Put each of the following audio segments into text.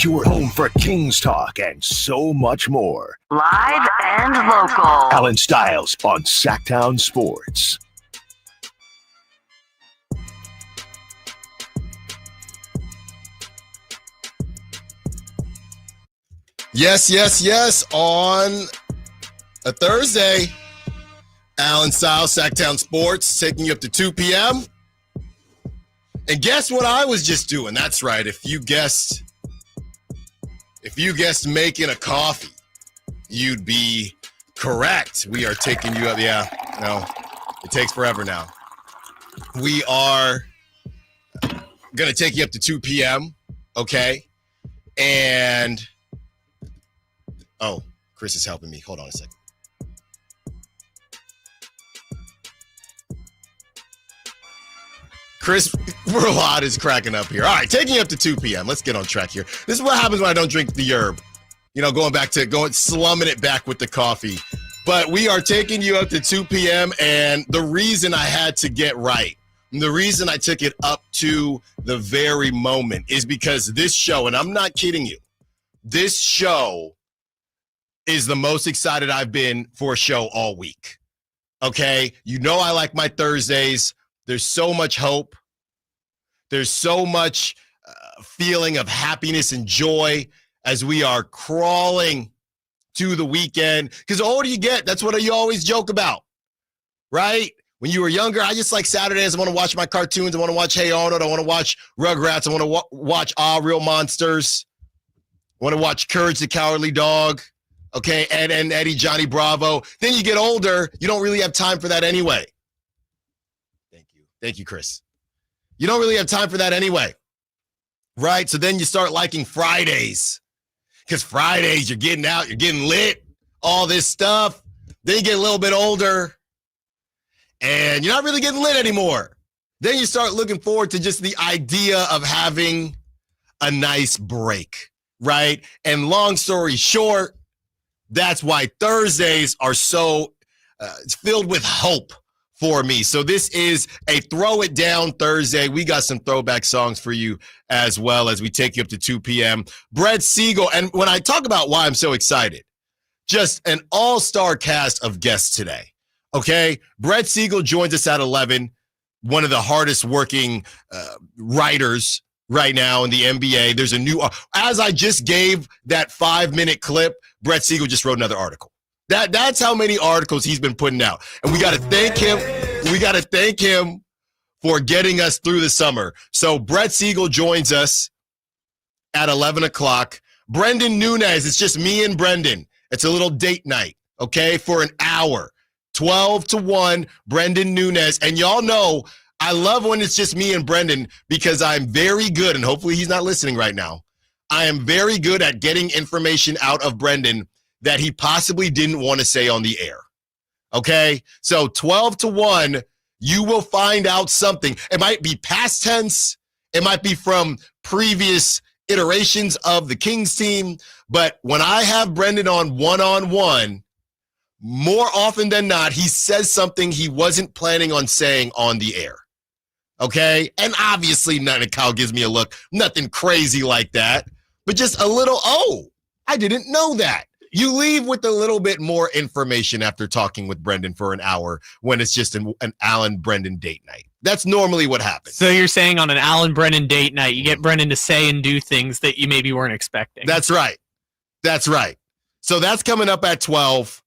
your home for Kings talk and so much more. Live and local. Allen Stiles on Sacktown Sports. Yes. On a Thursday, Allen Stiles, Sacktown Sports, taking you up to 2 p.m. And guess what I was just doing? That's right. If you guessed making a coffee, you'd be correct. We are taking you up. Yeah, no, it takes forever now. We are going to take you up to 2 p.m., okay? And, oh, Chris is helping me. Hold on a second. Chris Verlot is cracking up here. All right, taking you up to 2 p.m. Let's get on track here. This is what happens when I don't drink the herb. You know, slumming it back with the coffee. But we are taking you up to 2 p.m. And the reason I had to get right, and the reason I took it up to the very moment is because this show, and I'm not kidding you, this show is the most excited I've been for a show all week. Okay? You know I like my Thursdays. There's so much hope. There's so much feeling of happiness and joy as we are crawling to the weekend. Because the older you get, that's what you always joke about, right? When you were younger, I just like Saturdays. I want to watch my cartoons. I want to watch Hey Arnold. I want to watch Rugrats. I want to watch Ah Real Monsters. I want to watch Courage the Cowardly Dog. Okay, Ed and Eddie, Johnny Bravo. Then you get older, you don't really have time for that anyway. Thank you, Chris. You don't really have time for that anyway, right? So then you start liking Fridays because Fridays, you're getting out, you're getting lit, all this stuff. Then you get a little bit older and you're not really getting lit anymore. Then you start looking forward to just the idea of having a nice break, right? And long story short, that's why Thursdays are so filled with hope for me. So this is a Throw It Down Thursday. We got some throwback songs for you as well as we take you up to 2 p.m. Brett Siegel, and when I talk about why I'm so excited, just an all-star cast of guests today, okay? Brett Siegel joins us at 11, one of the hardest working writers right now in the NBA. There's a new, as I just gave that 5-minute clip, Brett Siegel just wrote another article. That's how many articles he's been putting out. And we got to thank him. We got to thank him for getting us through the summer. So Brett Siegel joins us at 11 o'clock. Brendan Nunez, it's just me and Brendan. It's a little date night, okay, for an hour. 12 to 1, Brendan Nunez. And y'all know I love when it's just me and Brendan because I'm very good, and hopefully he's not listening right now. I am very good at getting information out of Brendan that he possibly didn't want to say on the air. Okay? So 12 to 1, you will find out something. It might be past tense. It might be from previous iterations of the Kings team. But when I have Brendan on one-on-one, more often than not, he says something he wasn't planning on saying on the air. Okay? And obviously, Kyle gives me a look. Nothing crazy like that. But just a little, I didn't know that. You leave with a little bit more information after talking with Brendan for an hour when it's just an Allen Brendan date night. That's normally what happens. So you're saying on an Allen Brendan date night, you get Brendan to say and do things that you maybe weren't expecting. That's right. So that's coming up at 12.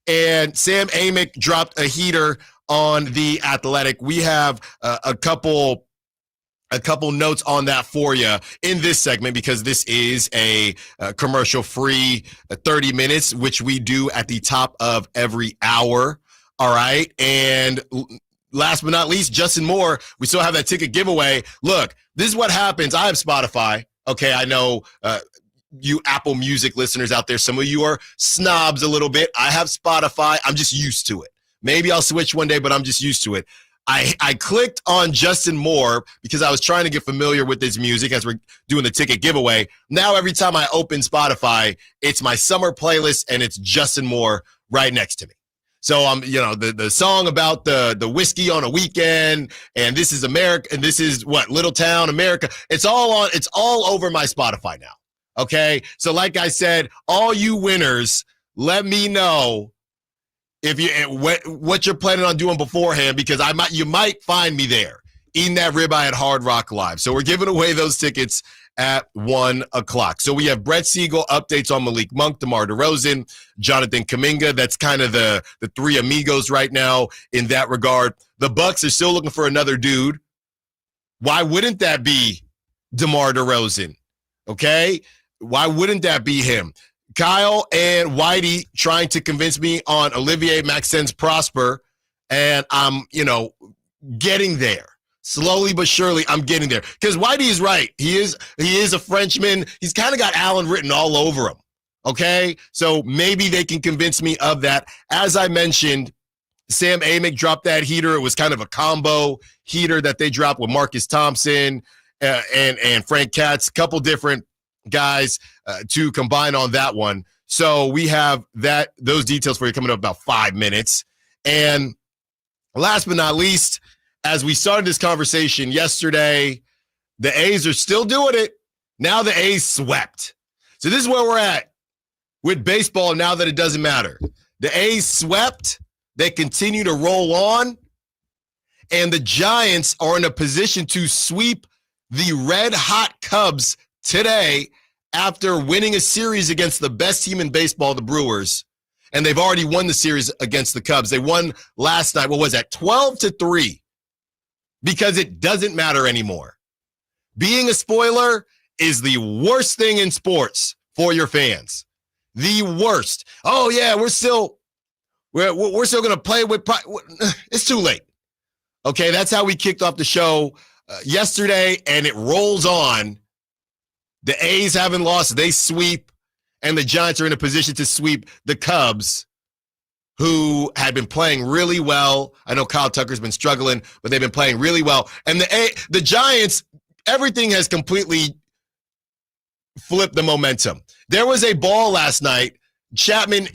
And Sam Amick dropped a heater on The Athletic. We have a couple notes on that for you in this segment because this is a commercial-free 30 minutes, which we do at the top of every hour. All right. And last but not least, Justin Moore, we still have that ticket giveaway. Look, this is what happens. I have Spotify. Okay, I know you Apple Music listeners out there, some of you are snobs a little bit. I have Spotify. I'm just used to it. Maybe I'll switch one day, but I'm just used to it. I clicked on Justin Moore because I was trying to get familiar with his music as we're doing the ticket giveaway. Now every time I open Spotify, it's my summer playlist and it's Justin Moore right next to me. So the song about the whiskey on a weekend, and This Is America, and this is what Little Town America. It's all over my Spotify now. Okay? So like I said, all you winners, let me know if what you're planning on doing beforehand, because you might find me there eating that ribeye at Hard Rock Live. So we're giving away those tickets at 1 o'clock. So we have Brett Siegel updates on Malik Monk, DeMar DeRozan, Jonathan Kuminga. That's kind of the three amigos right now in that regard. The Bucks are still looking for another dude. Why wouldn't that be DeMar DeRozan? Okay? Why wouldn't that be him? Kyle and Whitey trying to convince me on Olivier Maxence Prosper, and I'm, getting there. Slowly but surely, I'm getting there. Because Whitey is right. He is a Frenchman. He's kind of got Allen written all over him. Okay? So maybe they can convince me of that. As I mentioned, Sam Amick dropped that heater. It was kind of a combo heater that they dropped with Marcus Thompson and Frank Katz, a couple different guys to combine on that one. So we have those details for you coming up about 5 minutes. And last but not least, as we started this conversation yesterday, the A's are still doing it. Now the A's swept. So this is where we're at with baseball now that it doesn't matter. The A's swept. They continue to roll on. And the Giants are in a position to sweep the red-hot Cubs today after winning a series against the best team in baseball, the Brewers. And they've already won the series against the Cubs. They won last night, 12-3. Because it doesn't matter anymore. Being a spoiler is the worst thing in sports for your fans. The worst. Oh yeah, we're still going to play with it's too late. Okay, that's how we kicked off the show yesterday, and it rolls on. The A's haven't lost, they sweep, and the Giants are in a position to sweep the Cubs, who had been playing really well. I know Kyle Tucker's been struggling, but they've been playing really well. And the Giants, everything has completely flipped the momentum. There was a ball last night. Chapman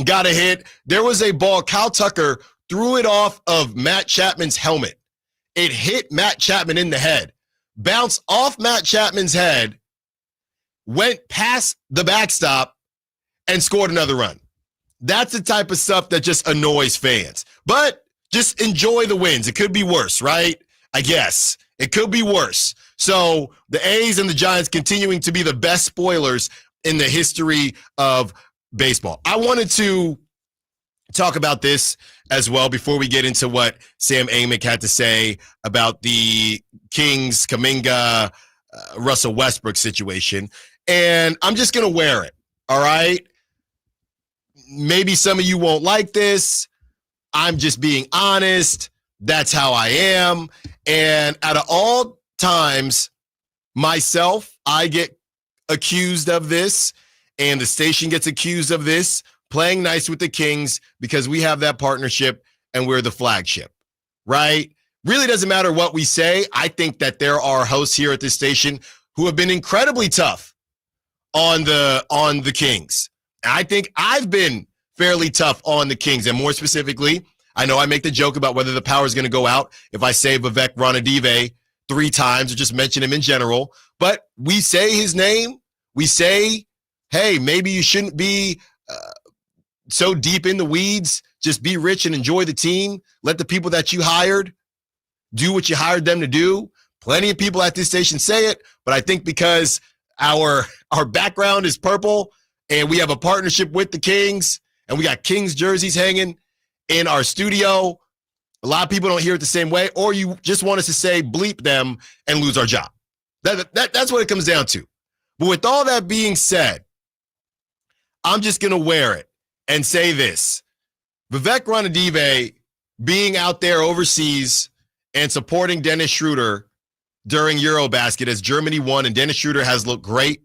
got a hit. There was a ball. Kyle Tucker threw it off of Matt Chapman's helmet. It hit Matt Chapman in the head, bounced off Matt Chapman's head, went past the backstop, and scored another run. That's the type of stuff that just annoys fans. But just enjoy the wins. It could be worse, right? I guess. It could be worse. So the A's and the Giants continuing to be the best spoilers in the history of baseball. I wanted to talk about this as well before we get into what Sam Amick had to say about the Kings, Kuminga, Russell Westbrook situation. And I'm just going to wear it, all right? Maybe some of you won't like this. I'm just being honest. That's how I am. And out of all times, myself, I get accused of this, and the station gets accused of this, playing nice with the Kings because we have that partnership and we're the flagship, right? Really doesn't matter what we say. I think that there are hosts here at this station who have been incredibly tough on the Kings. I think I've been fairly tough on the Kings. And more specifically, I know I make the joke about whether the power is going to go out if I say Vivek Ranadive 3 times or just mention him in general. But we say his name. We say, hey, maybe you shouldn't be so deep in the weeds. Just be rich and enjoy the team. Let the people that you hired do what you hired them to do. Plenty of people at this station say it, but I think because our background is purple and we have a partnership with the Kings and we got Kings jerseys hanging in our studio, a lot of people don't hear it the same way, or you just want us to say bleep them and lose our job. That's what it comes down to. But with all that being said, I'm just going to wear it and say this. Vivek Ranadive being out there overseas and supporting Dennis Schroeder during Eurobasket as Germany won, and Dennis Schroeder has looked great.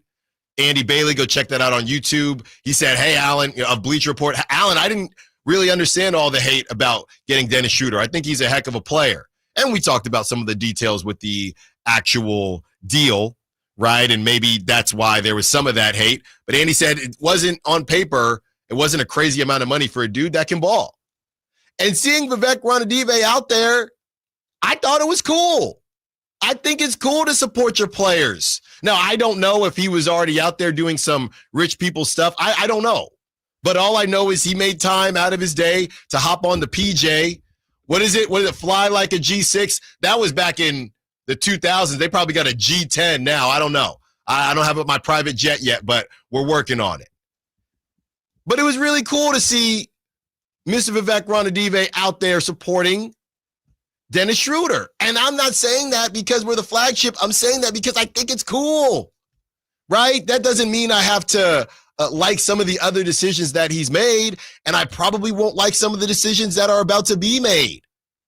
Andy Bailey, go check that out on YouTube. He said, hey, Allen, of Bleacher Report. Allen, I didn't really understand all the hate about getting Dennis Schroeder. I think he's a heck of a player. And we talked about some of the details with the actual deal, right? And maybe that's why there was some of that hate. But Andy said it wasn't on paper. It wasn't a crazy amount of money for a dude that can ball. And seeing Vivek Ranadive out there, I thought it was cool. I think it's cool to support your players. Now, I don't know if he was already out there doing some rich people stuff. I don't know. But all I know is he made time out of his day to hop on the PJ. What is it? Fly like a G6? That was back in the 2000s. They probably got a G10 now. I don't know. I don't have my private jet yet, but we're working on it. But it was really cool to see Mr. Vivek Ranadive out there supporting Dennis Schroeder. And I'm not saying that because we're the flagship. I'm saying that because I think it's cool, right? That doesn't mean I have to like some of the other decisions that he's made, and I probably won't like some of the decisions that are about to be made,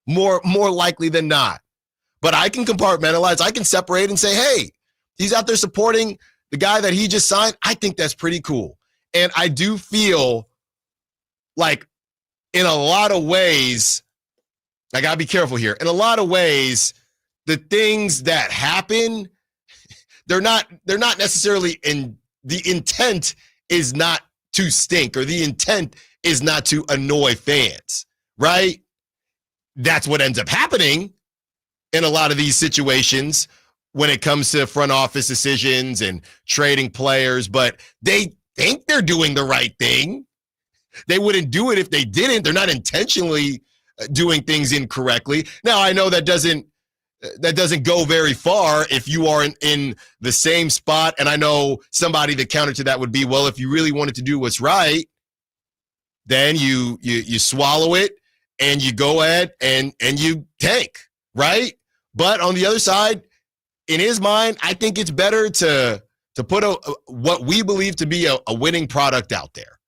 more likely than not. But I can compartmentalize. I can separate and say, hey, he's out there supporting the guy that he just signed. I think that's pretty cool. And I do feel like in a lot of ways, I got to be careful here. In a lot of ways, the things that happen, they're not necessarily in the intent is not to stink, or the intent is not to annoy fans, right? That's what ends up happening in a lot of these situations when it comes to front office decisions and trading players, but they think they're doing the right thing. They wouldn't do it if they didn't. They're not intentionally doing things incorrectly. Now, I know that doesn't go very far if you are in the same spot. And I know somebody that counter to that would be, well, if you really wanted to do what's right, then you swallow it and you go ahead and you tank, right? But on the other side, in his mind, I think it's better to put what we believe to be a winning product out there,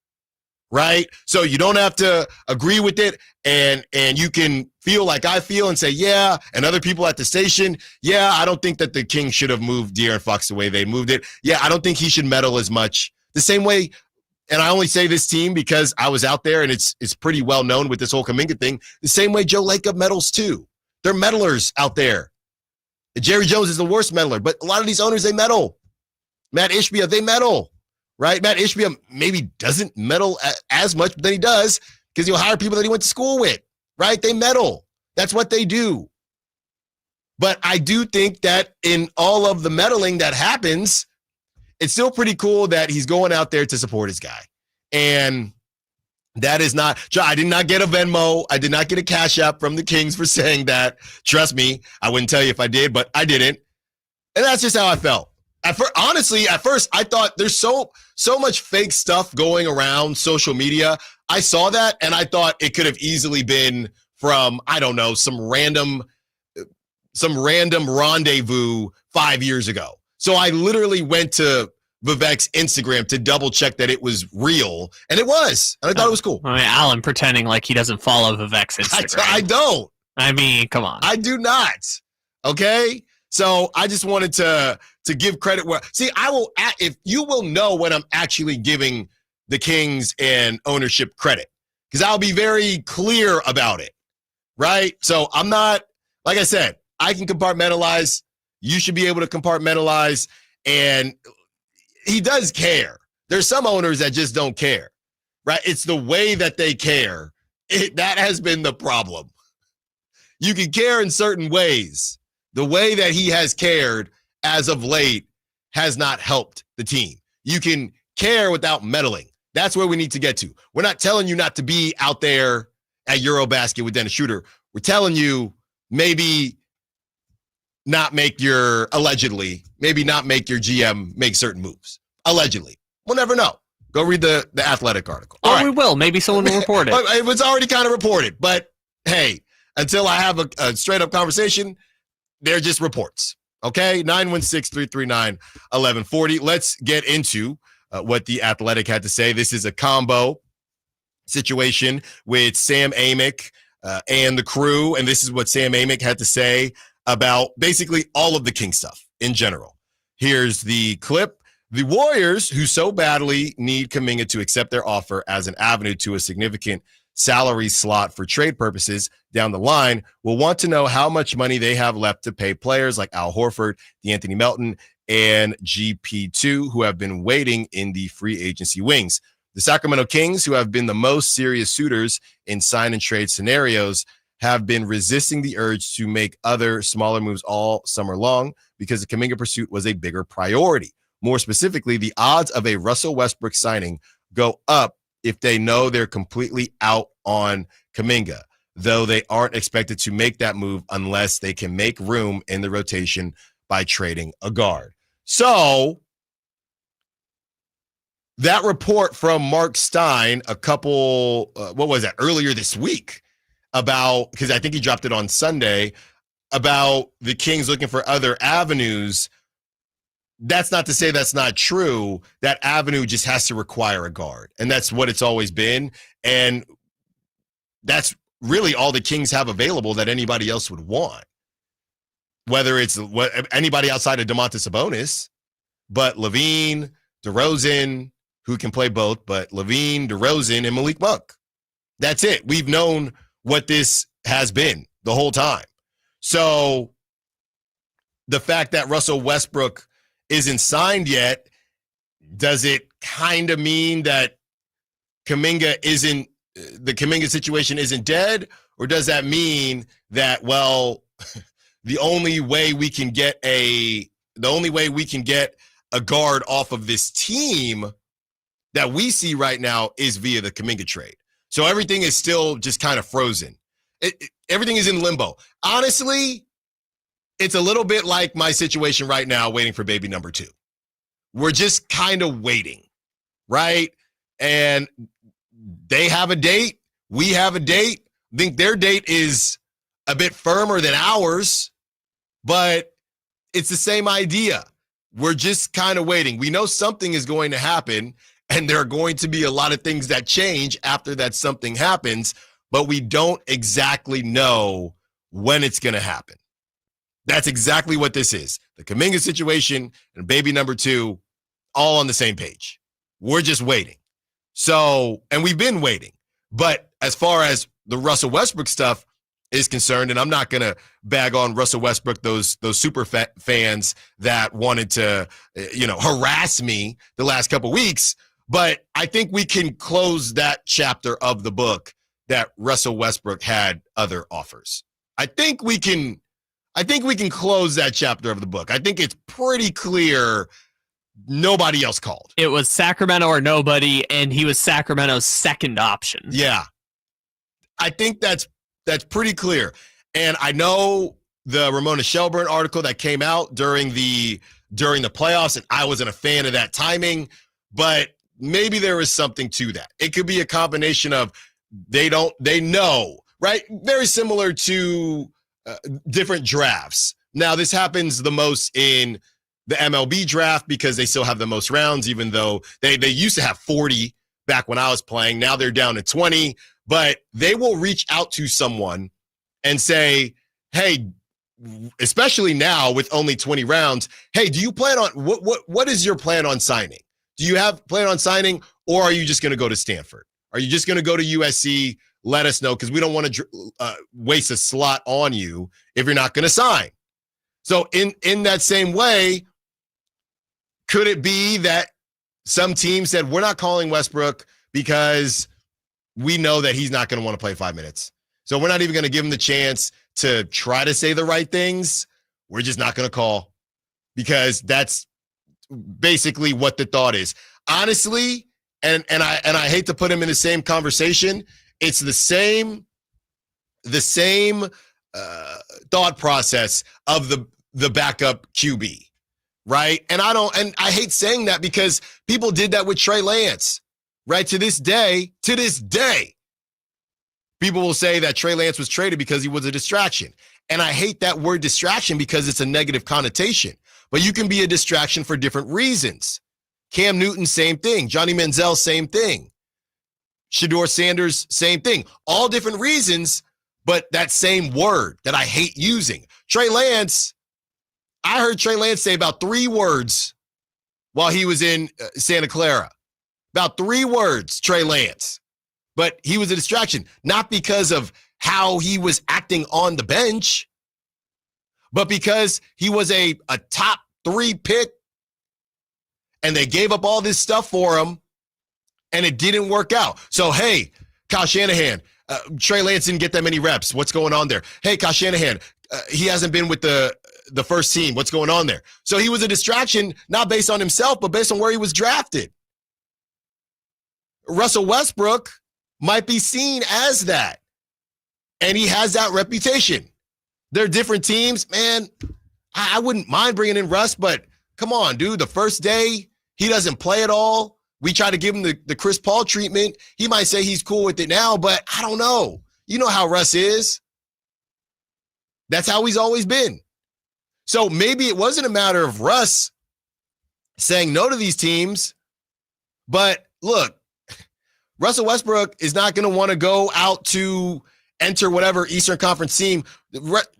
right? So you don't have to agree with it, and you can feel like I feel and say, yeah, and other people at the station, yeah, I don't think that the Kings should have moved De'Aaron Fox the way they moved it. Yeah, I don't think he should meddle as much. The same way, and I only say this team because I was out there and it's pretty well known with this whole Kuminga thing, the same way Joe Lacob meddles too. They're meddlers out there. Jerry Jones is the worst meddler, but a lot of these owners, they meddle. Matt Ishbia, they meddle, right? Matt Ishbia maybe doesn't meddle as much, but then he does because he'll hire people that he went to school with, right? They meddle. That's what they do. But I do think that in all of the meddling that happens, it's still pretty cool that he's going out there to support his guy. And that is not, I did not get a Venmo. I did not get a Cash App from the Kings for saying that. Trust me, I wouldn't tell you if I did, but I didn't. And that's just how I felt. Honestly, at first, I thought there's so much fake stuff going around social media. I saw that, and I thought it could have easily been from, I don't know, some random rendezvous 5 years ago. So I literally went to Vivek's Instagram to double check that it was real, and it was. And I thought it was cool. I mean, Allen pretending like he doesn't follow Vivek's Instagram. I don't. I mean, come on. I do not. Okay? So I just wanted to give credit where, see, if you will know when I'm actually giving the Kings and ownership credit, because I'll be very clear about it, right? So I'm not, like I said, I can compartmentalize. You should be able to compartmentalize, and he does care. There's some owners that just don't care, right? It's the way that they care. That has been the problem. You can care in certain ways. The way that he has cared as of late has not helped the team. You can care without meddling. That's where we need to get to. We're not telling you not to be out there at Eurobasket with Dennis Schroeder. We're telling you maybe not make your GM make certain moves. Allegedly. We'll never know. Go read the Athletic article. Or we will. Maybe someone will report it. It was already kind of reported. But, hey, until I have a straight-up conversation, they're just reports. Okay? 916-339-1140. Let's get into what the Athletic had to say. This is a combo situation with Sam Amick and the crew, and this is what Sam Amick had to say about basically all of the King stuff in general. Here's the clip. The Warriors, who so badly need Kuminga to accept their offer as an avenue to a significant salary slot for trade purposes down the line, will want to know how much money they have left to pay players like Al Horford, DeAnthony Melton, and GP2, who have been waiting in the free agency wings. The Sacramento Kings, who have been the most serious suitors in sign and trade scenarios, have been resisting the urge to make other smaller moves all summer long because the Kuminga pursuit was a bigger priority. More specifically, the odds of a Russell Westbrook signing go up if they know they're completely out on Kuminga, though they aren't expected to make that move unless they can make room in the rotation by trading a guard. So that report from Mark Stein earlier this week about, because I think he dropped it on Sunday, about the Kings looking for other avenues. That's not to say that's not true. That avenue just has to require a guard, and that's what it's always been. And that's really all the Kings have available that anybody else would want, whether it's anybody outside of Domantas Sabonis, but LaVine, DeRozan, who can play both, but LaVine, DeRozan, and Malik Monk. That's it. We've known what this has been the whole time. So the fact that Russell Westbrook isn't signed yet, does it kind of mean that the Kuminga situation isn't dead? Or does that mean that, well, the only way we can get a guard off of this team that we see right now is via the Kuminga trade? So everything is still just kind of frozen. Everything is in limbo. Honestly, it's a little bit like my situation right now waiting for baby number 2. We're just kind of waiting, right? And they have a date. We have a date. I think their date is a bit firmer than ours, but it's the same idea. We're just kind of waiting. We know something is going to happen, and there are going to be a lot of things that change after that something happens, but we don't exactly know when it's going to happen. That's exactly what this is. The Kuminga situation and baby number 2, all on the same page. We're just waiting. So, and we've been waiting. But as far as the Russell Westbrook stuff is concerned, and I'm not going to bag on Russell Westbrook, those super fans that wanted to, harass me the last couple weeks, but I think we can close that chapter of the book that Russell Westbrook had other offers. I think we can close that chapter of the book. I think it's pretty clear nobody else called. It was Sacramento or nobody, and he was Sacramento's second option. Yeah. I think that's pretty clear. And I know the Ramona Shelburne article that came out during the playoffs, and I wasn't a fan of that timing, but maybe there is something to that. It could be a combination of they know, right? Very similar to different drafts. Now, this happens the most in the MLB draft because they still have the most rounds, even though they used to have 40 back when I was playing. Now they're down to 20, but they will reach out to someone and say, hey, especially now with only 20 rounds, hey, do you plan on, what is your plan on signing? Do you have plan on signing, or are you just going to go to Stanford? Are you just going to go to USC? Let us know, because we don't want to waste a slot on you if you're not going to sign. So in that same way, could it be that some team said, we're not calling Westbrook because we know that he's not going to want to play 5 minutes. So we're not even going to give him the chance to try to say the right things. We're just not going to call, because that's basically what the thought is. Honestly, and I hate to put him in the same conversation, it's the same thought process of the backup QB, right? And I hate saying that because people did that with Trey Lance, right? To this day, people will say that Trey Lance was traded because he was a distraction. And I hate that word distraction because it's a negative connotation. But you can be a distraction for different reasons. Cam Newton, same thing. Johnny Manziel, same thing. Shedeur Sanders, same thing. All different reasons, but that same word that I hate using. Trey Lance, I heard Trey Lance say about 3 words while he was in Santa Clara. About 3 words, Trey Lance. But he was a distraction, not because of how he was acting on the bench, but because he was a top 3 pick, and they gave up all this stuff for him, and it didn't work out. So, hey, Kyle Shanahan, Trey Lance didn't get that many reps. What's going on there? Hey, Kyle Shanahan, he hasn't been with the first team. What's going on there? So he was a distraction, not based on himself, but based on where he was drafted. Russell Westbrook might be seen as that, and he has that reputation. They're different teams. Man, I wouldn't mind bringing in Russ, but come on, dude. The first day, he doesn't play at all. We try to give him the Chris Paul treatment. He might say he's cool with it now, but I don't know. You know how Russ is. That's how he's always been. So maybe it wasn't a matter of Russ saying no to these teams, but look, Russell Westbrook is not going to want to go out to enter whatever Eastern Conference team.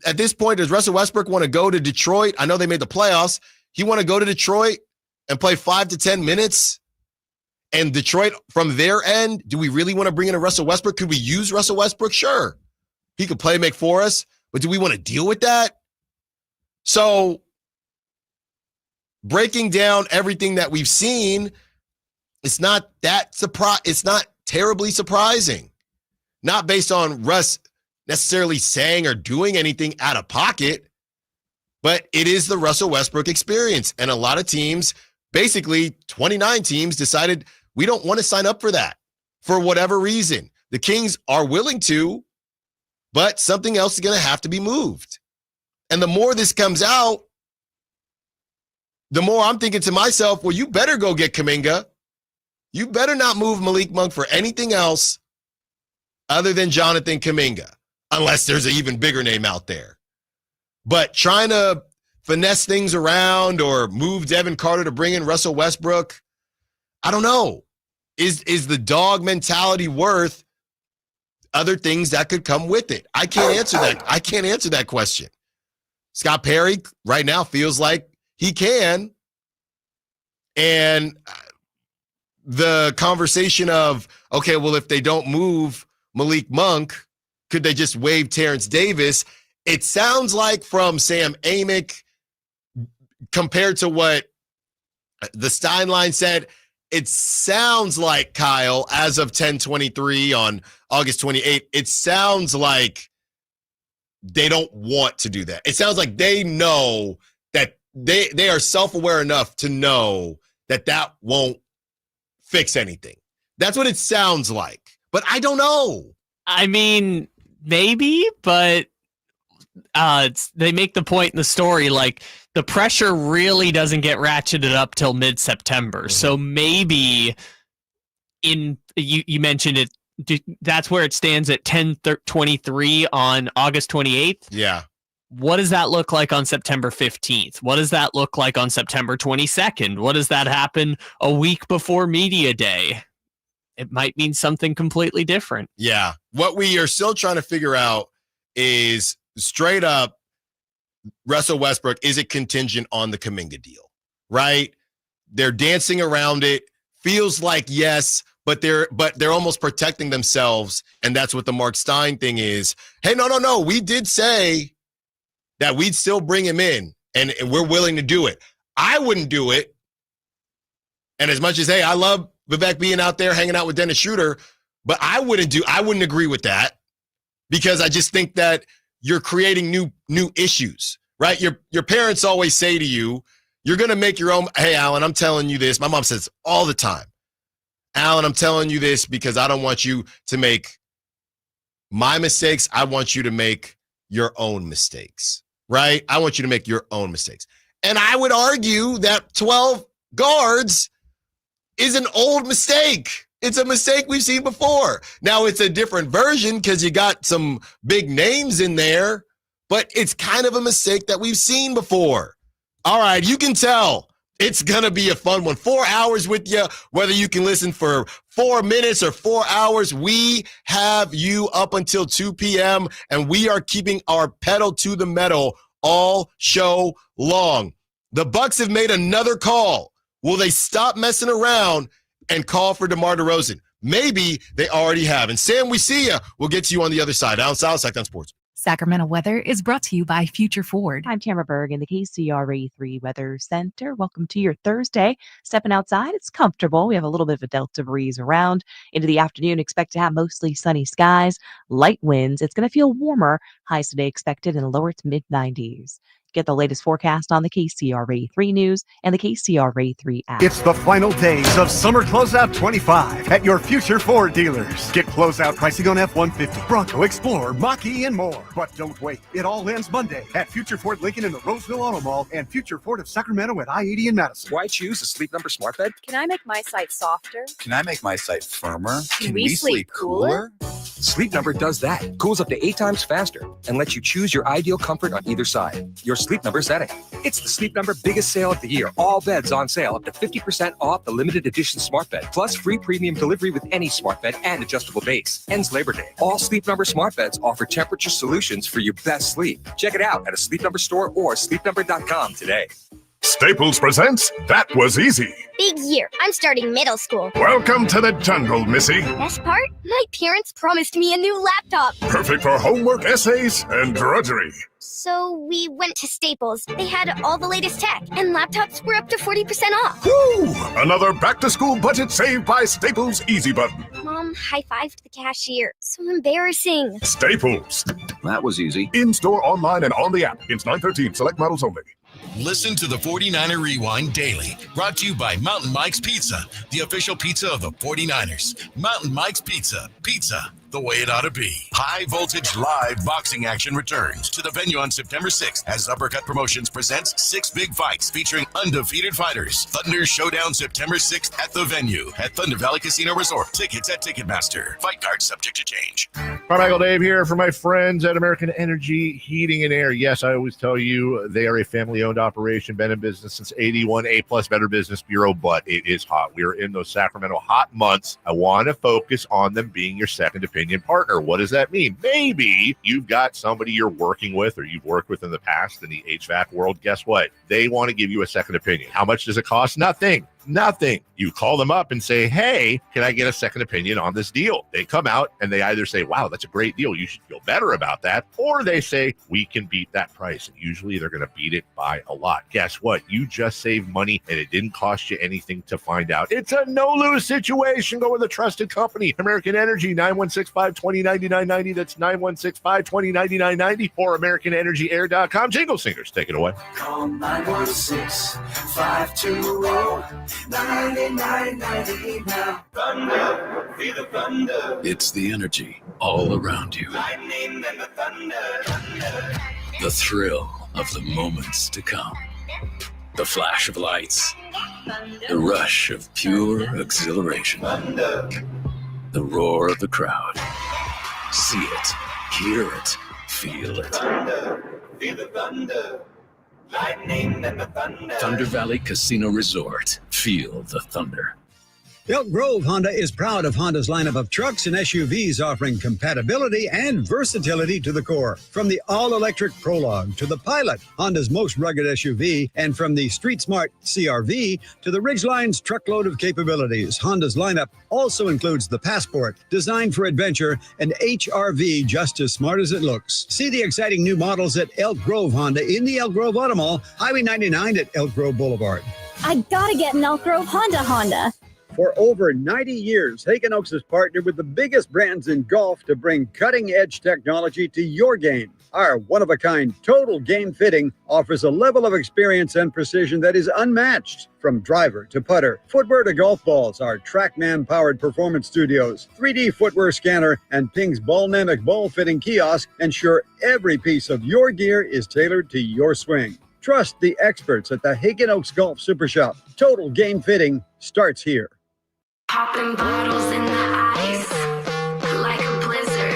At this point, does Russell Westbrook want to go to Detroit? I know they made the playoffs. He want to go to Detroit and play 5 to 10 minutes? And Detroit, from their end, do we really want to bring in a Russell Westbrook? Could we use Russell Westbrook? Sure. He could play and make for us, but do we want to deal with that? So, breaking down everything that we've seen, it's not terribly surprising. Not based on Russ necessarily saying or doing anything out of pocket, but it is the Russell Westbrook experience. And a lot of teams, basically 29 teams, decided we don't want to sign up for that for whatever reason. The Kings are willing to, but something else is going to have to be moved. And the more this comes out, the more I'm thinking to myself, well, you better go get Kuminga. You better not move Malik Monk for anything else other than Jonathan Kuminga, unless there's an even bigger name out there. But trying to finesse things around or move Devin Carter to bring in Russell Westbrook, I don't know. Is the dog mentality worth other things that could come with it? I can't answer that. I can't answer that question. Scott Perry right now feels like he can. And the conversation of, okay, well, if they don't move Malik Monk, could they just waive Terrence Davis? It sounds like from Sam Amick, compared to what the Steinline said, it sounds like, Kyle, as of 10:23 on August 28th, it sounds like they don't want to do that. It sounds like they know that they are self-aware enough to know that won't fix anything. That's what it sounds like. But I don't know. I mean, maybe, but they make the point in the story, like, the pressure really doesn't get ratcheted up till mid-September. Mm-hmm. So maybe you mentioned it, that's where it stands at 10:23 on August 28th. Yeah. What does that look like on September 15th? What does that look like on September 22nd? What does that happen a week before Media Day? It might mean something completely different. Yeah. What we are still trying to figure out is straight up, Russell Westbrook, is it contingent on the Kuminga deal, right? They're dancing around it. Feels like yes, but they're almost protecting themselves, and that's what the Mark Stein thing is. Hey, no. We did say that we'd still bring him in, and we're willing to do it. I wouldn't do it. And as much as, hey, I love Vivek being out there hanging out with Dennis Schroeder, but I wouldn't agree with that, because I just think that you're creating new issues, right? Your parents always say to you, you're going to make your own. Hey, Allen, I'm telling you this. My mom says all the time, Allen, I'm telling you this because I don't want you to make my mistakes. I want you to make your own mistakes, right? I want you to make your own mistakes. And I would argue that 12 guards is an old mistake. It's a mistake we've seen before. Now, it's a different version because you got some big names in there, but it's kind of a mistake that we've seen before. All right, you can tell it's going to be a fun one. 4 hours with you, whether you can listen for 4 minutes or 4 hours, we have you up until 2 p.m., and we are keeping our pedal to the metal all show long. The Bucks have made another call. Will they stop messing around and call for DeMar DeRozan? Maybe they already have. And Sam, we see you. We'll get to you on the other side. Allen Stiles, Sacktown Sports. Sacramento weather is brought to you by Future Ford. I'm Tamara Berg in the KCRA3 Weather Center. Welcome to your Thursday. Stepping outside, it's comfortable. We have a little bit of a delta breeze around. Into the afternoon, expect to have mostly sunny skies, light winds. It's going to feel warmer. Highs today expected in the lower to mid-90s. Get the latest forecast on the KCRA3 News and the KCRA3 app. It's the final days of Summer Closeout 25 at your Future Ford dealers. Get closeout pricing on F-150, Bronco, Explorer, Mach-E, and more. But don't wait. It all ends Monday at Future Ford Lincoln in the Roseville Auto Mall and Future Ford of Sacramento at I-80 in Madison. Why choose a Sleep Number smart bed? Can I make my site softer? Can I make my site firmer? Can we sleep cooler? Sleep Number does that. Cools up to 8 times faster and lets you choose your ideal comfort on either side. Your Sleep Number setting. It's the Sleep Number biggest sale of the year. All beds on sale up to 50% off the limited edition smart bed, plus free premium delivery with any smart bed and adjustable base. Ends Labor Day. All Sleep Number smart beds offer temperature solutions for your best sleep. Check it out at a Sleep Number store or sleepnumber.com today. Staples presents That Was Easy. Big year. I'm starting middle school. Welcome to the jungle, Missy. Best part? My parents promised me a new laptop. Perfect for homework, essays, and drudgery. So we went to Staples. They had all the latest tech, and laptops were up to 40% off. Woo! Another back-to-school budget saved by Staples Easy Button. Mom high-fived the cashier. So embarrassing. Staples. That was easy. In-store, online, and on the app. It's 9/13. Select models only. Listen to the 49er Rewind daily, brought to you by Mountain Mike's Pizza, the official pizza of the 49ers. Mountain Mike's Pizza, pizza the way it ought to be. High voltage live boxing action returns to the venue on September 6th as Uppercut Promotions presents 6 big fights featuring undefeated fighters. Thunder Showdown September 6th at the venue at Thunder Valley Casino Resort. Tickets at Ticketmaster. Fight cards subject to change. Hi, Michael Dave here for my friends at American Energy Heating and Air. Yes, I always tell you they are a family-owned operation, been in business since 81, A-plus Better Business Bureau, but it is hot. We are in those Sacramento hot months. I want to focus on them being your second opinion partner. What does that mean? Maybe you've got somebody you're working with or you've worked with in the past in the HVAC world. Guess what? They want to give you a second opinion. How much does it cost? Nothing. You call them up and say, hey, can I get a second opinion on this deal? They come out and they either say, wow, that's a great deal. You should feel better about that. Or they say, we can beat that price. And usually they're going to beat it by a lot. Guess what? You just saved money and it didn't cost you anything to find out. It's a no-lose situation. Go with a trusted company. American Energy, 916-520-9990. That's 916-520-9990 or AmericanEnergyAir.com. Jingle Singers, take it away. Call 916-520-9990 now. Thunder, feel the thunder. It's the energy all around you. Lightning and the thunder. The thrill of the moments to come. The flash of lights. The rush of pure exhilaration. Thunder. The roar of the crowd. See it, hear it, feel it. Thunder, feel the thunder. Lightning and the thunder. Thunder Valley Casino Resort. Feel the thunder. Elk Grove Honda is proud of Honda's lineup of trucks and SUVs offering compatibility and versatility to the core. From the all-electric Prologue to the Pilot, Honda's most rugged SUV, and from the Street Smart CR-V to the Ridgeline's truckload of capabilities, Honda's lineup also includes the Passport, designed for adventure, and HR-V, just as smart as it looks. See the exciting new models at Elk Grove Honda in the Elk Grove Auto Mall, Highway 99 at Elk Grove Boulevard. I gotta get an Elk Grove Honda. For over 90 years, Haken Oaks has partnered with the biggest brands in golf to bring cutting-edge technology to your game. Our one-of-a-kind total game fitting offers a level of experience and precision that is unmatched. From driver to putter, footwear to golf balls, our TrackMan-powered performance studios, 3D footwear scanner, and Ping's Ballnamic ball fitting kiosk ensure every piece of your gear is tailored to your swing. Trust the experts at the Haken Oaks Golf Super Shop. Total game fitting starts here. Popping bottles in the ice like a blizzard.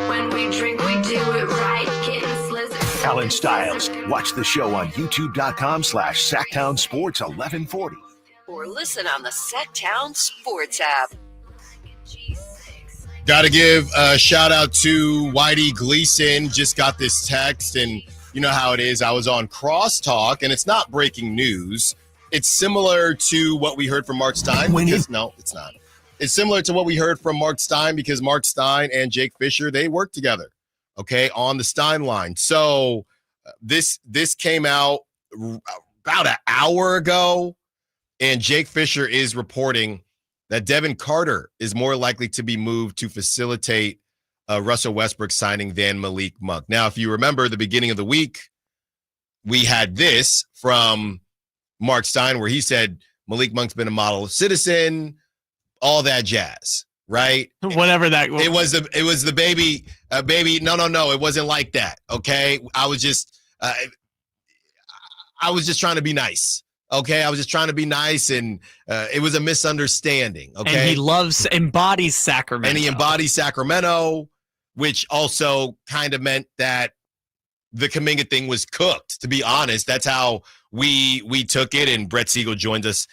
When we drink, we do it right, getting slizzard. Allen Stiles. Watch the show on youtube.com/Sacktown Sports 1140. Or listen on the Sacktown Sports app. Got to give a shout out to Whitey Gleason. Just got this text, and you know how it is. I was on Crosstalk, and it's not breaking news. It's similar to what we heard from Mark Stein. No, it's not. It's similar to what we heard from Mark Stein because Mark Stein and Jake Fisher, they work together okay, on the Stein line. So this came out about an hour ago, and Jake Fisher is reporting that Devin Carter is more likely to be moved to facilitate Russell Westbrook signing than Malik Monk. Now, if you remember the beginning of the week, we had this from Mark Stein where he said Malik Monk's been a model citizen, all that jazz, right? Whatever that was. It was the baby. No, it wasn't like that. Okay, I was just trying to be nice. Okay, I was just trying to be nice, and it was a misunderstanding. Okay, and he embodies Sacramento, and he embodies Sacramento, which also kind of meant that the Kuminga thing was cooked. To be honest, that's how we took it. And Brett Siegel joined us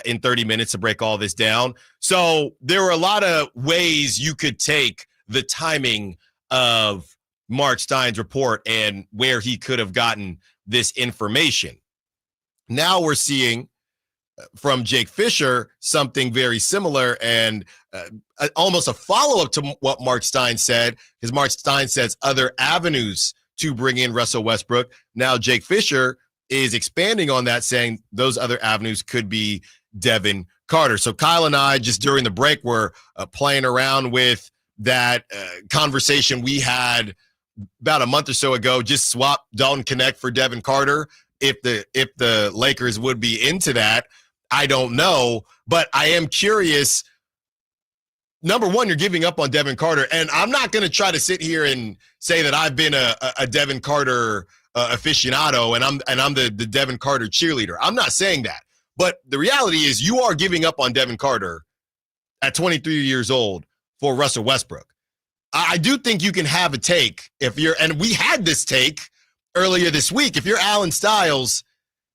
in 30 minutes to break all this down. So there were a lot of ways you could take the timing of Mark Stein's report and where he could have gotten this information. Now we're seeing from Jake Fisher something very similar and almost a follow-up to what Mark Stein said, because Mark Stein says other avenues to bring in Russell Westbrook. Now Jake Fisher is expanding on that, saying those other avenues could be Devin Carter. So Kyle and I, just during the break, were playing around with that conversation we had about a month or so ago. Just swap Dalton Connect for Devin Carter. If the Lakers would be into that, I don't know, but I am curious. Number one, you're giving up on Devin Carter, and I'm not going to try to sit here and say that I've been a Devin Carter aficionado and I'm the Devin Carter cheerleader. I'm not saying that, but the reality is you are giving up on Devin Carter at 23 years old for Russell Westbrook. I do think you can have a take and we had this take earlier this week. If you're Allen Stiles,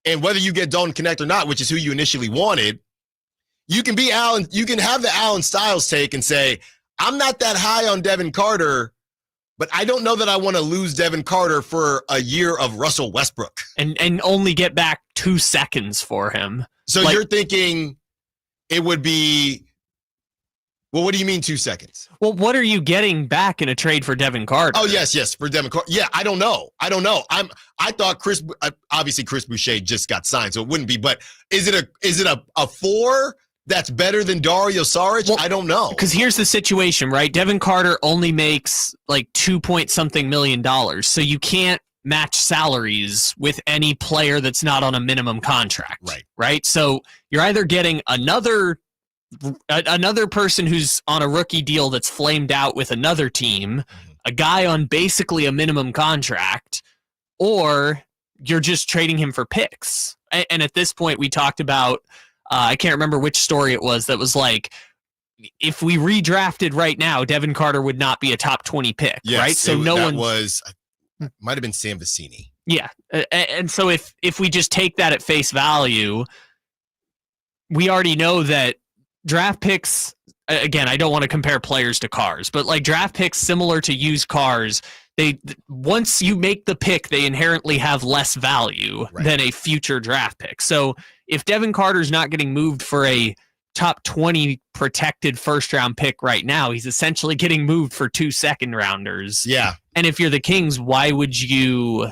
and whether you get Dalton Connect or not, which is who you initially wanted, you can be Allen. You can have the Allen Stiles take and say, I'm not that high on Devin Carter, but I don't know that I want to lose Devin Carter for a year of Russell Westbrook. And only get back 2 seconds for him. So you're thinking it would be, well, what do you mean 2 seconds? Well, what are you getting back in a trade for Devin Carter? Oh, yes, for Devin Carter. Yeah, I don't know. I thought obviously Chris Boucher just got signed, so it wouldn't be, but is it a 4 that's better than Dario Saric? Well, I don't know. Because here's the situation, right? Devin Carter only makes like $2 million. So you can't match salaries with any player that's not on a minimum contract. Right? So you're either getting another person who's on a rookie deal that's flamed out with another team, a guy on basically a minimum contract, or you're just trading him for picks. And at this point, we talked about, I can't remember which story it was, that was like, if we redrafted right now, Devin Carter would not be a top 20 pick, right? So might have been Sam Vecini. Yeah. And so if we just take that at face value, we already know that draft picks, again, I don't want to compare players to cars, but like draft picks similar to used cars, once you make the pick, they inherently have less value than a future draft pick. So if Devin Carter's not getting moved for a top 20 protected first round pick right now, he's essentially getting moved for 2 second rounders. Yeah. And if you're the Kings, why would you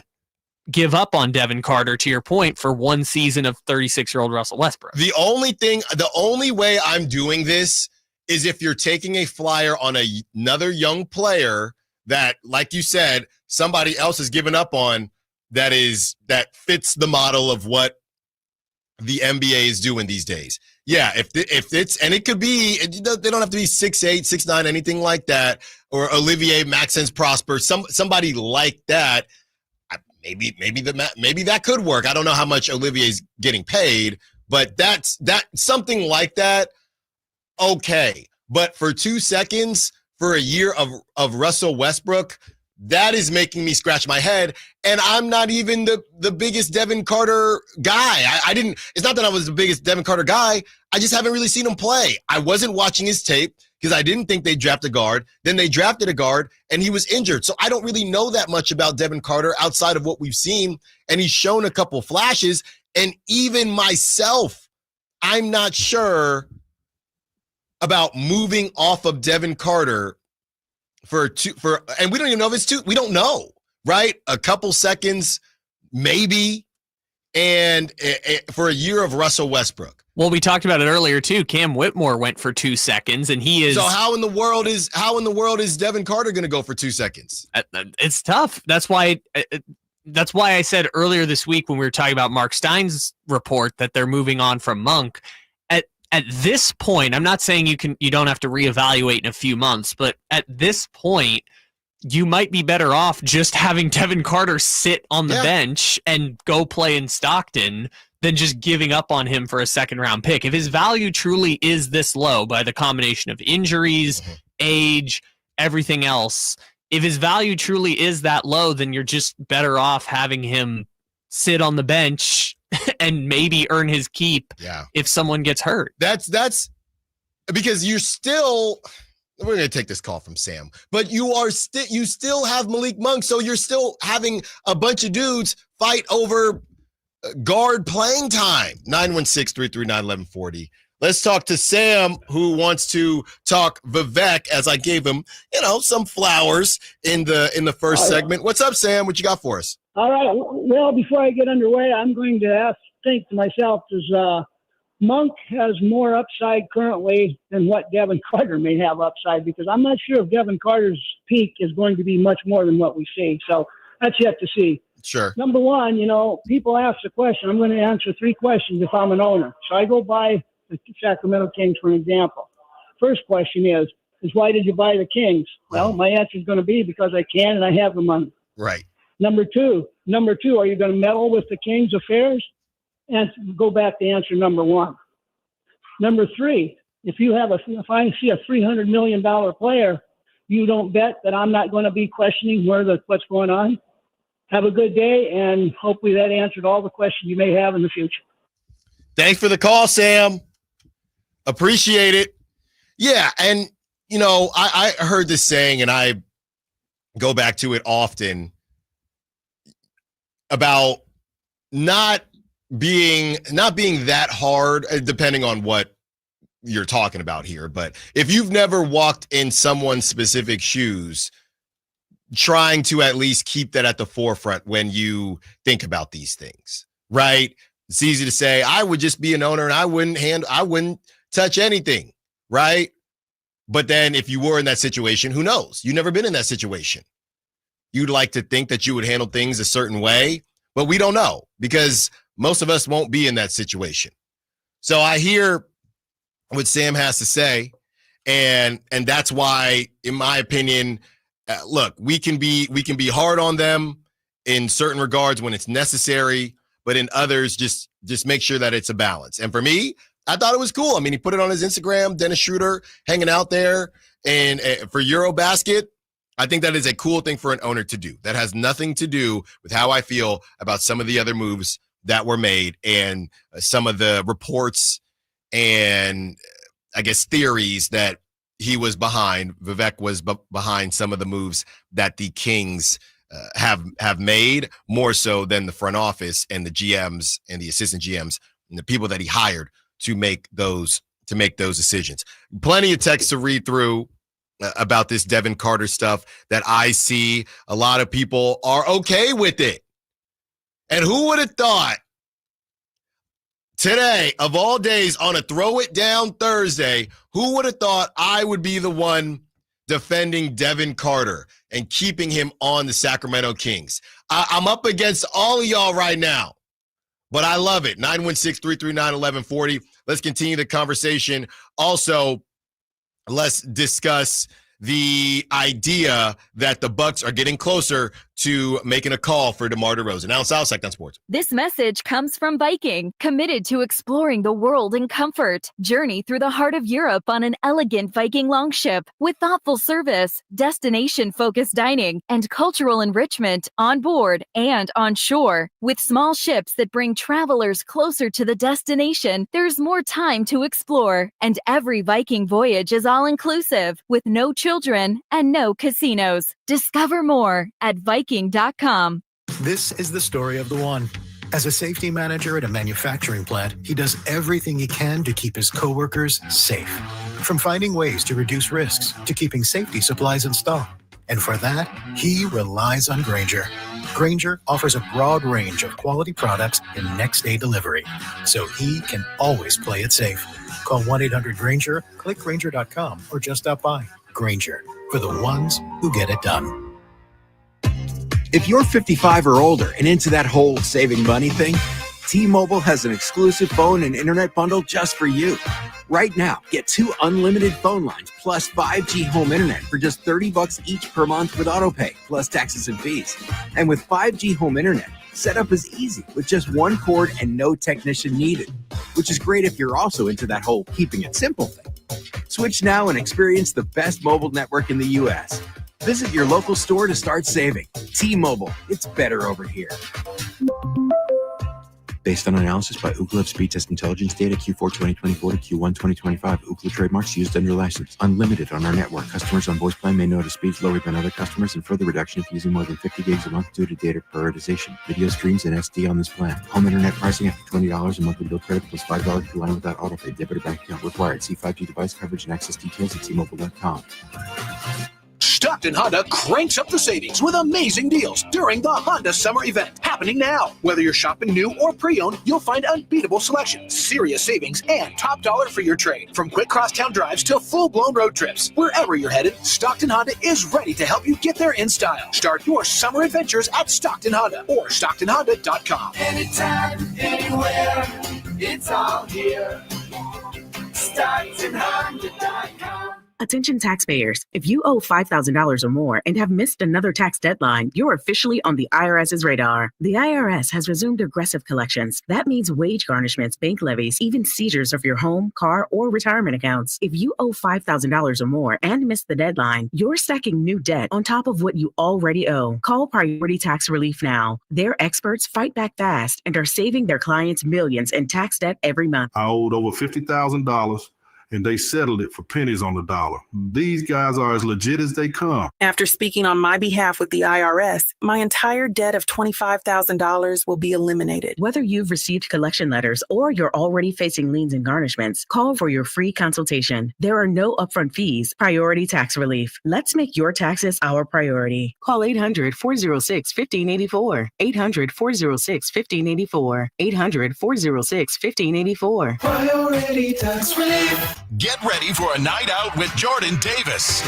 give up on Devin Carter, to your point, for 1 season of 36-year-old Russell Westbrook? The only way I'm doing this is if you're taking a flyer on another young player that, like you said, somebody else has given up on, that fits the model of what the NBA is doing these days. Yeah, if it's, and it could be, they don't have to be 6'8", 6'9", anything like that, or Olivier Maxence Prosper, somebody like that. Maybe that could work. I don't know how much Olivier's getting paid, but that's something like that. Okay, but for 2 seconds for a year of Russell Westbrook, that is making me scratch my head. And I'm not even the biggest Devin Carter guy. It's not that I was the biggest Devin Carter guy. I just haven't really seen him play. I wasn't watching his tape because I didn't think they'd draft a guard. Then they drafted a guard and he was injured. So I don't really know that much about Devin Carter outside of what we've seen. And he's shown a couple flashes. And even myself, I'm not sure about moving off of Devin Carter and we don't even know if it's 2. We don't know, right? A couple seconds, maybe, and for a year of Russell Westbrook. Well, we talked about it earlier too. Cam Whitmore went for 2 seconds, and he is. So how in the world is Devin Carter going to go for 2 seconds? It's tough. That's why I said earlier this week when we were talking about Mark Stein's report that they're moving on from Monk. At this point, I'm not saying you don't have to reevaluate in a few months, but at this point, you might be better off just having Devin Carter sit on the bench and go play in Stockton than just giving up on him for a second-round pick. If his value truly is this low by the combination of injuries, age, everything else, if his value truly is that low, then you're just better off having him sit on the bench and maybe earn his keep if someone gets hurt. That's because you're still. We're going to take this call from Sam, but you still have Malik Monk, so you're still having a bunch of dudes fight over guard playing time. 916-339-1140. Let's talk to Sam, who wants to talk Vivek, as I gave him, some flowers in the first segment. What's up, Sam? What you got for us? All right. Well, before I get underway, I'm going to think to myself, does Monk has more upside currently than what Devin Carter may have upside? Because I'm not sure if Devin Carter's peak is going to be much more than what we see. So that's yet to see. Sure. Number one, people ask the question. I'm going to answer 3 questions if I'm an owner. So I go by the Sacramento Kings for an example. First question is why did you buy the Kings? Well, my answer is going to be because I can and I have the money. Right. Number two, are you going to meddle with the Kings' affairs? And go back to answer number 1. Number 3, if I see a $300 million player, you don't bet that I'm not going to be questioning what's going on. Have a good day, and hopefully that answered all the questions you may have in the future. Thanks for the call, Sam. Appreciate it. Yeah, and I heard this saying, and I go back to it often about not being that hard, depending on what you're talking about here. But if you've never walked in someone's specific shoes, trying to at least keep that at the forefront when you think about these things, right? It's easy to say, I would just be an owner and I wouldn't touch anything, right? But then if you were in that situation, who knows? You've never been in that situation. You'd like to think that you would handle things a certain way, but we don't know because most of us won't be in that situation. So I hear what Sam has to say, and that's why, in my opinion, look, we can be hard on them in certain regards when it's necessary, but in others, just make sure that it's a balance. And for me, I thought it was cool. I mean, he put it on his Instagram, Dennis Schroeder hanging out there, and for Eurobasket, I think that is a cool thing for an owner to do. That has nothing to do with how I feel about some of the other moves that were made and some of the reports and I guess theories that he was behind. Vivek was behind some of the moves that the Kings have made, more so than the front office and the GMs and the assistant GMs and the people that he hired to make those decisions. Plenty of texts to read through about this Devin Carter stuff that I see. A lot of people are okay with it. And who would have thought today, of all days, on a Throw It Down Thursday, who would have thought I would be the one defending Devin Carter and keeping him on the Sacramento Kings? I'm up against all of y'all right now, but I love it. 916-339-1140. Let's continue the conversation. Also, let's discuss the idea that the Bucks are getting closer to making a call for DeMar DeRozan. Allen Stiles, Sacktown Sports. This message comes from Viking, committed to exploring the world in comfort. Journey through the heart of Europe on an elegant Viking longship with thoughtful service, destination-focused dining, and cultural enrichment on board and on shore. With small ships that bring travelers closer to the destination, there's more time to explore. And every Viking voyage is all-inclusive, with no children and no casinos. Discover more at Viking.com. This is the story of the one. As a safety manager at a manufacturing plant, he does everything he can to keep his coworkers safe. From finding ways to reduce risks to keeping safety supplies in stock. And for that, he relies on Grainger. Grainger offers a broad range of quality products in next-day delivery, so he can always play it safe. Call 1-800-GRAINGER, click Grainger.com, or just stop by. Grainger, for the ones who get it done. If you're 55 or older and into that whole saving money thing, T-Mobile has an exclusive phone and internet bundle just for you. Right now, get 2 unlimited phone lines plus 5G home internet for just $30 each per month with autopay, plus taxes and fees. And with 5G home internet, setup is easy with just 1 cord and no technician needed, which is great if you're also into that whole keeping it simple thing. Switch now and experience the best mobile network in the U.S. Visit your local store to start saving. T-Mobile, it's better over here. Based on analysis by Ookla Speed Test Intelligence data Q4 2024 to Q1 2025, Ookla trademarks used under license. Unlimited on our network. Customers on voice plan may notice speeds lower than other customers and further reduction if using more than 50 gigs a month due to data prioritization. Video streams and SD on this plan. Home internet pricing after $20 a monthly bill credit plus $5 per line without autopay. Debit or bank account required. See 5G device coverage and access details at T-Mobile.com. Stockton Honda cranks up the savings with amazing deals during the Honda Summer Event happening now. Whether you're shopping new or pre-owned, you'll find unbeatable selection, serious savings, and top dollar for your trade. From quick crosstown drives to full-blown road trips, wherever you're headed, Stockton Honda is ready to help you get there in style. Start your summer adventures at Stockton Honda or StocktonHonda.com. Anytime, anywhere, it's all here. StocktonHonda.com. Attention taxpayers, if you owe $5,000 or more and have missed another tax deadline, you're officially on the IRS's radar. The IRS has resumed aggressive collections. That means wage garnishments, bank levies, even seizures of your home, car, or retirement accounts. If you owe $5,000 or more and missed the deadline, you're stacking new debt on top of what you already owe. Call Priority Tax Relief now. Their experts fight back fast and are saving their clients millions in tax debt every month. I owed over $50,000. And they settled it for pennies on the dollar. These guys are as legit as they come. After speaking on my behalf with the IRS, my entire debt of $25,000 will be eliminated. Whether you've received collection letters or you're already facing liens and garnishments, call for your free consultation. There are no upfront fees. Priority Tax Relief. Let's make your taxes our priority. Call 800-406-1584. 800-406-1584. 800-406-1584. Priority Tax Relief. Get ready for a night out with Jordan Davis.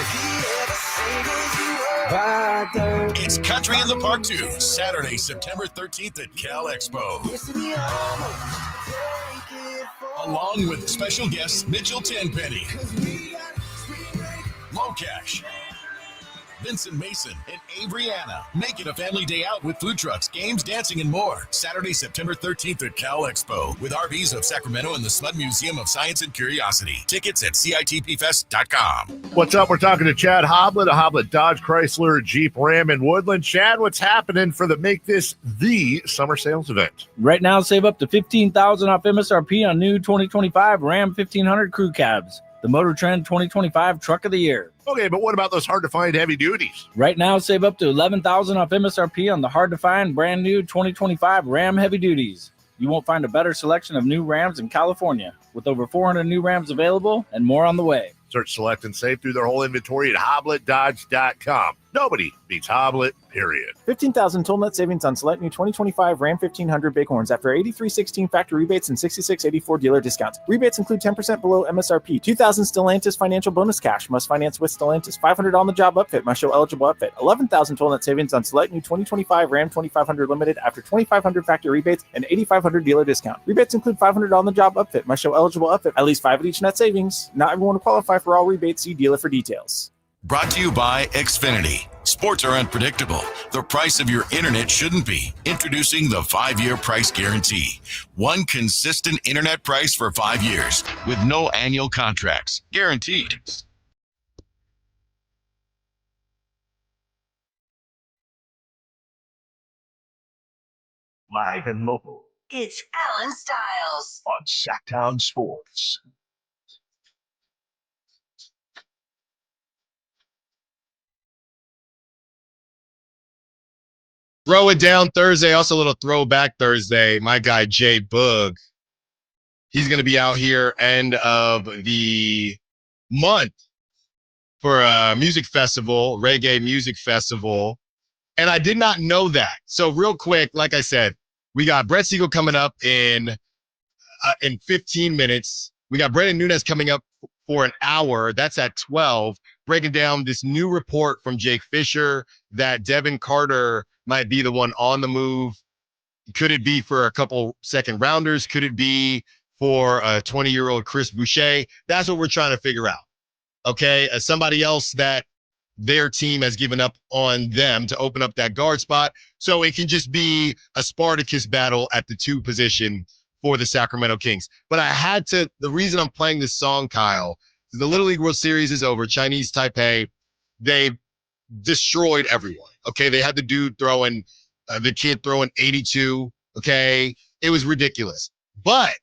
It's Country in the Park 2, Saturday, September 13th at Cal Expo. Along with special guests Mitchell Tenpenny, Low Cash, Vincent Mason, and Avery Anna. Make it a family day out with food trucks, games, dancing, and more. Saturday, September 13th at Cal Expo with RVs of Sacramento and the Sled Museum of Science and Curiosity. Tickets at CITPFest.com. What's up? We're talking to Chad Hoblet, Hoblet Dodge, Chrysler, Jeep, Ram, and Woodland. Chad, what's happening for the Make This the Summer Sales Event? Right now, save up to $15,000 off MSRP on new 2025 Ram 1500 Crew Cabs. The Motor Trend 2025 Truck of the Year. Okay, but what about those hard-to-find heavy duties? Right now, save up to $11,000 off MSRP on the hard-to-find brand new 2025 Ram Heavy Duties. You won't find a better selection of new Rams in California, with over 400 new Rams available and more on the way. Search, select, and save through their whole inventory at HobletDodge.com. Nobody beats Hoblet, period. $15,000 total net savings on select new 2025 Ram 1500 Bighorns after $83.16 factory rebates and $66.84 dealer discounts. Rebates include 10% below MSRP. $2,000 Stellantis financial bonus cash. Must finance with Stellantis. $500 on the job upfit. Must show eligible upfit. $11,000 total net savings on select new 2025 Ram 2500 Limited after $2,500 factory rebates and $8,500 dealer discount. Rebates include $500 on the job upfit. Must show eligible upfit. At least 5 of each net savings. Not everyone will qualify for all rebates. See dealer for details. Brought to you by Xfinity. Sports are unpredictable. The price of your internet shouldn't be. Introducing the 5-year price guarantee. One consistent internet price for 5 years with no annual contracts. Guaranteed. Live and local. It's Allen Stiles on Sacktown Sports. Throw it down Thursday. Also a little throwback Thursday. My guy, Jay Boog. He's going to be out here end of the month for a music festival, reggae music festival. And I did not know that. So real quick, like I said, we got Brett Siegel coming up in 15 minutes. We got Brandon Nunes coming up for an hour. That's at 12, breaking down this new report from Jake Fisher that Devin Carter might be the one on the move. Could it be for a couple second rounders? Could it be for a 20-year-old Chris Boucher? That's what we're trying to figure out. Okay, as somebody else that their team has given up on them to open up that guard spot. So it can just be a Spartacus battle at the 2 position for the Sacramento Kings. But I had to, the reason I'm playing this song, Kyle, the Little League World Series is over. Chinese Taipei, they destroyed everyone. Okay, they had the dude throwing, the kid throwing 82. Okay, it was ridiculous. But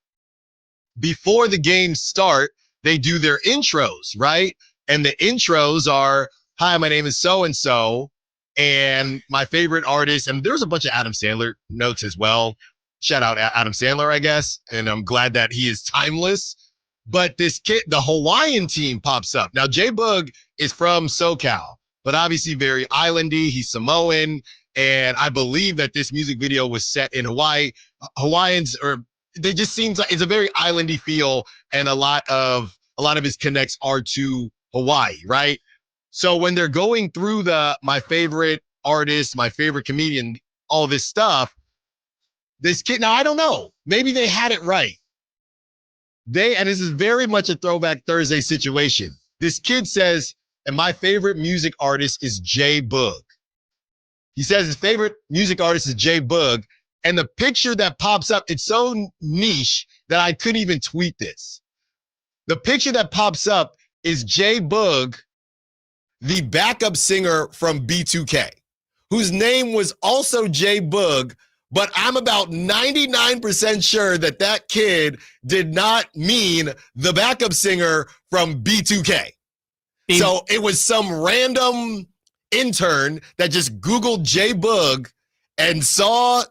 before the games start, they do their intros, right? And the intros are, hi, my name is so-and-so, and my favorite artist, and there's a bunch of Adam Sandler notes as well. Shout out Adam Sandler, I guess, and I'm glad that he is timeless. But this kid, the Hawaiian team pops up. Now, J-Boog is from SoCal, but obviously very islandy. He's Samoan, and I believe that this music video was set in Hawaii. Hawaiians they just seems like it's a very islandy feel, and a lot of his connects are to Hawaii, right? So when they're going through my favorite artist, my favorite comedian, all this stuff, this kid, now I don't know, maybe they had it right. And this is very much a Throwback Thursday situation. This kid says, and my favorite music artist is J-Boog. He says his favorite music artist is J-Boog. And the picture that pops up, it's so niche that I couldn't even tweet this. The picture that pops up is J-Boog, the backup singer from B2K, whose name was also J-Boog, but I'm about 99% sure that kid did not mean the backup singer from B2K. So it was some random intern that just Googled J-Boog and saw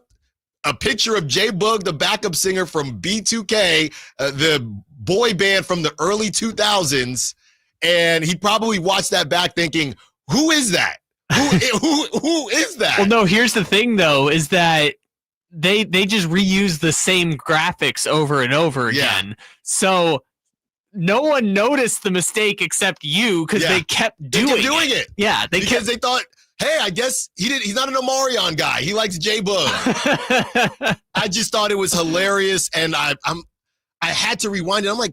a picture of J-Boog, the backup singer from B2K, the boy band from the early 2000s, and he probably watched that back thinking, who is that? Who is that? Well, no, here's the thing, though, is that they just reuse the same graphics over and over again. Yeah. So no one noticed the mistake except you because they kept doing it. Yeah, they thought, hey, I guess he's not an Omarion guy. He likes J-Boog. I just thought it was hilarious, and I had to rewind it. I'm like,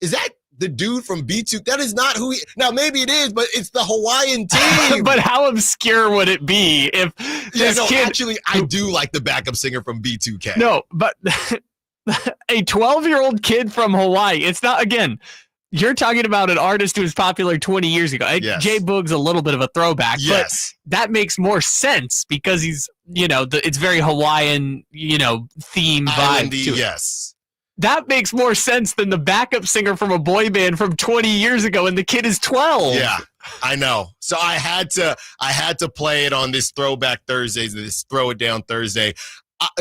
is that the dude from B2? That is not who he. Now maybe it is, but it's the Hawaiian team. But how obscure would it be if this kid? Actually, I do like the backup singer from B2K. No, but a 12-year-old kid from Hawaii. It's not, again. You're talking about an artist who was popular 20 years ago. Yes. J-Boog's a little bit of a throwback, yes, but that makes more sense because he's, it's very Hawaiian, theme vibe to it. Yes. That makes more sense than the backup singer from a boy band from 20 years ago, and the kid is 12. Yeah, I know. So I had to play it on this Throwback Thursdays, this Throw It Down Thursday.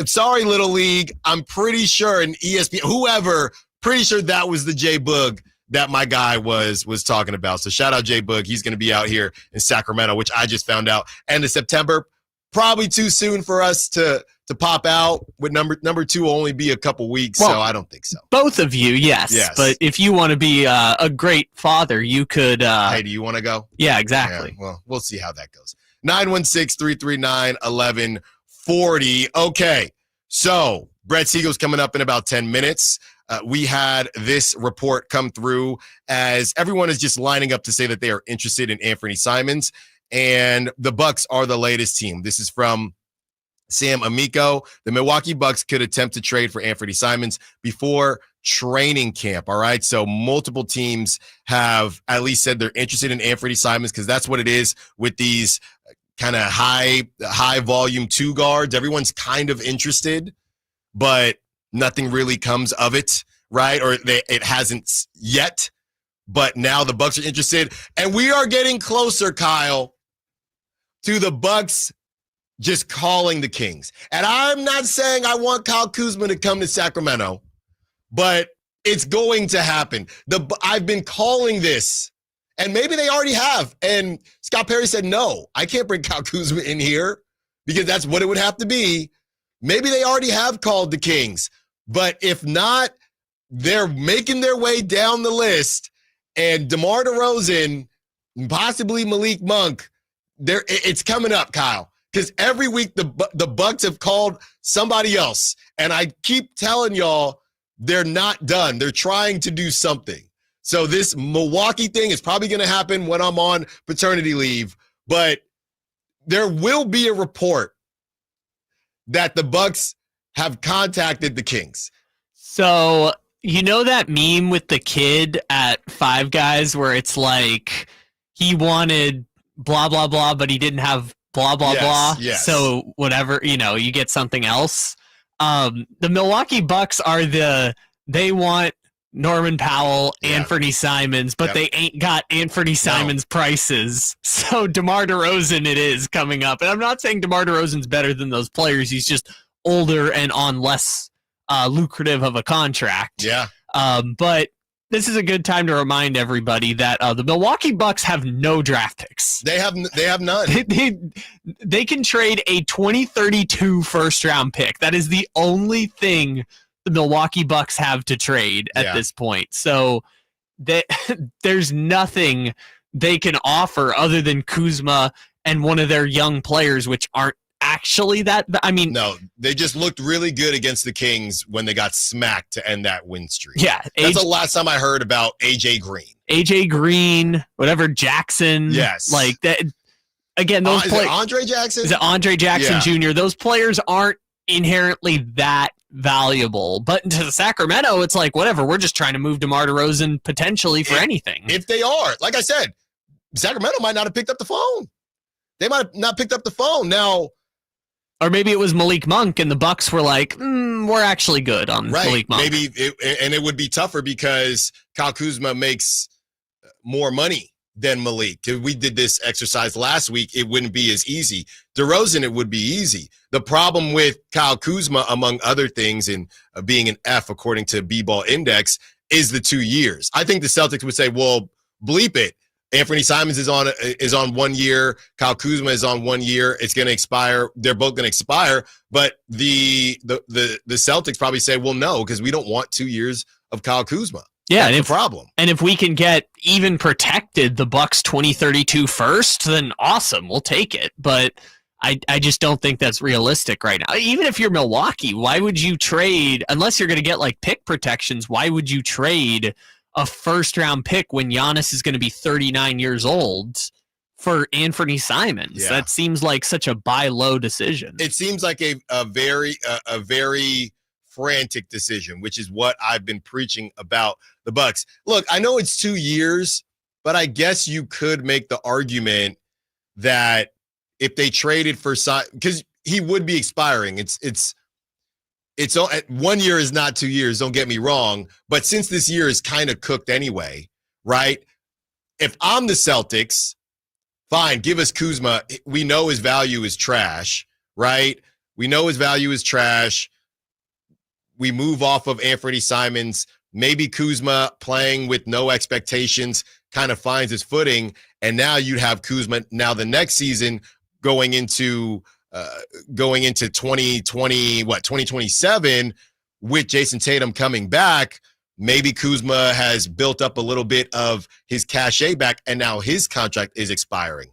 Sorry, Little League. I'm pretty sure, and ESPN, whoever, pretty sure that was the J-Boog that my guy was talking about. So shout out J-Boog. He's going to be out here in Sacramento, which I just found out. End of September, probably too soon for us to pop out. With number 2 will only be a couple weeks, so I don't think so. Both of you, yes. But if you want to be a great father, you could. Hey, do you want to go? Yeah, exactly. Yeah, well, we'll see how that goes. 916-339-1140. Okay, so Brett Siegel's coming up in about 10 minutes. We had this report come through as everyone is just lining up to say that they are interested in Anthony Simons, and the Bucks are the latest team. This is from Sam Amico. The Milwaukee Bucks could attempt to trade for Anthony Simons before training camp. All right. So multiple teams have at least said they're interested in Anthony Simons because that's what it is with these kind of high volume 2 guards. Everyone's kind of interested, but nothing really comes of it, right? Or it hasn't yet, but now the Bucks are interested, and we are getting closer, Kyle, to the Bucks just calling the Kings. And I'm not saying I want Kyle Kuzma to come to Sacramento, but It's going to happen. I've been calling this, and maybe they already have. And Scott Perry said, no, I can't bring Kyle Kuzma in here because that's what it would have to be. Maybe they already have called the Kings. But if not, they're making their way down the list. And DeMar DeRozan, possibly Malik Monk, it's coming up, Kyle. Because every week the Bucks have called somebody else. And I keep telling y'all, they're not done. They're trying to do something. So this Milwaukee thing is probably going to happen when I'm on paternity leave. But there will be a report that the Bucks have contacted the Kings. So you know that meme with the kid at Five Guys where it's like he wanted blah, blah, blah, but he didn't have blah, blah, blah. Yes. So whatever, you get something else. The Milwaukee Bucks are they want Norman Powell, Anthony Simons, but they ain't got Anthony Simons prices. So DeMar DeRozan it is coming up. And I'm not saying DeMar DeRozan's better than those players. He's just older and on less lucrative of a contract. Yeah. But this is a good time to remind everybody that the Milwaukee Bucks have no draft picks. They have none. They can trade a 2032 first-round pick. That is the only thing the Milwaukee Bucks have to trade at this point. So there's nothing they can offer other than Kuzma and one of their young players, which aren't actually that. No, they just looked really good against the Kings when they got smacked to end that win streak. Yeah. That's the last time I heard about AJ Green. Whatever, Jackson. Yes. Like that. Again, those players. Is it Andre Jackson? Is it Andre Jackson Jr.? Those players aren't inherently that valuable. But to Sacramento, it's like, whatever, we're just trying to move DeMar DeRozan potentially for anything. If they are, like I said, Sacramento might not have picked up the phone. They might have not picked up the phone. Now, or maybe it was Malik Monk and the Bucks were like, we're actually good on Malik Monk. Maybe it would be tougher because Kyle Kuzma makes more money than Malik. If we did this exercise last week, it wouldn't be as easy. DeRozan, it would be easy. The problem with Kyle Kuzma, among other things, and being an F according to B-Ball Index, is the 2 years. I think the Celtics would say, well, bleep it. Anthony Simons is on 1 year. Kyle Kuzma is on 1 year. It's going to expire. They're both going to expire. But the Celtics probably say, well, no, because we don't want 2 years of Kyle Kuzma. Yeah, that's the problem. And if we can get even protected the Bucks 2032 first, then awesome, we'll take it. But I just don't think that's realistic right now. Even if you're Milwaukee, why would you trade, unless you're going to get like pick protections, why would you trade a first-round pick when Giannis is going to be 39 years old for Anthony Simons? Yeah. That seems like such a buy low decision. It seems like a very frantic decision, which is what I've been preaching about the Bucks. Look, I know it's 2 years, but I guess you could make the argument that if they traded for because he would be expiring. It's 1 year is not 2 years, don't get me wrong. But since this year is kind of cooked anyway, right? If I'm the Celtics, fine, give us Kuzma. We know his value is trash, right? We know his value is trash. We move off of Anthony Simons. Maybe Kuzma playing with no expectations kind of finds his footing. And now you'd have Kuzma now the next season going into 2027 with Jason Tatum coming back. Maybe Kuzma has built up a little bit of his cachet back, and now his contract is expiring.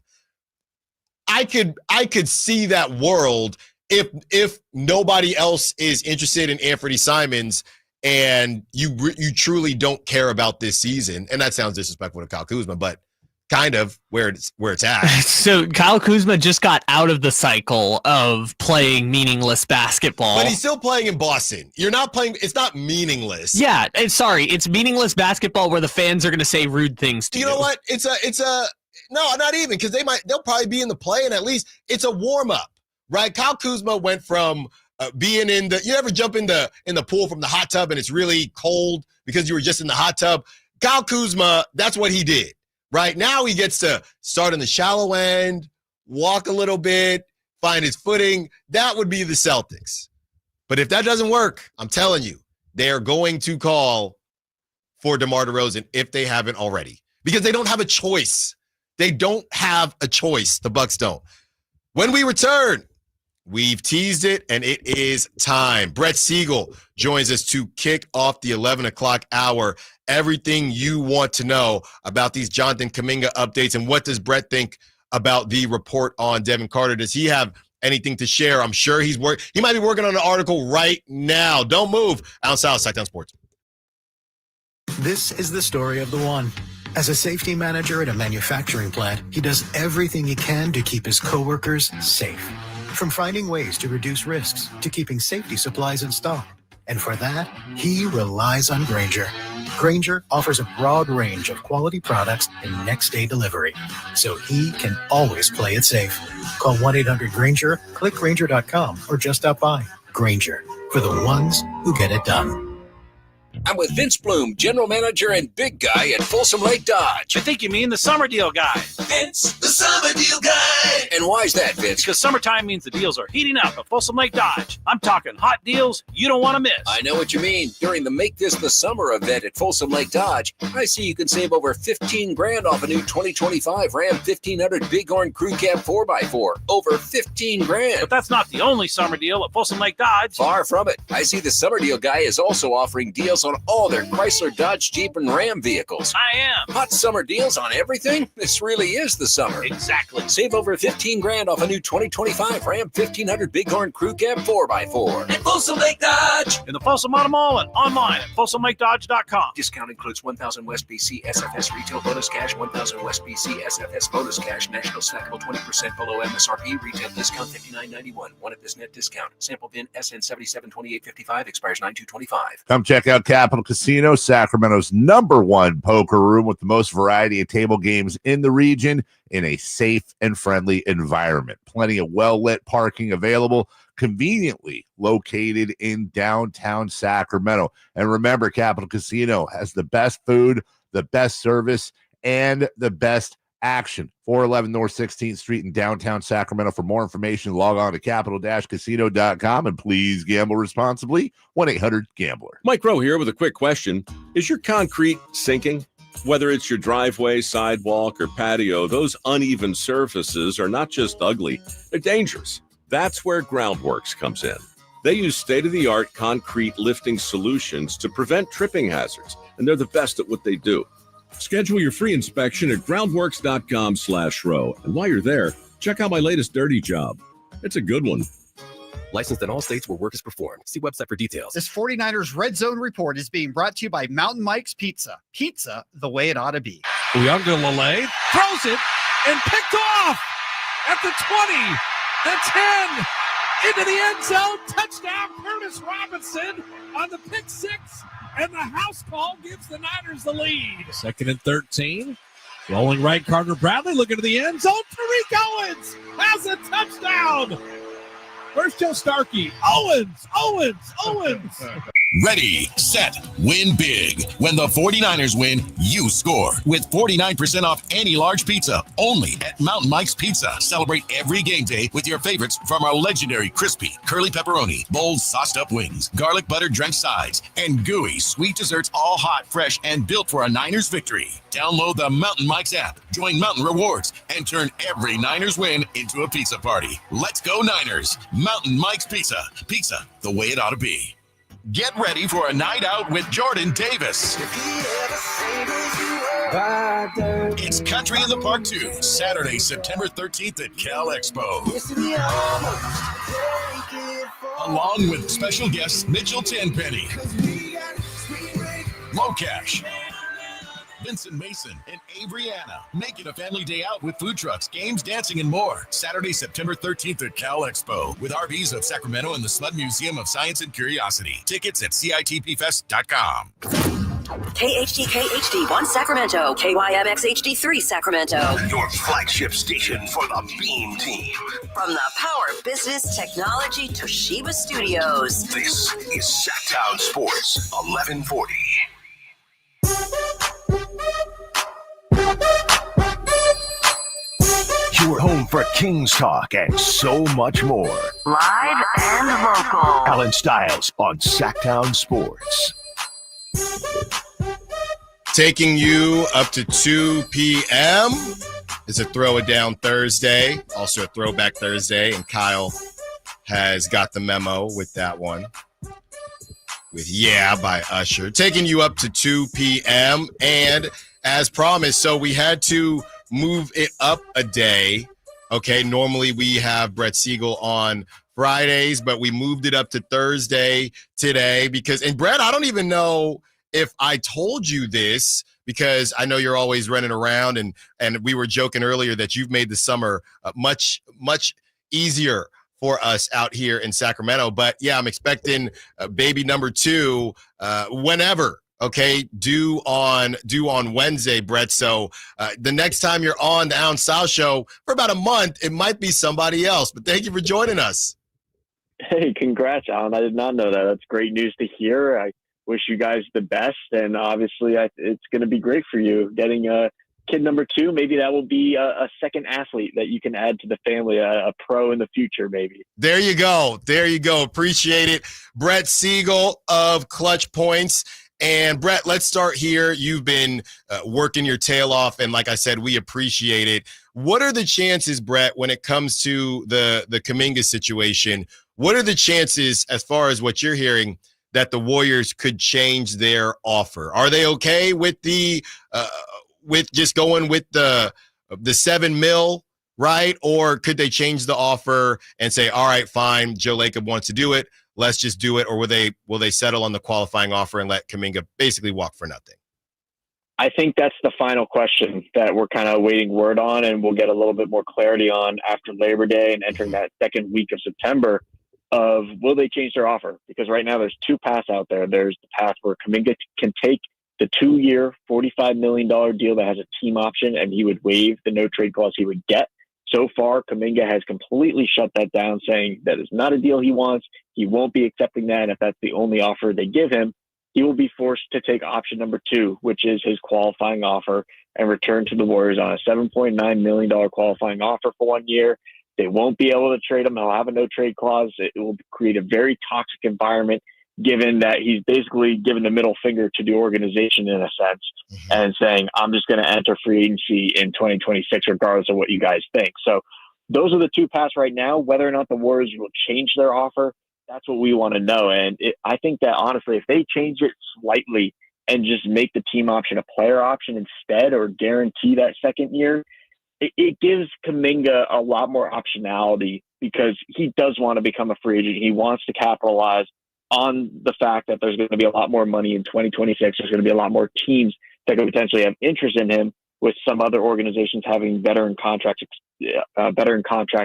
I could see that world if nobody else is interested in Anthony Simons and you truly don't care about this season. And that sounds disrespectful to Kyle Kuzma, but kind of where it's at. So Kyle Kuzma just got out of the cycle of playing meaningless basketball. But he's still playing in Boston. You're not playing. It's not meaningless. Yeah, it's meaningless basketball where the fans are going to say rude things to you. You know what? It's a no, not even, because they'll probably be in the play, and at least it's a warm up, right? Kyle Kuzma went from being in the. You ever jump in the pool from the hot tub and it's really cold because you were just in the hot tub? Kyle Kuzma, that's what he did. Right now, he gets to start in the shallow end, walk a little bit, find his footing. That would be the Celtics. But if that doesn't work, I'm telling you, they are going to call for DeMar DeRozan if they haven't already, because they don't have a choice. They don't have a choice. The Bucks don't. When we return, we've teased it, and it is time. Brett Siegel joins us to kick off the 11 o'clock hour. Everything you want to know about these Jonathan Kuminga updates, and what does Brett think about the report on Devin Carter? Does he have anything to share? I'm sure he might be working on an article right now. Don't move. Allen Stiles, Sacktown Sports. This is the story of the one. As a safety manager at a manufacturing plant, he does everything he can to keep his coworkers safe. From finding ways to reduce risks to keeping safety supplies in stock. And for that, he relies on Grainger. Grainger offers a broad range of quality products and next-day delivery, so he can always play it safe. Call 1-800-GRAINGER, click Grainger.com, or just stop by. Grainger, for the ones who get it done. I'm with Vince Bloom, General Manager and Big Guy at Folsom Lake Dodge. I think you mean the summer deal guy. Vince, the summer deal guy. And why's that, Vince? Because summertime means the deals are heating up at Folsom Lake Dodge. I'm talking hot deals you don't want to miss. I know what you mean. During the Make This the Summer event at Folsom Lake Dodge, I see you can save over $15,000 off a new 2025 Ram 1500 Bighorn Crew Cab 4x4. Over $15,000. But that's not the only summer deal at Folsom Lake Dodge. Far from it. I see the summer deal guy is also offering deals on all their Chrysler, Dodge, Jeep, and Ram vehicles. I am. Hot summer deals on everything? This really is the summer. Exactly. Save over $15,000 off a new 2025 Ram 1500 Bighorn Crew Cab 4x4. At Folsom Lake Dodge. In the Folsom Auto Mall and online at FolsomLakeDodge.com. Discount includes 1,000 West BC SFS retail bonus cash, 1,000 West BC SFS bonus cash, national snackable 20% below MSRP, retail discount $59.91. One at this net discount. Sample VIN SN772855 expires 9/2/25. Come check out Capital Casino, Sacramento's #1 poker room with the most variety of table games in the region in a safe and friendly environment. Plenty of well-lit parking available, conveniently located in downtown Sacramento. And remember, Capital Casino has the best food, the best service, and the best action. 411 North 16th Street in downtown Sacramento. For more information, log on to capital-casino.com, and please gamble responsibly. 1-800-GAMBLER. Mike Rowe here with a quick question. Is your concrete sinking? Whether it's your driveway, sidewalk, or patio, those uneven surfaces are not just ugly, they're dangerous. That's where Groundworks comes in. They use state-of-the-art concrete lifting solutions to prevent tripping hazards, and they're the best at what they do. Schedule your free inspection at groundworks.com/row. And while you're there, check out my latest dirty job. It's a good one. Licensed in all states where work is performed. See website for details. This 49ers Red Zone Report is being brought to you by Mountain Mike's Pizza. Pizza the way it ought to be. Uiagalelei throws it and picked off at the 20, the 10, into the end zone. Touchdown, Curtis Robinson on the pick six, and the house call gives the Niners the lead. 2nd and 13. Rolling right, Carter Bradley looking to the end zone. Tariq Owens has a touchdown. Where's Joe Starkey? Owens. Ready, set, win big. When the 49ers win, you score. With 49% off any large pizza, only at Mountain Mike's Pizza. Celebrate every game day with your favorites from our legendary crispy, curly pepperoni, bold sauced up wings, garlic butter drenched sides, and gooey sweet desserts, all hot, fresh, and built for a Niners victory. Download the Mountain Mike's app, join Mountain Rewards, and turn every Niners win into a pizza party. Let's go Niners. Mountain Mike's Pizza. Pizza the way it ought to be. Get ready for a night out with Jordan Davis. It's Country in the Park 2, Saturday, September 13th at Cal Expo. Along with special guests Mitchell Tenpenny, Low Cash, Vincent Mason, and Averyana. Make it a family day out with food trucks, games, dancing, and more. Saturday, September 13th at Cal Expo with RVs of Sacramento and the Sled Museum of Science and Curiosity. Tickets at CITPFest.com. KHD1 Sacramento, KYMX HD3 Sacramento. Your flagship station for the Beam Team. From the Power Business Technology Toshiba Studios. This is Sacktown Sports 1140. Your home for Kings talk and so much more. Live and local. Allen Stiles on Sacktown Sports. Taking you up to 2 p.m. is a Throw It Down Thursday, also a Throwback Thursday, and Kyle has got the memo with that one. With Yeah by Usher. Taking you up to 2 p.m. And as promised, so we had to move it up a day. Okay, normally we have Brett Siegel on Fridays, but we moved it up to Thursday today because, and Brett, I don't even know if I told you this because I know you're always running around and we were joking earlier that you've made the summer much easier for us out here in Sacramento. But yeah, I'm expecting baby number 2 whenever. Okay, due on Wednesday, Brett. So the next time you're on the Allen Stiles Show for about a month, it might be somebody else. But thank you for joining us. Hey, congrats, Alan. I did not know that. That's great news to hear. I wish you guys the best, and obviously it's going to be great for you getting kid number 2. Maybe that will be a second athlete that you can add to the family, a pro in the future, maybe. There you go. Appreciate it. Brett Siegel of Clutch Points. And Brett, let's start here. You've been working your tail off, and like I said, we appreciate it. What are the chances, Brett, when it comes to the Kuminga situation? What are the chances, as far as what you're hearing, that the Warriors could change their offer? Are they okay with the with just going with the $7 million, right? Or could they change the offer and say, all right, fine, Joe Lacob wants to do it, let's just do it? Or will they settle on the qualifying offer and let Kuminga basically walk for nothing? I think that's the final question that we're kind of waiting word on, and we'll get a little bit more clarity on after Labor Day and entering that second week of September of will they change their offer? Because right now there's 2 paths out there. There's the path where Kuminga can take the 2-year, $45 million deal that has a team option, and he would waive the no trade clause he would get. So far, Kuminga has completely shut that down, saying that is not a deal he wants. He won't be accepting that. And if that's the only offer they give him, he will be forced to take option number 2, which is his qualifying offer, and return to the Warriors on a $7.9 million qualifying offer for 1 year. They won't be able to trade him. He'll have a no trade clause. It will create a very toxic environment, given that he's basically given the middle finger to the organization in a sense, and saying, I'm just going to enter free agency in 2026, regardless of what you guys think. So those are the 2 paths right now. Whether or not the Warriors will change their offer, that's what we want to know. And I think that honestly, if they change it slightly and just make the team option a player option instead, or guarantee that second year, it gives Kuminga a lot more optionality, because he does want to become a free agent. He wants to capitalize on the fact that there's going to be a lot more money in 2026. There's going to be a lot more teams that could potentially have interest in him, with some other organizations having veteran contract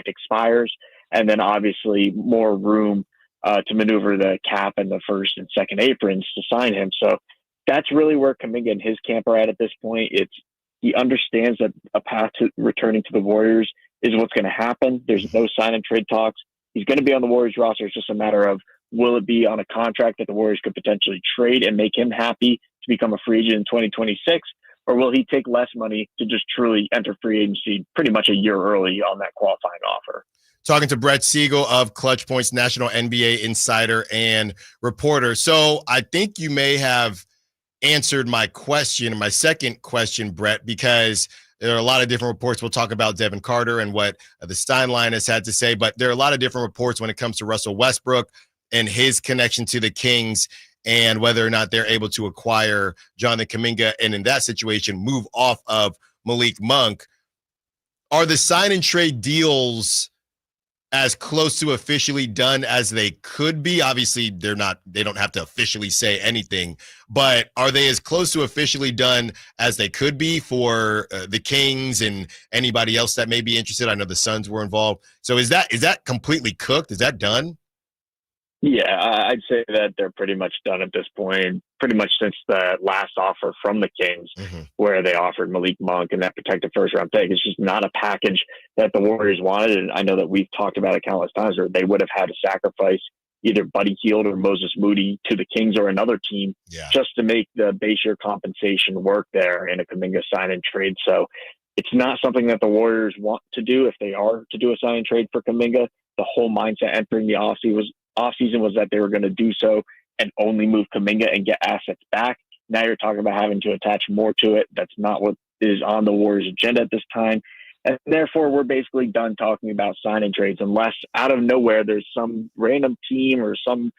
expires, and then obviously more room to maneuver the cap and the first and second aprons to sign him. So that's really where Kuminga and his camp are at this point. He understands that a path to returning to the Warriors is what's going to happen. There's no sign and trade talks. He's going to be on the Warriors roster. It's just a matter of, will it be on a contract that the Warriors could potentially trade and make him happy to become a free agent in 2026? Or will he take less money to just truly enter free agency pretty much a year early on that qualifying offer? Talking to Brett Siegel of Clutch Points, national NBA insider and reporter. So I think you may have answered my second question, Brett, because there are a lot of different reports. We'll talk about Devin Carter and what the Steinline has had to say, but there are a lot of different reports when it comes to Russell Westbrook and his connection to the Kings, and whether or not they're able to acquire Jonathan Kuminga, and in that situation, move off of Malik Monk. Are the sign and trade deals as close to officially done as they could be? Obviously, they don't have to officially say anything, but are they as close to officially done as they could be for the Kings and anybody else that may be interested? I know the Suns were involved. So is that completely cooked? Is that done? Yeah, I'd say that they're pretty much done at this point, pretty much since the last offer from the Kings, where they offered Malik Monk and that protected first-round pick. It's just not a package that the Warriors wanted, and I know that we've talked about it countless times, where they would have had to sacrifice either Buddy Hield or Moses Moody to the Kings or another team just to make the base year compensation work there in a Kuminga sign and trade. So it's not something that the Warriors want to do if they are to do a sign and trade for Kuminga. The whole mindset entering the offseason was that they were going to do so and only move Kuminga and get assets back. Now you're talking about having to attach more to it. That's not what is on the Warriors' agenda at this time. And therefore, we're basically done talking about signing trades unless out of nowhere there's some random team or some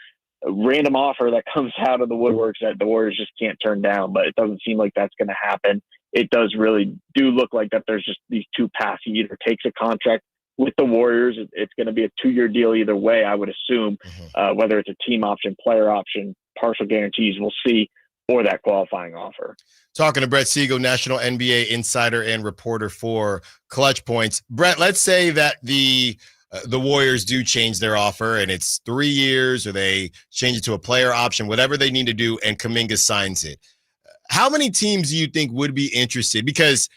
random offer that comes out of the woodworks that the Warriors just can't turn down. But it doesn't seem like that's going to happen. It does really do look like that there's just these two paths. He either takes a contract with the Warriors. It's going to be a 2-year deal either way, I would assume, whether it's a team option, player option, partial guarantees, we'll see, or that qualifying offer. Talking to Brett Siegel, national NBA insider and reporter for Clutch Points. Brett, let's say that the Warriors do change their offer and it's 3 years, or they change it to a player option, whatever they need to do, and Kuminga signs it. How many teams do you think would be interested? Because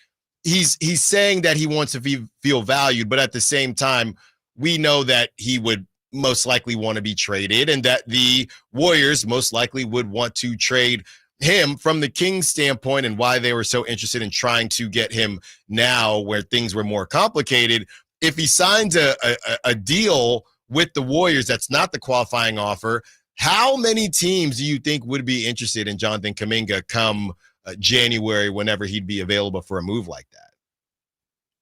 he's saying that he wants to feel valued, but at the same time, we know that he would most likely want to be traded, and that the Warriors most likely would want to trade him. From the Kings standpoint, and why they were so interested in trying to get him now where things were more complicated, if he signs a deal with the Warriors that's not the qualifying offer, how many teams do you think would be interested in Jonathan Kuminga come January, whenever he'd be available for a move like that?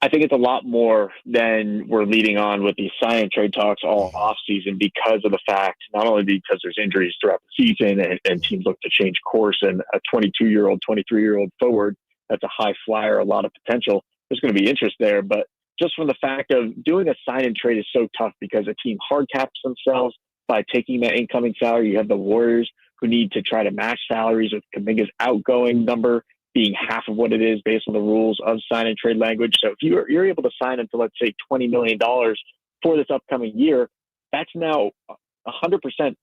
I think it's a lot more than we're leading on with these sign and trade talks all offseason, because of the fact, not only because there's injuries throughout the season and teams look to change course, and a 22-year-old, 23-year-old forward, that's a high flyer, a lot of potential. There's going to be interest there, but just from the fact of doing a sign and trade is so tough because a team hard caps themselves by taking that incoming salary. You have the Warriors who need to try to match salaries with Kuminga's outgoing number being half of what it is based on the rules of sign and trade language. So if you're able to sign him to, let's say, $20 million for this upcoming year, that's now 100% that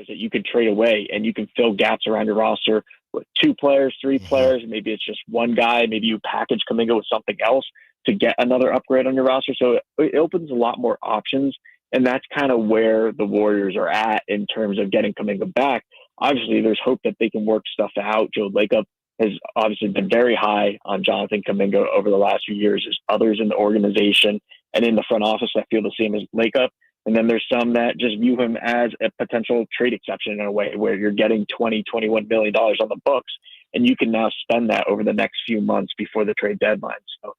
you could trade away, and you can fill gaps around your roster with 2 players, 3 players. Maybe it's just one guy. Maybe you package Kuminga with something else to get another upgrade on your roster. So it opens a lot more options. And that's kind of where the Warriors are at in terms of getting Kuminga back. Obviously, there's hope that they can work stuff out. Joe Lacob has obviously been very high on Jonathan Kuminga over the last few years. There's others in the organization and in the front office that feel the same as Lacob. And then there's some that just view him as a potential trade exception in a way where you're getting $21 million on the books, and you can now spend that over the next few months before the trade deadline. So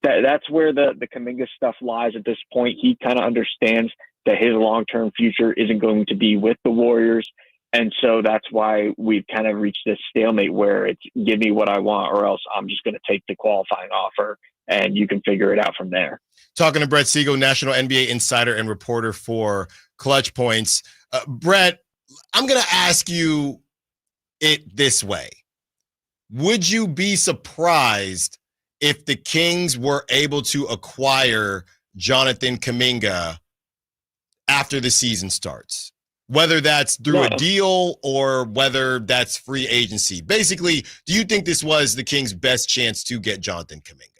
that's where the Kuminga stuff lies at this point. He kind of understands that his long-term future isn't going to be with the Warriors. And so that's why we've kind of reached this stalemate where it's give me what I want, or else I'm just going to take the qualifying offer and you can figure it out from there. Talking to Brett Siegel, national NBA insider and reporter for Clutch Points. Brett, I'm going to ask you it this way. Would you be surprised if the Kings were able to acquire Jonathan Kuminga after the season starts? Whether that's through a deal or whether that's free agency. Basically, do you think this was the Kings' best chance to get Jonathan Kuminga?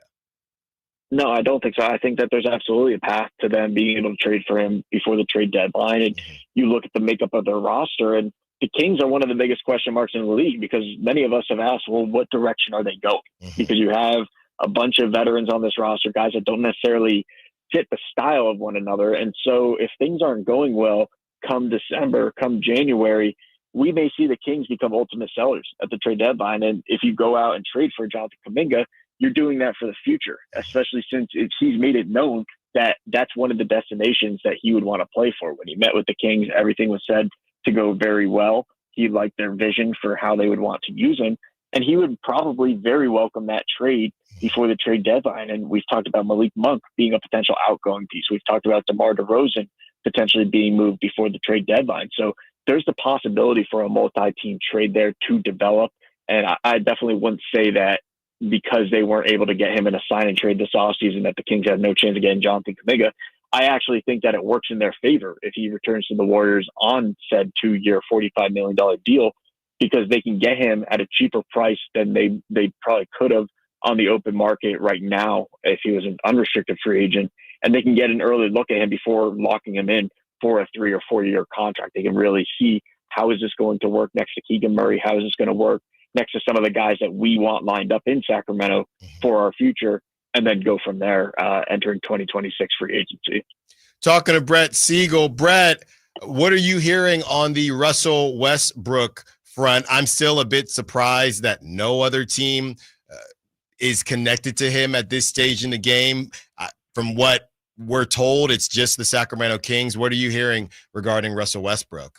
No, I don't think so. I think that there's absolutely a path to them being able to trade for him before the trade deadline. And you look at the makeup of their roster, and the Kings are one of the biggest question marks in the league, because many of us have asked, well, what direction are they going? Because you have a bunch of veterans on this roster, guys that don't necessarily fit the style of one another. And so if things aren't going well, come December, come January, we may see the Kings become ultimate sellers at the trade deadline. And if you go out and trade for Jonathan Kuminga, you're doing that for the future, especially since he's made it known that that's one of the destinations that he would want to play for. When he met with the Kings, everything was said to go very well. He liked their vision for how they would want to use him. And he would probably very welcome that trade before the trade deadline. And we've talked about Malik Monk being a potential outgoing piece. We've talked about DeRozan potentially being moved before the trade deadline. So there's the possibility for a multi-team trade there to develop. And I definitely wouldn't say that because they weren't able to get him in a sign and trade this offseason that the Kings have no chance of getting Jonathan Kuminga. I actually think that it works in their favor if he returns to the Warriors on said 2-year, $45 million deal, because they can get him at a cheaper price than they probably could have on the open market right now if he was an unrestricted free agent. And they can get an early look at him before locking him in for a 3 or 4 year contract. They can really see, how is this going to work next to Keegan Murray? How is this going to work next to some of the guys that we want lined up in Sacramento for our future? And then go from there, entering 2026 free agency. Talking to Brett Siegel. Brett, what are you hearing on the Russell Westbrook front. I'm still a bit surprised that no other team is connected to him at this stage in the game. From what we're told, it's just the Sacramento Kings. What are you hearing regarding Russell Westbrook?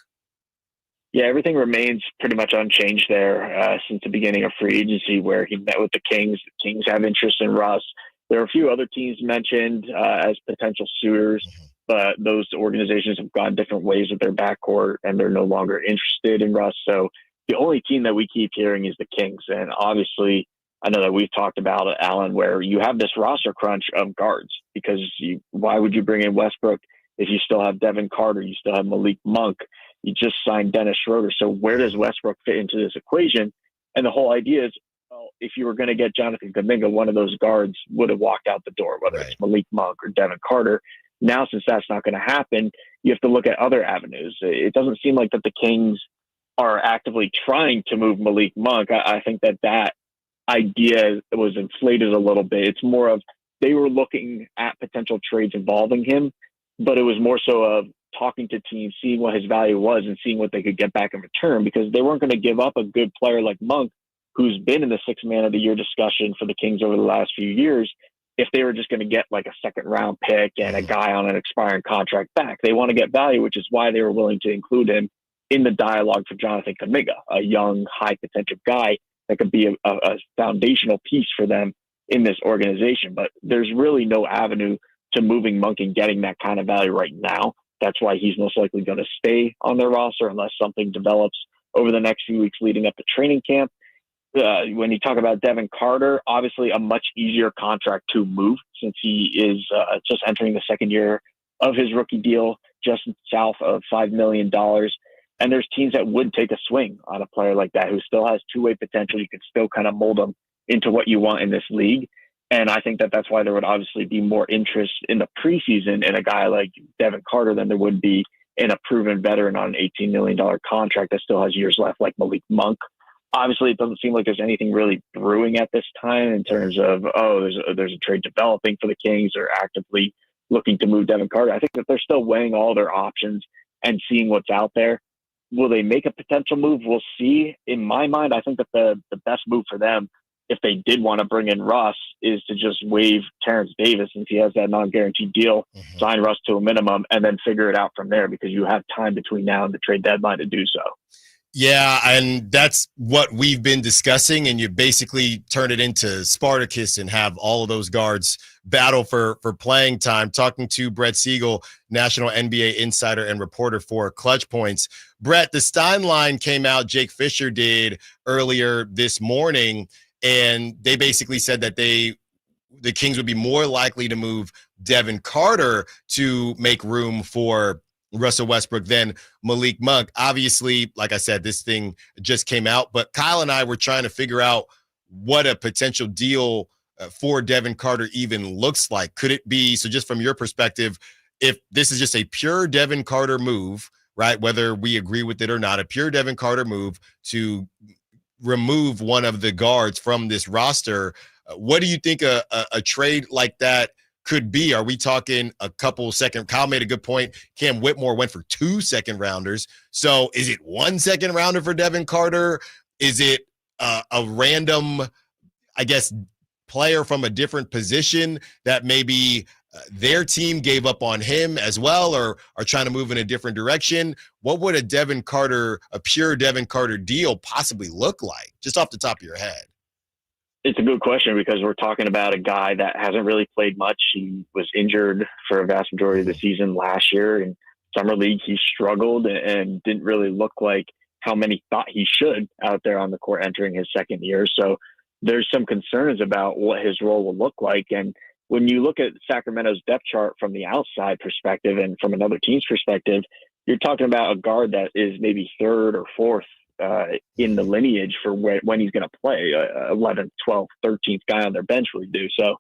Yeah, everything remains pretty much unchanged there since the beginning of free agency, where he met with the Kings. The Kings have interest in Russ. There are a few other teams mentioned as potential suitors, but those organizations have gone different ways with their backcourt, and they're no longer interested in Russ. So the only team that we keep hearing is the Kings. And obviously, I know that we've talked about it, Allen, where you have this roster crunch of guards, because why would you bring in Westbrook if you still have Devin Carter, you still have Malik Monk, you just signed Dennis Schroeder. So where does Westbrook fit into this equation? And the whole idea is, well, if you were going to get Jonathan Kuminga, one of those guards would have walked out the door, whether it's Malik Monk or Devin Carter. Now, since that's not going to happen, you have to look at other avenues. It doesn't seem like that the Kings are actively trying to move Malik Monk. I think that idea was inflated a little bit. It's more of they were looking at potential trades involving him, but it was more so of talking to teams, seeing what his value was and seeing what they could get back in return, because they weren't going to give up a good player like Monk, who's been in the Sixth Man of the Year discussion for the Kings over the last few years, if they were just going to get like a second-round pick and a guy on an expiring contract back. They want to get value, which is why they were willing to include him in the dialogue for Jonathan Kuminga, a young, high-potential guy that could be a foundational piece for them in this organization. But there's really no avenue to moving Monk and getting that kind of value right now. That's why he's most likely going to stay on their roster unless something develops over the next few weeks leading up to training camp. When you talk about Devin Carter, obviously a much easier contract to move since he is just entering the second year of his rookie deal, just south of $5 million. And there's teams that would take a swing on a player like that who still has two-way potential. You can still kind of mold him into what you want in this league. And I think that that's why there would obviously be more interest in the preseason in a guy like Devin Carter than there would be in a proven veteran on an $18 million contract that still has years left, like Malik Monk. Obviously, it doesn't seem like there's anything really brewing at this time in terms of, there's a trade developing for the Kings or actively looking to move Devin Carter. I think that they're still weighing all their options and seeing what's out there. Will they make a potential move? We'll see. In my mind, I think that the best move for them, if they did want to bring in Russ, is to just waive Terrence Davis since he has that non-guaranteed deal, sign Russ to a minimum, and then figure it out from there, because you have time between now and the trade deadline to do so. Yeah, and that's what we've been discussing, and you basically turn it into Spartacus and have all of those guards battle for playing time. Talking to Brett Siegel, national NBA insider and reporter for Clutch Points. Brett, the Stein line came out, Jake Fisher did earlier this morning, and they basically said that the Kings would be more likely to move Devin Carter to make room for Russell Westbrook than Malik Monk. Obviously, like I said, this thing just came out, but Kyle and I were trying to figure out what a potential deal for Devin Carter even looks like. Could it be, so just from your perspective, if this is just a pure Devin Carter move, right, whether we agree with it or not, a pure Devin Carter move to remove one of the guards from this roster, what do you think a trade like that could be? Are we talking a couple second? Kyle made a good point. Cam Whitmore went for 2 second rounders. So is it 1 second rounder for Devin Carter? Is it a random, I guess, player from a different position that maybe their team gave up on him as well, or are trying to move in a different direction? What would a pure Devin Carter deal possibly look like, just off the top of your head? It's a good question, because we're talking about a guy that hasn't really played much. He was injured for a vast majority of the season last year. In Summer League, he struggled and didn't really look like how many thought he should out there on the court entering his second year. So there's some concerns about what his role will look like. And when you look at Sacramento's depth chart from the outside perspective and from another team's perspective, you're talking about a guard that is maybe third or fourth in the lineage for when he's going to play, 11th, 12th, 13th guy on their bench will do. So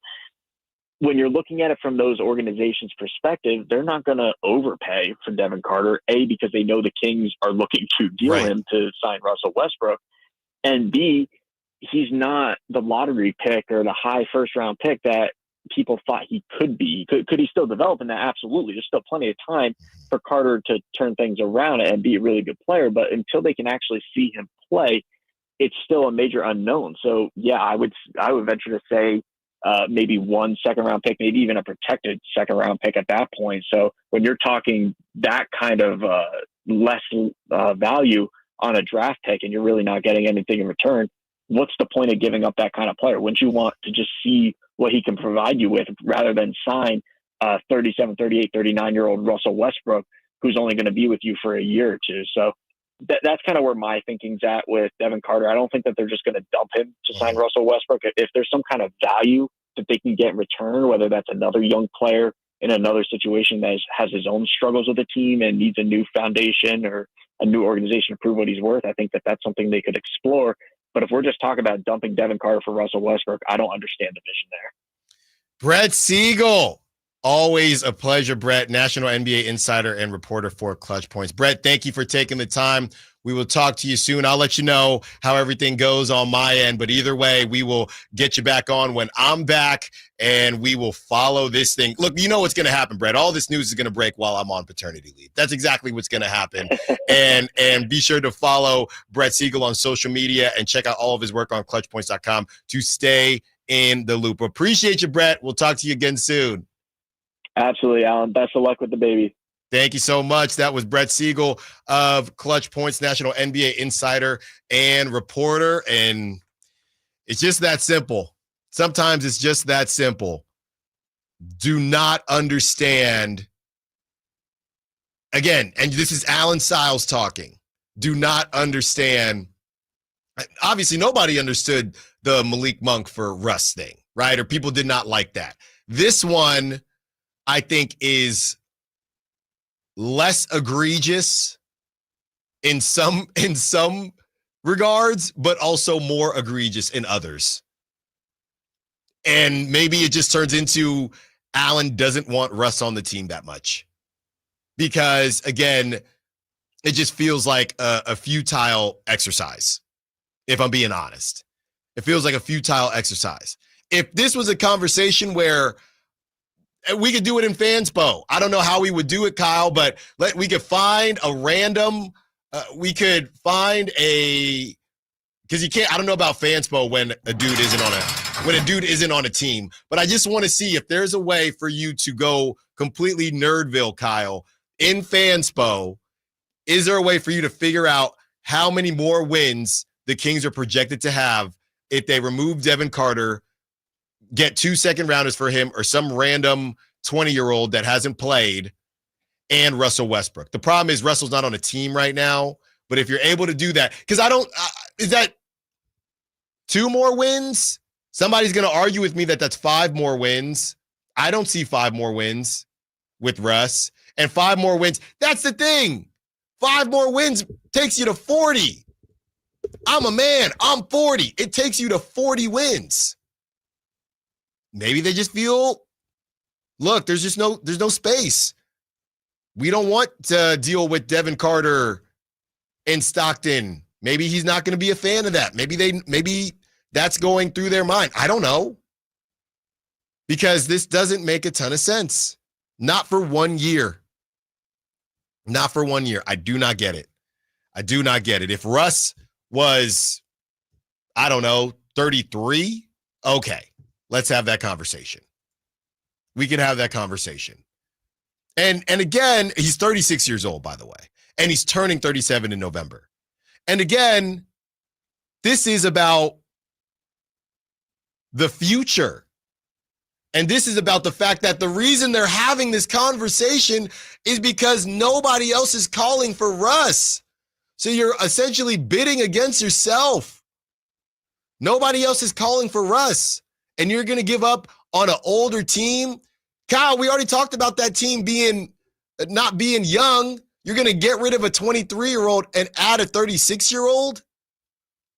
when you're looking at it from those organizations' perspective, they're not going to overpay for Devin Carter, A, because they know the Kings are looking to deal him to sign Russell Westbrook, and B, he's not the lottery pick or the high first-round pick that people thought he could be. Could he still develop in that? Absolutely. There's still plenty of time for Carter to turn things around and be a really good player. But until they can actually see him play, it's still a major unknown. So yeah, I would venture to say maybe 1 second-round pick, maybe even a protected second-round pick at that point. So when you're talking that kind of less value on a draft pick and you're really not getting anything in return, what's the point of giving up that kind of player? Wouldn't you want to just see what he can provide you with rather than sign a 37, 38, 39-year-old Russell Westbrook who's only going to be with you for a year or two? So that's kind of where my thinking's at with Devin Carter. I don't think that they're just going to dump him to sign Russell Westbrook. If there's some kind of value that they can get in return, whether that's another young player in another situation that has his own struggles with the team and needs a new foundation or a new organization to prove what he's worth, I think that that's something they could explore. But if we're just talking about dumping Devin Carter for Russell Westbrook, I don't understand the vision there. Brett Siegel, always a pleasure, Brett, national NBA insider and reporter for Clutch Points. Brett, thank you for taking the time. We will talk to you soon. I'll let you know how everything goes on my end, but either way, we will get you back on when I'm back, and we will follow this thing. Look, you know what's going to happen, Brett. All this news is going to break while I'm on paternity leave. That's exactly what's going to happen. and be sure to follow Brett Siegel on social media and check out all of his work on clutchpoints.com to stay in the loop. Appreciate you, Brett. We'll talk to you again soon. Absolutely, Alan. Best of luck with the baby. Thank you so much. That was Brett Siegel of Clutch Points, national NBA insider and reporter. And it's just that simple. Sometimes it's just that simple. Do not understand. Again, and this is Allen Stiles talking. Do not understand. Obviously, nobody understood the Malik Monk for Russ thing, right? Or people did not like that. This one, I think, is less egregious in some regards, but also more egregious in others. And maybe it just turns into Allen doesn't want Russ on the team that much. Because, again, it just feels like a futile exercise, if I'm being honest. It feels like a futile exercise. If this was a conversation where we could do it in Fanspo. I don't know how we would do it, Kyle, but we could find a random, because you can't, I don't know about Fanspo when a dude isn't on a team, but I just want to see if there's a way for you to go completely Nerdville, Kyle, in Fanspo. Is there a way for you to figure out how many more wins the Kings are projected to have if they remove Devin Carter, get 2 second-rounders for him, or some random 20-year-old that hasn't played, and Russell Westbrook? The problem is Russell's not on a team right now, but if you're able to do that, because is that 2 more wins? Somebody's going to argue with me that that's 5 more wins. I don't see 5 more wins with Russ, and 5 more wins. That's the thing. 5 more wins takes you to 40. I'm a man. I'm 40. It takes you to 40 wins. Maybe they just feel, look, there's no space. We don't want to deal with Devin Carter in Stockton. Maybe he's not going to be a fan of that. Maybe that's going through their mind. I don't know. Because this doesn't make a ton of sense. Not for 1 year. Not for 1 year. I do not get it. I do not get it. If Russ was, I don't know, 33, okay. Let's have that conversation. We can have that conversation. And again, he's 36 years old, by the way, and he's turning 37 in November. And again, this is about the future. And this is about the fact that the reason they're having this conversation is because nobody else is calling for Russ. So you're essentially bidding against yourself. Nobody else is calling for Russ. And you're going to give up on an older team? Kyle, we already talked about that team not being young. You're going to get rid of a 23-year-old and add a 36-year-old?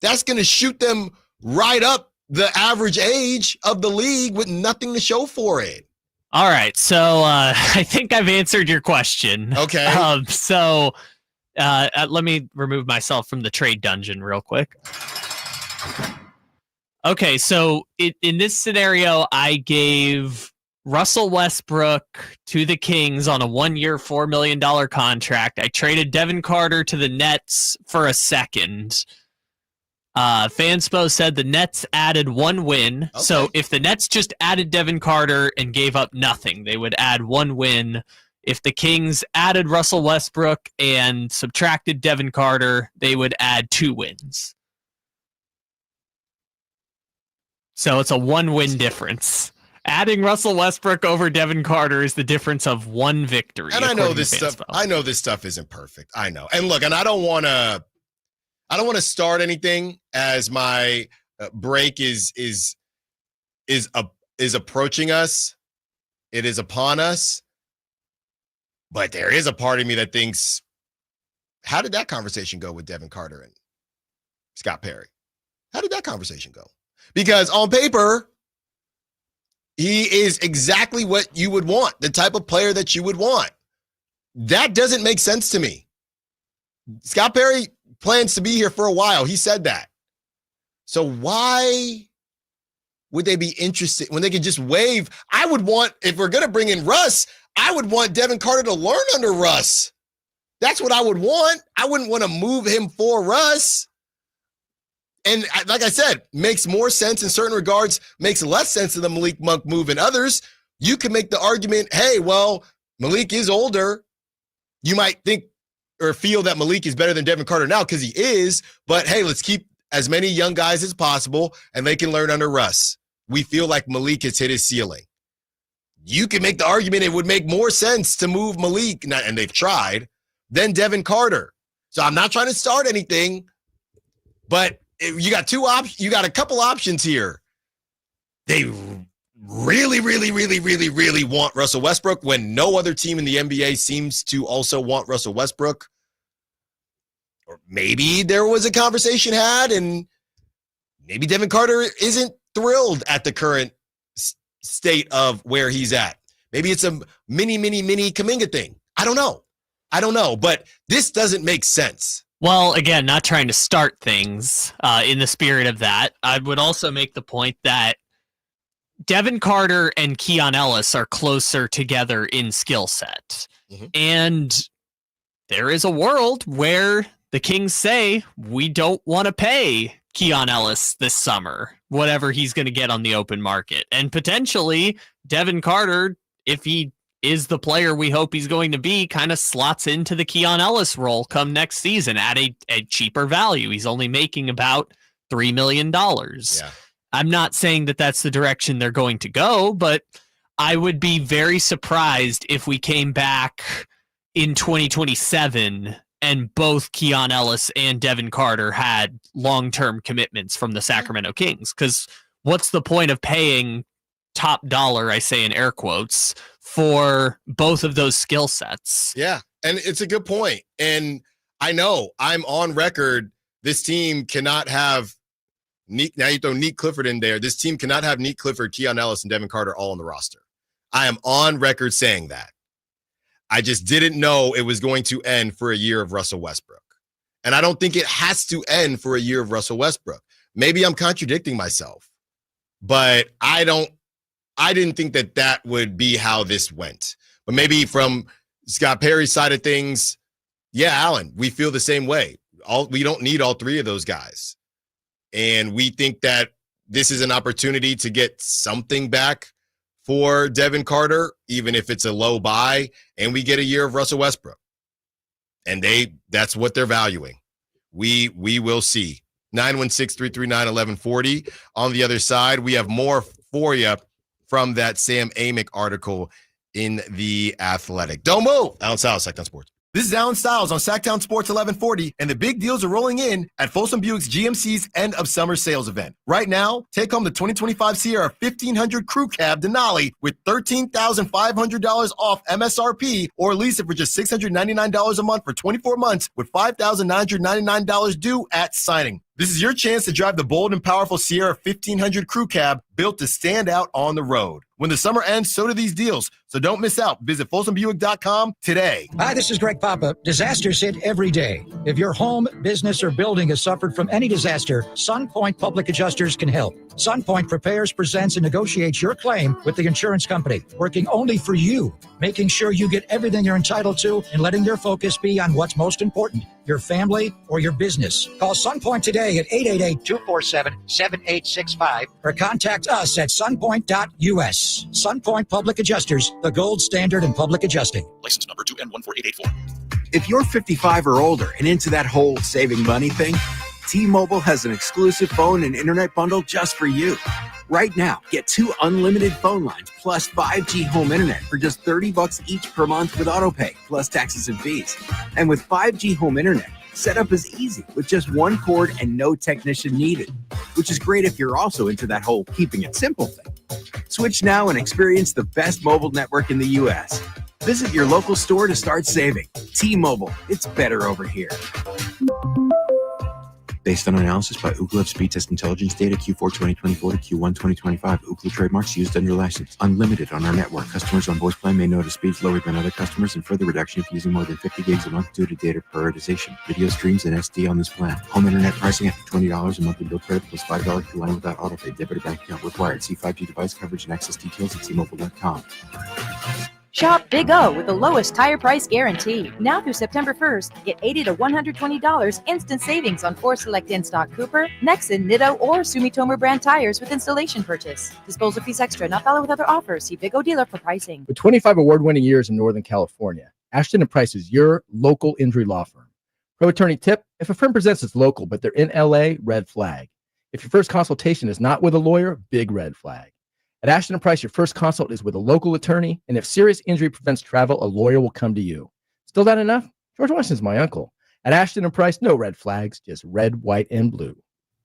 That's going to shoot them right up the average age of the league with nothing to show for it. All right. So I think I've answered your question. Okay. Let me remove myself from the trade dungeon real quick. Okay, so in this scenario, I gave Russell Westbrook to the Kings on a 1-year, $4 million contract. I traded Devin Carter to the Nets for a second. Fanspo said the Nets added 1 win. Okay. So if the Nets just added Devin Carter and gave up nothing, they would add 1 win. If the Kings added Russell Westbrook and subtracted Devin Carter, they would add 2 wins. So it's a 1-win difference. Adding Russell Westbrook over Devin Carter is the difference of 1 victory. And I know this stuff. I know this stuff isn't perfect. I know. And look, and I don't want to start anything as my break is approaching us. It is upon us. But there is a part of me that thinks, how did that conversation go with Devin Carter and Scott Perry? How did that conversation go? Because on paper, he is exactly what you would want, the type of player that you would want. That doesn't make sense to me. Scott Perry plans to be here for a while. He said that. So why would they be interested when they could just waive? I would want, if we're going to bring in Russ, I would want Devin Carter to learn under Russ. That's what I would want. I wouldn't want to move him for Russ. And like I said, makes more sense in certain regards, makes less sense than the Malik Monk move in others. You can make the argument, hey, well, Malik is older. You might think or feel that Malik is better than Devin Carter now because he is, but hey, let's keep as many young guys as possible and they can learn under Russ. We feel like Malik has hit his ceiling. You can make the argument it would make more sense to move Malik, and they've tried, than Devin Carter. So I'm not trying to start anything, but you got a couple options here. They really want Russell Westbrook when no other team in the NBA seems to also want Russell Westbrook. Or maybe there was a conversation had and maybe Devin Carter isn't thrilled at the current state of where he's at. Maybe it's a mini Kuminga thing. I don't know, but this doesn't make sense. Well, again, not trying to start things in the spirit of that. I would also make the point that Devin Carter and Keon Ellis are closer together in skill set. Mm-hmm. And there is a world where the Kings say, we don't want to pay Keon Ellis this summer, whatever he's going to get on the open market. And potentially Devin Carter, if he is the player we hope he's going to be, kind of slots into the Keon Ellis role come next season at a cheaper value. He's only making about $3 million. Yeah. I'm not saying that that's the direction they're going to go, but I would be very surprised if we came back in 2027 and both Keon Ellis and Devin Carter had long-term commitments from the Sacramento Kings. Because what's the point of paying top dollar, I say in air quotes, for both of those skill sets? Yeah, and it's a good point. And I know I'm on record. This team cannot have now you throw Nick Clifford in there. This team cannot have Nick Clifford, Keon Ellis, and Devin Carter all on the roster. I am on record saying that. I just didn't know it was going to end for a year of Russell Westbrook. And I don't think it has to end for a year of Russell Westbrook. Maybe I'm contradicting myself, but I didn't think that would be how this went. But maybe from Scott Perry's side of things, yeah, Allen, we feel the same way. We don't need all 3 of those guys. And we think that this is an opportunity to get something back for Devin Carter, even if it's a low buy, and we get a year of Russell Westbrook. And that's what they're valuing. We will see. 916-339-1140. On the other side, we have more for you from that Sam Amick article in The Athletic. Don't move. Allen Stiles, Sacktown Sports. This is Allen Stiles on Sacktown Sports 1140, and the big deals are rolling in at Folsom Buick's GMC's end of summer sales event. Right now, take home the 2025 Sierra 1500 Crew Cab Denali with $13,500 off MSRP, or lease it for just $699 a month for 24 months with $5,999 due at signing. This is your chance to drive the bold and powerful Sierra 1500 Crew Cab built to stand out on the road. When the summer ends, so do these deals. So don't miss out. Visit FolsomBuick.com today. Hi, this is Greg Papa. Disasters hit every day. If your home, business, or building has suffered from any disaster, SunPoint Public Adjusters can help. SunPoint prepares, presents, and negotiates your claim with the insurance company, working only for you, making sure you get everything you're entitled to and letting their focus be on what's most important, your family or your business. Call SunPoint today at 888-247-7865 or contact us at sunpoint.us. SunPoint Public Adjusters, the gold standard in public adjusting. License number 2N14884. If you're 55 or older and into that whole saving money thing, T-Mobile has an exclusive phone and internet bundle just for you. Right now, get 2 unlimited phone lines plus 5G home internet for just $30 each per month with autopay, plus taxes and fees. And with 5G home internet, setup is easy with just 1 cord and no technician needed, which is great if you're also into that whole keeping it simple thing. Switch now and experience the best mobile network in the U.S. Visit your local store to start saving. T-Mobile, it's better over here. Based on analysis by Ookla of Speed Test Intelligence data Q4 2024 to Q1 2025, Ookla trademarks used under license. Unlimited on our network. Customers on voice plan may notice speeds lower than other customers and further reduction if using more than 50 gigs a month due to data prioritization. Video streams and SD on this plan. Home internet pricing after $20 a monthly bill credit plus $5 per line without autopay. Debit or bank account required. See 5G device coverage and access details at tmobile.com. Shop Big O with the lowest tire price guarantee. Now through September 1st, get $80 to $120 instant savings on 4 select in-stock Cooper, Nexen, Nitto, or Sumitomo brand tires with installation purchase. Disposal fees extra, not valid with other offers. See Big O dealer for pricing. With 25 award-winning years in Northern California, Ashton & Price is your local injury law firm. Pro attorney tip: if a firm presents as local but they're in LA, red flag. If your first consultation is not with a lawyer, big red flag. At Ashton & Price, your first consult is with a local attorney, and if serious injury prevents travel, a lawyer will come to you. Still not enough? George Washington's my uncle. At Ashton & Price, no red flags, just red, white, and blue.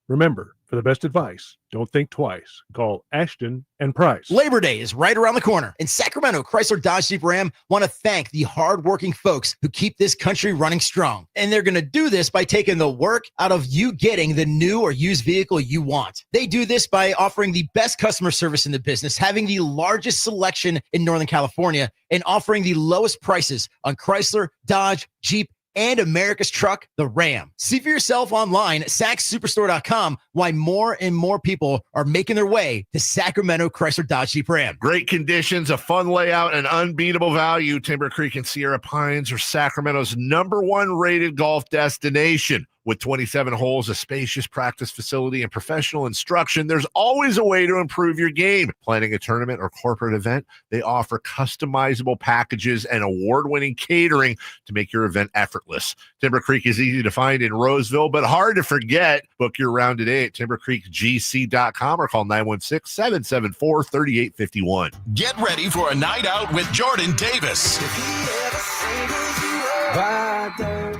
Remember, for the best advice, don't think twice. Call Ashton and Price. Labor Day is right around the corner, and Sacramento Chrysler Dodge Jeep Ram want to thank the hardworking folks who keep this country running strong. And they're going to do this by taking the work out of you getting the new or used vehicle you want. They do this by offering the best customer service in the business, having the largest selection in Northern California, and offering the lowest prices on Chrysler, Dodge, Jeep, and America's truck, the Ram. See for yourself online at sacssuperstore.com why more and more people are making their way to Sacramento Chrysler Dodge Jeep Ram. Great conditions, a fun layout, and unbeatable value. Timber Creek and Sierra Pines are Sacramento's #1 rated golf destination. With 27 holes, a spacious practice facility, and professional instruction, there's always a way to improve your game. Planning a tournament or corporate event, they offer customizable packages and award-winning catering to make your event effortless. Timber Creek is easy to find in Roseville, but hard to forget. Book your round today at timbercreekgc.com or call 916-774-3851. Get ready for a night out with Jordan Davis.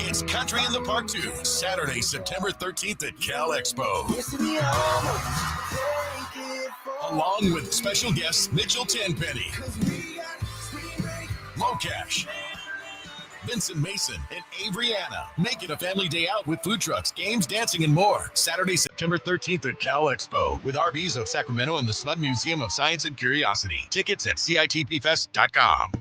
It's Country in the Park 2, Saturday, September 13th at Cal Expo. Along with special guests Mitchell Tenpenny, Locash, Vincent Mason, and Avriana. Make it a family day out with food trucks, games, dancing, and more. Saturday, September 13th at Cal Expo with RBs of Sacramento and the Smud Museum of Science and Curiosity. Tickets at CITPFest.com.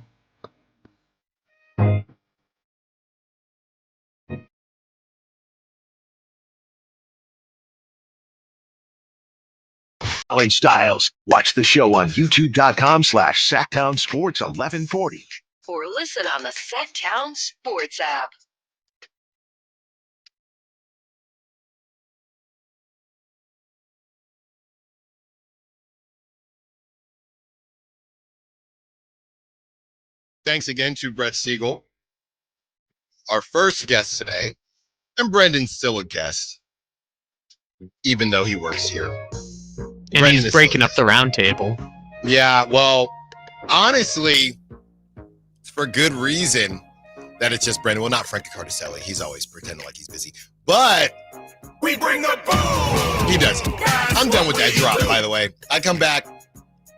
Allen Stiles. Watch the show on youtube.com/Sacktown Sports 1140. Or listen on the Sacktown Sports app. Thanks again to Brett Siegel, our first guest today. And Brendan's still a guest, even though he works here. And Brendan he's breaking up the round table. Yeah, well, honestly, it's for good reason that it's just Brendan. Well, not Frankie Cardicelli. He's always pretending like he's busy. But We bring the boom. he doesn't. I'm done with that drop, by the way. I come back,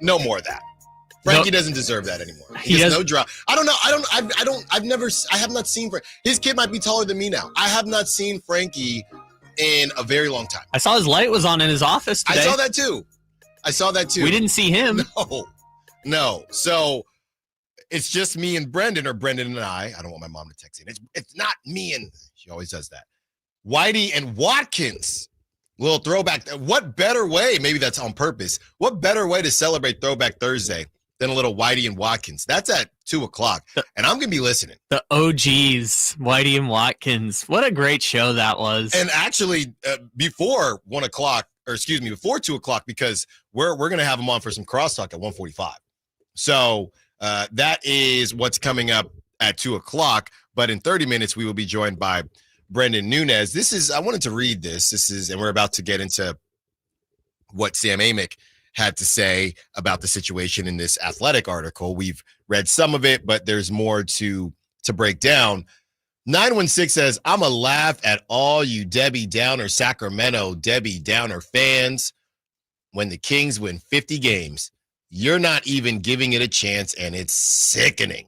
no more of that. Frankie doesn't deserve that anymore. He has no drop. I don't know. I have not seen his kid might be taller than me now. I have not seen Frankie in a very long time. I saw his light was on in his office today. I saw that too. We didn't see him. No. So it's just me and Brendan, or Brendan and I. I don't want my mom to text in. It's not me and she always does that. Whitey and Watkins Little throwback. What better way? Maybe that's on purpose. What better way to celebrate Throwback Thursday than a little Whitey and Watkins? That's at 2:00, and I'm gonna be listening. The OGs, Whitey and Watkins. What a great show that was. And actually, before 1:00, or excuse me, before 2:00, because we're gonna have them on for some crosstalk at 1:45. So that is what's coming up at 2:00. But in 30 minutes, we will be joined by Brendan Nunez. I wanted to read this. And we're about to get into what Sam Amick had to say about the situation in this Athletic article. We've read some of it, but there's more to break down. 916 says, I'm a laugh at all you Debbie Downer Sacramento Debbie Downer fans. When the Kings win 50 games, you're not even giving it a chance, and it's sickening.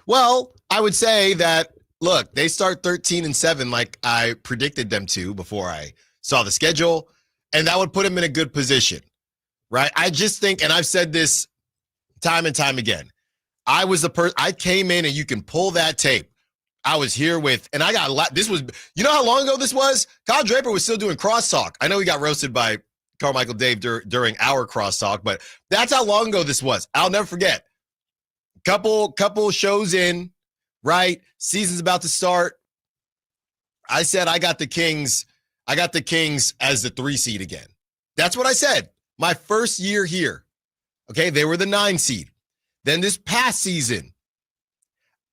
Well, I would say that, look, they start 13-7 like I predicted them to before I saw the schedule, and that would put them in a good position, right? I just think, and I've said this time and time again, I came in, and you can pull that tape. I was here with, and I got a lot. This was, you know how long ago this was? Kyle Draper was still doing crosstalk. I know he got roasted by Carmichael Dave during our crosstalk, but that's how long ago this was. I'll never forget. Couple shows in, right? Season's about to start. I said I got the Kings as the 3 seed again. That's what I said. My first year here. Okay, they were the 9 seed. Then this past season,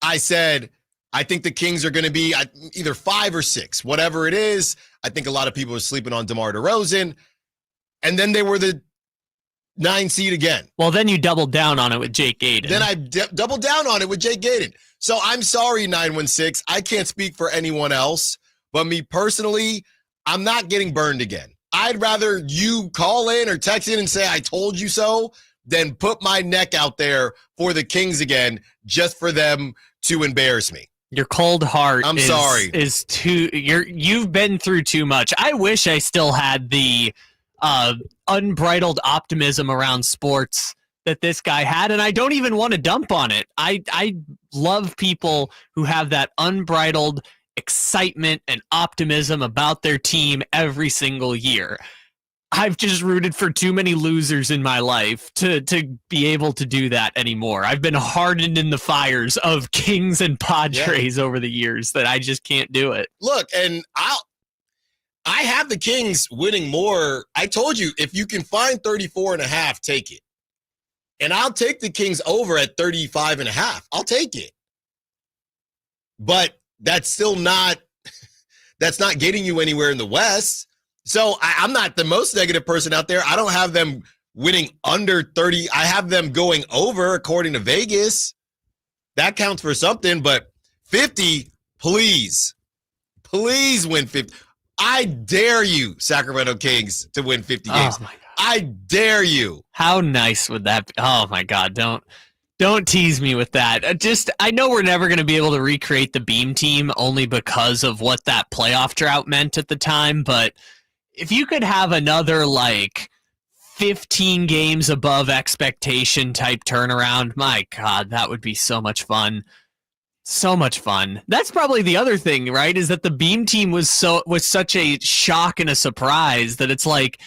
I said I think the Kings are going to be either 5 or 6, whatever it is. I think a lot of people are sleeping on DeMar DeRozan. And then they were the 9 seed again. Well, then you doubled down on it with Jake Gayden. Then I doubled down on it with Jake Gayden. So I'm sorry, 916. I can't speak for anyone else, but me personally, I'm not getting burned again. I'd rather you call in or text in and say I told you so than put my neck out there for the Kings again just for them to embarrass me. Your cold heart is too you've been through too much. I wish I still had the unbridled optimism around sports that this guy had, and I don't even want to dump on it. I love people who have that unbridled excitement and optimism about their team every single year. I've just rooted for too many losers in my life to be able to do that anymore. I've been hardened in the fires of Kings and Padres over the years that I just can't do it. Look, and I have the Kings winning more. I told you, if you can find 34.5, take it. And I'll take the Kings over at 35.5. I'll take it. But that's still not getting you anywhere in the West. So I'm not the most negative person out there. I don't have them winning under 30. I have them going over according to Vegas. That counts for something, but 50, please win 50. I dare you, Sacramento Kings, to win 50 games. Oh my God. I dare you. How nice would that be? Oh my God, don't tease me with that. I know we're never going to be able to recreate the Beam team only because of what that playoff drought meant at the time, but if you could have another 15 games above expectation type turnaround, my God, that would be so much fun. So much fun. That's probably the other thing, right? Is that the Beam team was such a shock and a surprise that it's like,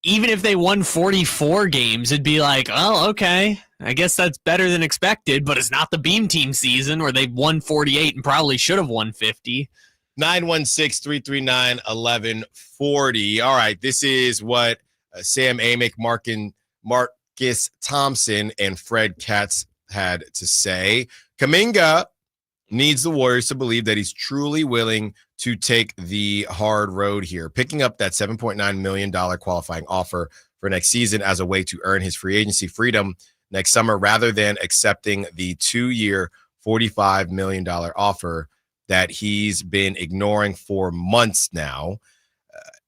even if they won 44 games, it'd be like, oh, okay, I guess that's better than expected, but it's not the Beam team season where they won 48 and probably should have won 50. 916-339-1140. All right, this is what Sam Amick, Marcus Thompson, and Fred Katz had to say. Kuminga needs the Warriors to believe that he's truly willing to take the hard road here, picking up that $7.9 million qualifying offer for next season as a way to earn his free agency freedom next summer rather than accepting the 2-year, $45 million offer that he's been ignoring for months now.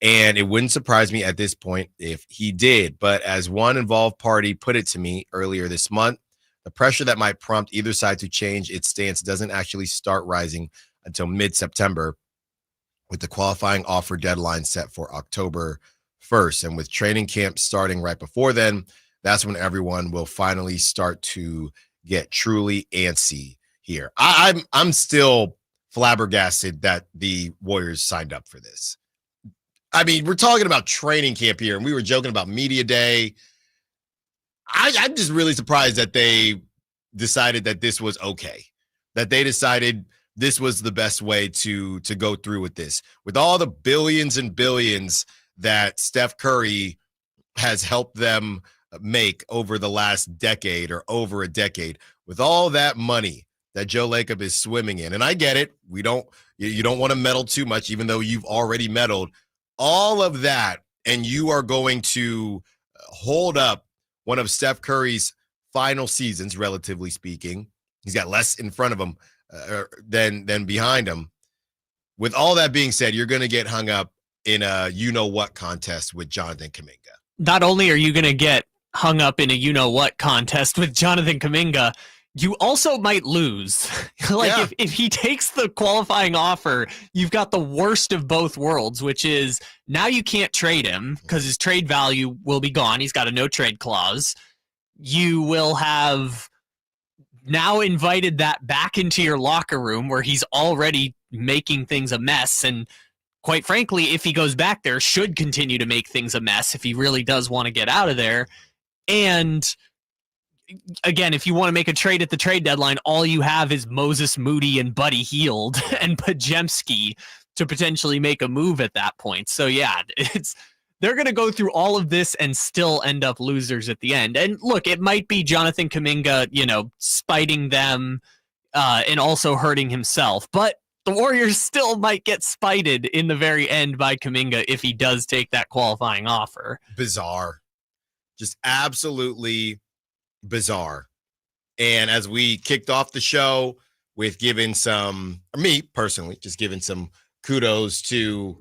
And it wouldn't surprise me at this point if he did. But as one involved party put it to me earlier this month, the pressure that might prompt either side to change its stance doesn't actually start rising until mid-September, with the qualifying offer deadline set for October 1st. And with training camp starting right before then, that's when everyone will finally start to get truly antsy here. I'm still flabbergasted that the Warriors signed up for this. I mean, we're talking about training camp here, and we were joking about media day. I'm just really surprised that they decided that this was okay, that they decided this was the best way to go through with this. With all the billions and billions that Steph Curry has helped them make over the last decade or over a decade, with all that money that Joe Lacob is swimming in. And I get it. You don't want to meddle too much, even though you've already meddled. All of that, and you are going to hold up one of Steph Curry's final seasons, relatively speaking. He's got less in front of him than behind him. With all that being said, you're going to get hung up in a you-know-what contest with Jonathan Kuminga. Not only are you going to get hung up in a you-know-what contest with Jonathan Kuminga, you also might lose. If he takes the qualifying offer, you've got the worst of both worlds, which is now you can't trade him because his trade value will be gone. He's got a no-trade clause. You will have now invited that back into your locker room where he's already making things a mess. And quite frankly, if he goes back there, should continue to make things a mess if he really does want to get out of there. And again, if you want to make a trade at the trade deadline, all you have is Moses Moody and Buddy Hield and Pajemski to potentially make a move at that point. So yeah, they're going to go through all of this and still end up losers at the end. And look, it might be Jonathan Kuminga, spiting them and also hurting himself, but the Warriors still might get spited in the very end by Kuminga if he does take that qualifying offer. Bizarre. Just absolutely bizarre. And as we kicked off the show with me personally, just giving some kudos to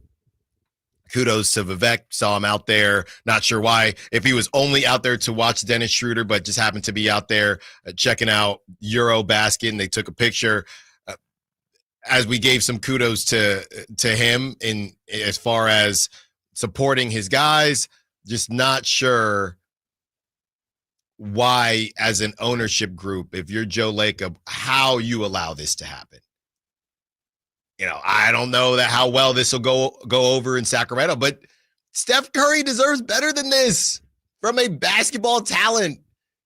Vivek. Saw him out there. Not sure why, if he was only out there to watch Dennis Schroeder, but just happened to be out there checking out Eurobasket, and they took a picture. As we gave some kudos to him in as far as supporting his guys, just not sure why, as an ownership group, if you're Joe Lacob, how you allow this to happen. I don't know how well this will go over in Sacramento, but Steph Curry deserves better than this from a basketball talent.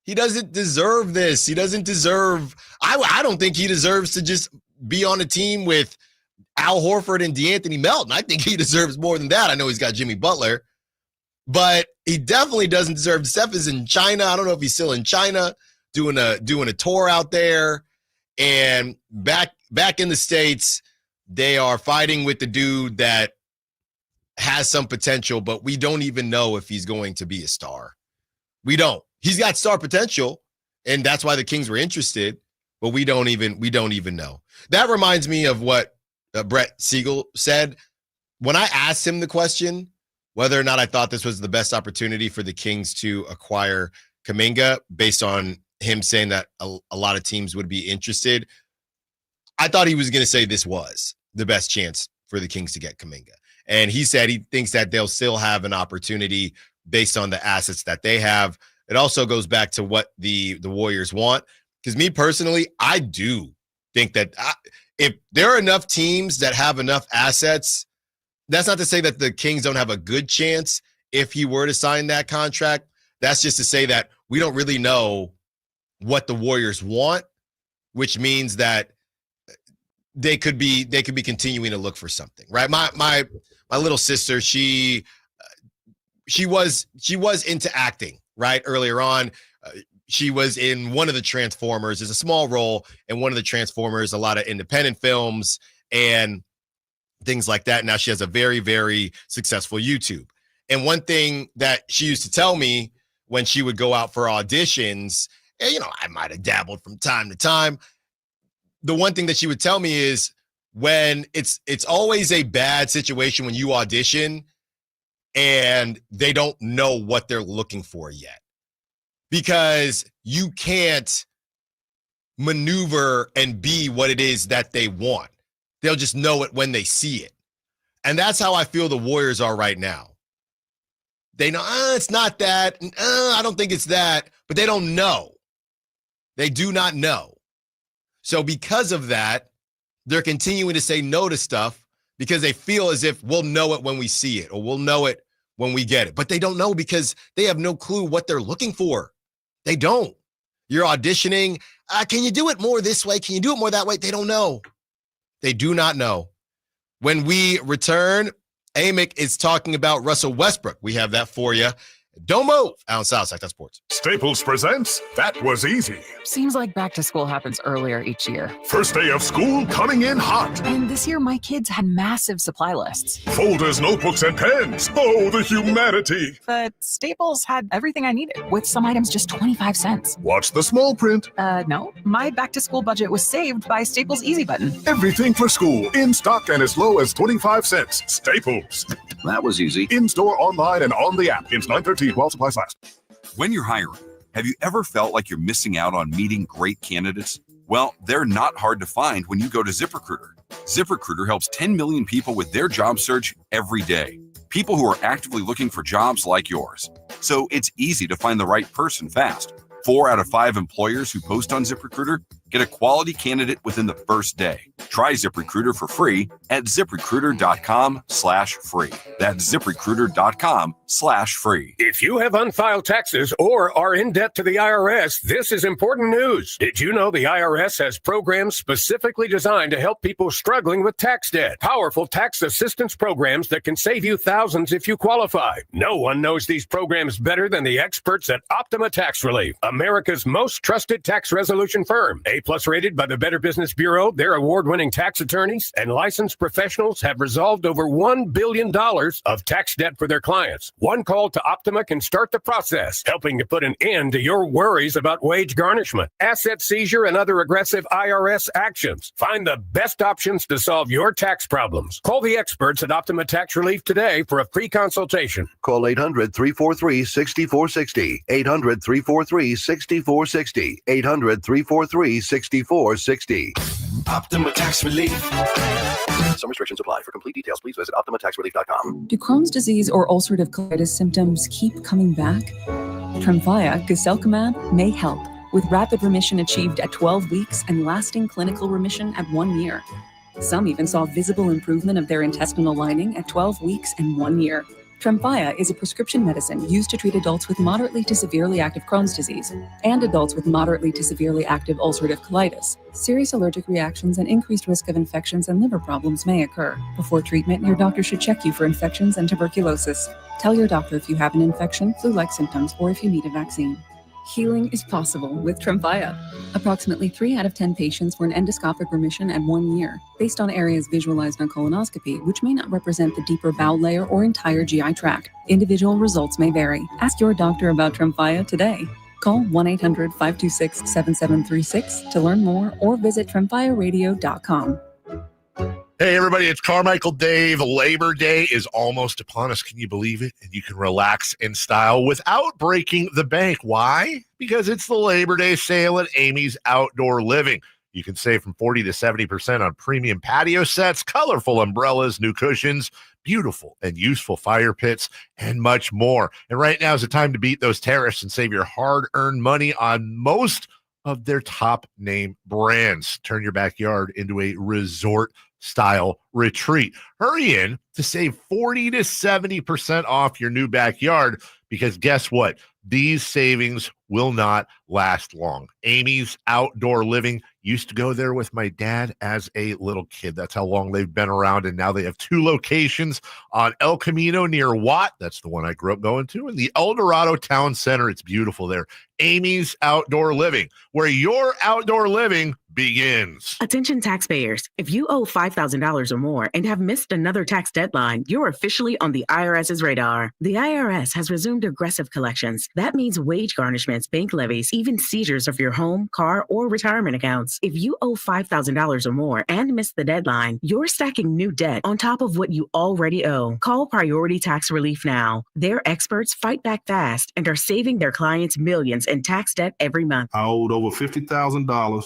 He doesn't deserve this. He doesn't deserve, I don't think he deserves to just be on a team with Al Horford and DeAnthony Melton. I think he deserves more than that. I know he's got Jimmy Butler, but he definitely doesn't deserve. Steph is in China. I don't know if he's still in China doing a tour out there, and back in the States, they are fighting with the dude that has some potential, but we don't even know if he's going to be a star. We don't. He's got star potential, and that's why the Kings were interested, but we don't even know. That reminds me of what Brett Siegel said when I asked him the question whether or not I thought this was the best opportunity for the Kings to acquire Kuminga, based on him saying that a lot of teams would be interested. I thought he was going to say this was the best chance for the Kings to get Kuminga. And he said he thinks that they'll still have an opportunity based on the assets that they have. It also goes back to what the Warriors want. Because me personally, I do think that if there are enough teams that have enough assets, that's not to say that the Kings don't have a good chance if he were to sign that contract. That's just to say that we don't really know what the Warriors want, which means that they could be continuing to look for something, right? My little sister, she was into acting, right? Earlier on, she was in one of the Transformers. There's a small role in one of the Transformers, a lot of independent films and things like that. Now she has a very, very successful YouTube. And one thing that she used to tell me when she would go out for auditions, and I might have dabbled from time to time, the one thing that she would tell me is when it's always a bad situation when you audition and they don't know what they're looking for yet, because you can't maneuver and be what it is that they want. They'll just know it when they see it. And that's how I feel the Warriors are right now. They know, it's not that. I don't think it's that, but they don't know. They do not know. So because of that, they're continuing to say no to stuff because they feel as if we'll know it when we see it or we'll know it when we get it. But they don't know because they have no clue what they're looking for. They don't. You're auditioning. Can you do it more this way? Can you do it more that way? They don't know. They do not know. When we return, Amick is talking about Russell Westbrook. We have that for you. Don't move. Allen Stiles, Sacktown Sports. Staples presents That Was Easy. Seems like back to school happens earlier each year. First day of school coming in hot. And this year, my kids had massive supply lists. Folders, notebooks, and pens. Oh, the humanity. But Staples had everything I needed, with some items just 25 cents. Watch the small print. No. My back to school budget was saved by Staples Easy Button. Everything for school. In stock and as low as 25 cents. Staples. That was easy. In store, online, and on the app. It's 9/13 while supplies last. When you're hiring, have you ever felt like you're missing out on meeting great candidates? Well, they're not hard to find when you go to ZipRecruiter. ZipRecruiter helps 10 million people with their job search every day. People who are actively looking for jobs like yours. So it's easy to find the right person fast. 4 out of 5 employers who post on ZipRecruiter get a quality candidate within the first day. Try ZipRecruiter for free at ZipRecruiter.com/free. That's ZipRecruiter.com/free. If you have unfiled taxes or are in debt to the IRS, this is important news. Did you know the IRS has programs specifically designed to help people struggling with tax debt? Powerful tax assistance programs that can save you thousands if you qualify. No one knows these programs better than the experts at Optima Tax Relief, America's most trusted tax resolution firm. A+ rated by the Better Business Bureau, their award-winning tax attorneys and licensed professionals have resolved over $1 billion of tax debt for their clients. One call to Optima can start the process, helping to put an end to your worries about wage garnishment, asset seizure, and other aggressive IRS actions. Find the best options to solve your tax problems. Call the experts at Optima Tax Relief today for a free consultation. Call 800-343-6460. 800-343-6460. 800-343-6460. Optima Tax Relief. Some restrictions apply. For complete details, please visit OptimaTaxRelief.com. Do Crohn's disease or ulcerative colitis symptoms keep coming back? Tremfya guselkumab may help, with rapid remission achieved at 12 weeks and lasting clinical remission at 1 year. Some even saw visible improvement of their intestinal lining at 12 weeks and 1 year. Tremfya is a prescription medicine used to treat adults with moderately to severely active Crohn's disease and adults with moderately to severely active ulcerative colitis. Serious allergic reactions and increased risk of infections and liver problems may occur. Before treatment, your doctor should check you for infections and tuberculosis. Tell your doctor if you have an infection, flu-like symptoms, or if you need a vaccine. Healing is possible with Tremfya. Approximately 3 out of 10 patients were in endoscopic remission at 1 year, based on areas visualized on colonoscopy, which may not represent the deeper bowel layer or entire GI tract. Individual results may vary. Ask your doctor about Tremfya today. Call 1-800-526-7736 to learn more or visit TremfyaRadio.com. Hey, everybody, it's Carmichael Dave. Labor Day is almost upon us. Can you believe it? And you can relax in style without breaking the bank. Why? Because it's the Labor Day sale at Amy's Outdoor Living. You can save from 40 to 70% on premium patio sets, colorful umbrellas, new cushions, beautiful and useful fire pits, and much more. And right now is the time to beat those tariffs and save your hard-earned money on most of their top name brands. Turn your backyard into a resort style retreat. Hurry in to save 40 to 70% off your new backyard, because guess what? These savings will not last long. Amy's Outdoor Living used to go there with my dad as a little kid. That's how long they've been around. And now they have 2 locations on El Camino near Watt. That's the one I grew up going to. And the El Dorado Town Center. It's beautiful there. Amy's Outdoor Living, where your outdoor living begins. Attention taxpayers. If you owe $5,000 or more and have missed another tax deadline, you're officially on the IRS's radar. The IRS has resumed aggressive collections. That means wage garnishments, bank levies, even seizures of your home, car, or retirement accounts. If you owe $5,000 or more and missed the deadline, you're stacking new debt on top of what you already owe. Call Priority Tax Relief now. Their experts fight back fast and are saving their clients millions in tax debt every month. I owed over $50,000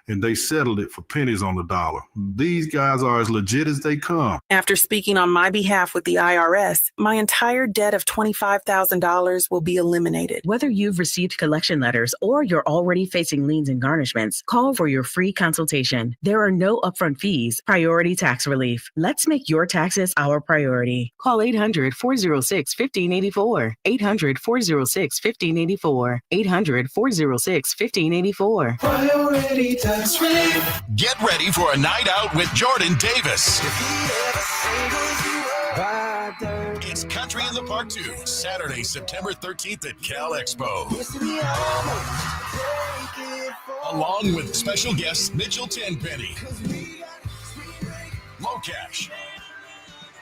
and they settled it for pennies on the dollar. These guys are as legit as they come. After speaking on my behalf with the IRS, my entire debt of $25,000 will be eliminated. Whether you've received collection letters or you're already facing liens and garnishments, call for your free consultation. There are no upfront fees. Priority tax relief. Let's make your taxes our priority. Call 800-406-1584. 800-406-1584. 800-406-1584. Priority tax relief. Get ready for a night out with Jordan Davis. It's Country in the Park 2, Saturday, September 13th at Cal Expo. Along with special guests Mitchell Tenpenny, Locash,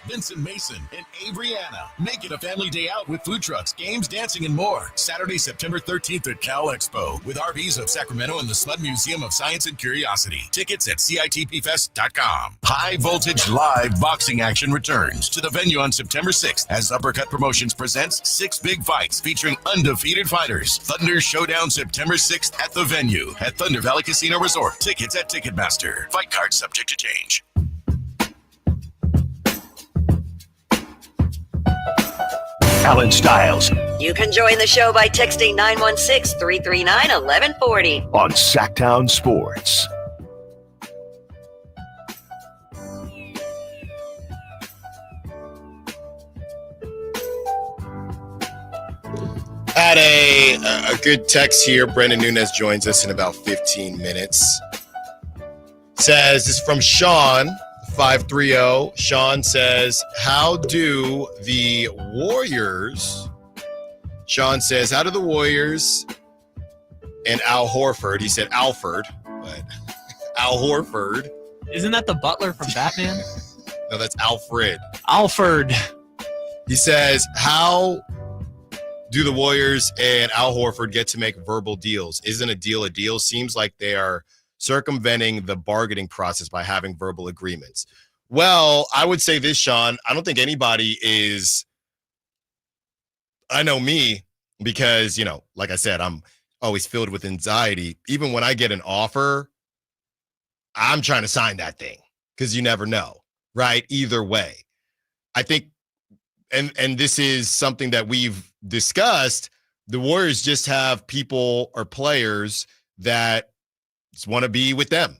Vincent Mason, and Averyana. Make it a family day out with food trucks, games, dancing, and more. Saturday, September 13th at Cal Expo with RVs of Sacramento and the Sled Museum of Science and Curiosity. Tickets at CITPFest.com. High Voltage Live boxing action returns to the venue on September 6th as Uppercut Promotions presents 6 big fights featuring undefeated fighters. Thunder Showdown September 6th at the venue at Thunder Valley Casino Resort. Tickets at Ticketmaster. Fight cards subject to change. Allen Stiles You can join the show by texting 916-339-1140 on Sacktown Sports. Had a good text here. Brendan Nunez joins us in about 15 minutes. Says, this is from Sean, 530. Sean says, how do the Warriors and Al Horford, he said Alford, but Al Horford. Isn't that the butler from Batman? No, that's Alfred. Alford. He says, how do the Warriors and Al Horford get to make verbal deals? Isn't a deal a deal? Seems like they are circumventing the bargaining process by having verbal agreements. Well, I would say this, Sean. I don't think anybody is, I know me, because, like I said, I'm always filled with anxiety. Even when I get an offer, I'm trying to sign that thing because you never know, right? Either way. I think, and this is something that we've discussed, the Warriors just have people or players that just want to be with them,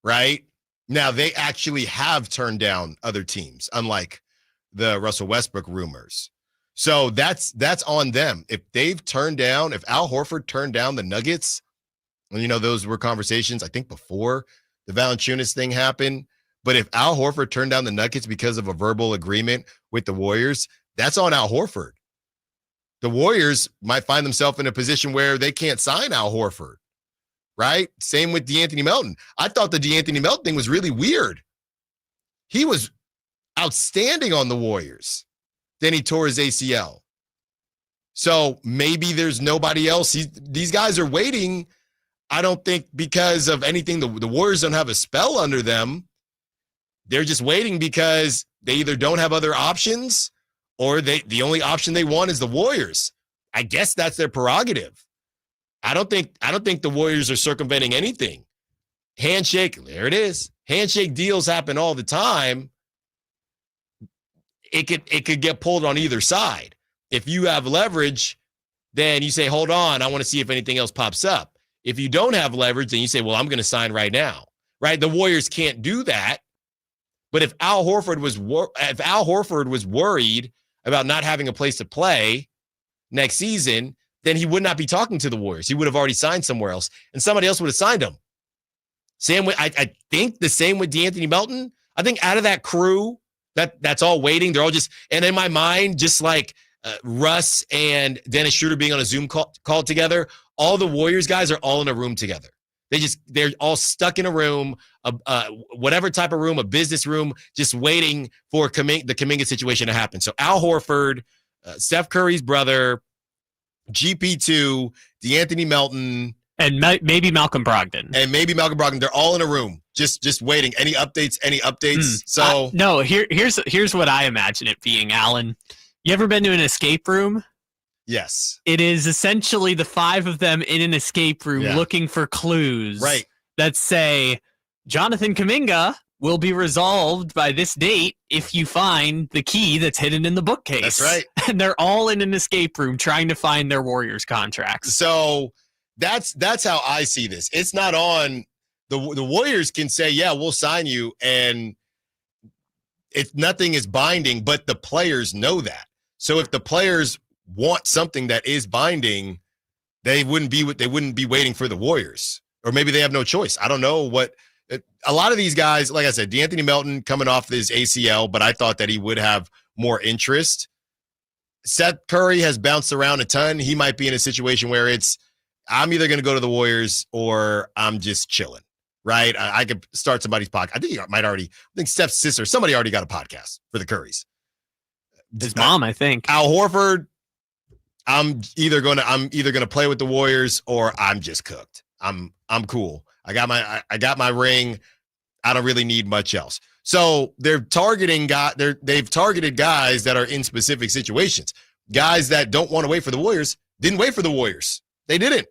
right? Now, they actually have turned down other teams, unlike the Russell Westbrook rumors. So that's on them. If Al Horford turned down the Nuggets, and those were conversations, I think, before the Valanciunas thing happened. But if Al Horford turned down the Nuggets because of a verbal agreement with the Warriors, that's on Al Horford. The Warriors might find themselves in a position where they can't sign Al Horford. Right? Same with DeAnthony Melton. I thought the DeAnthony Melton thing was really weird. He was outstanding on the Warriors. Then he tore his ACL. So maybe there's nobody else. These guys are waiting, I don't think because of anything. The Warriors don't have a spell under them. They're just waiting because they either don't have other options or the only option they want is the Warriors. I guess that's their prerogative. I don't think the Warriors are circumventing anything. Handshake, there it is. Handshake deals happen all the time. It could get pulled on either side. If you have leverage, then you say, hold on, I want to see if anything else pops up. If you don't have leverage, then you say, well, I'm going to sign right now. Right? The Warriors can't do that. But if Al Horford was worried about not having a place to play next season, then he would not be talking to the Warriors. He would have already signed somewhere else, and somebody else would have signed him. I think the same with DeAnthony Melton. I think out of that crew that's all waiting, they're all just, and in my mind, just like Russ and Dennis Schroeder being on a Zoom call together, all the Warriors guys are all in a room together. They're all stuck in a room, whatever type of room, a business room, just waiting for the Kuminga situation to happen. So Al Horford, Steph Curry's brother, GP2, DeAnthony Melton, and maybe Malcolm Brogdon. They're all in a room, just waiting. Any updates? So no. Here's what I imagine it being, Alan. You ever been to an escape room? Yes. It is essentially the 5 of them in an escape room looking for clues. Right. that say Jonathan Kuminga will be resolved by this date if you find the key that's hidden in the bookcase. That's right. And they're all in an escape room trying to find their Warriors contracts. So that's how I see this. It's not on the Warriors can say, yeah, we'll sign you, and nothing is binding, but the players know that. So if the players want something that is binding, they wouldn't be waiting for the Warriors, or maybe they have no choice. I don't know what. A lot of these guys, like I said, DeAnthony Melton coming off his ACL, but I thought that he would have more interest. Seth Curry has bounced around a ton. He might be in a situation where I'm either going to go to the Warriors or I'm just chilling, right? I could start somebody's podcast. I think Steph's sister, somebody already got a podcast for the Currys. His mom, I think. Al Horford, I'm either gonna play with the Warriors or I'm just cooked. I'm cool. I got my ring. I don't really need much else. So they've targeted guys that are in specific situations. Guys that don't want to wait for the Warriors didn't wait for the Warriors. They didn't.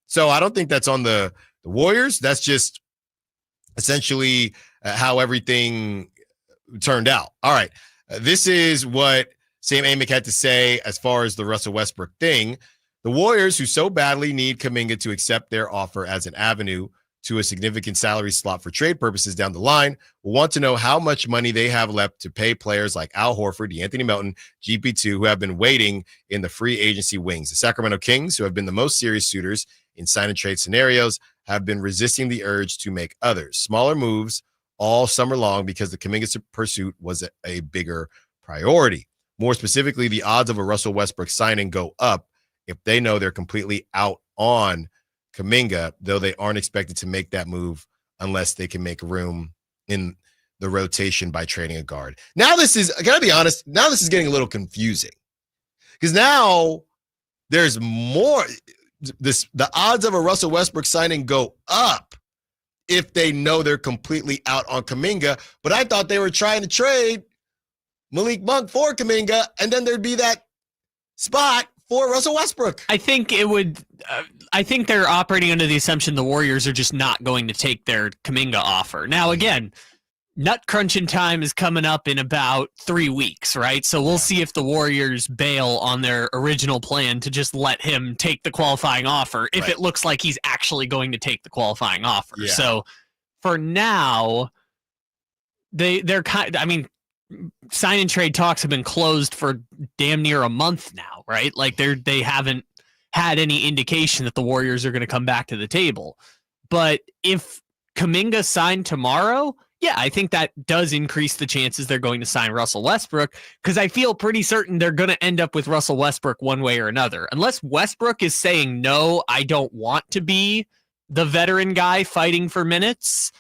So I don't think that's on the Warriors. That's just essentially how everything turned out. All right. This is what Sam Amick had to say as far as the Russell Westbrook thing. The Warriors, who so badly need Kuminga to accept their offer as an avenue to a significant salary slot for trade purposes down the line, will want to know how much money they have left to pay players like Al Horford, DeAnthony Melton, GP2, who have been waiting in the free agency wings. The Sacramento Kings, who have been the most serious suitors in sign and trade scenarios, have been resisting the urge to make others smaller moves all summer long because the Kuminga pursuit was a bigger priority. More specifically, the odds of a Russell Westbrook signing go up if they know they're completely out on Kuminga, though they aren't expected to make that move unless they can make room in the rotation by trading a guard. Now I gotta be honest, now this is getting a little confusing because now there's more. The odds of a Russell Westbrook signing go up if they know they're completely out on Kuminga, but I thought they were trying to trade Malik Monk for Kuminga, and then there'd be that spot for Russell Westbrook. I think it would. I think they're operating under the assumption the Warriors are just not going to take their Kuminga offer. Now, again, nut crunching time is coming up in about 3 weeks, right? So we'll see if the Warriors bail on their original plan to just let him take the qualifying offer if it looks like he's actually going to take the qualifying offer. Yeah. So for now, they're kind. I mean, sign and trade talks have been closed for damn near a month now, right? Like they haven't had any indication that the Warriors are going to come back to the table. But if Kuminga signed tomorrow, yeah, I think that does increase the chances they're going to sign Russell Westbrook, because I feel pretty certain they're going to end up with Russell Westbrook one way or another. Unless Westbrook is saying, no, I don't want to be the veteran guy fighting for minutes.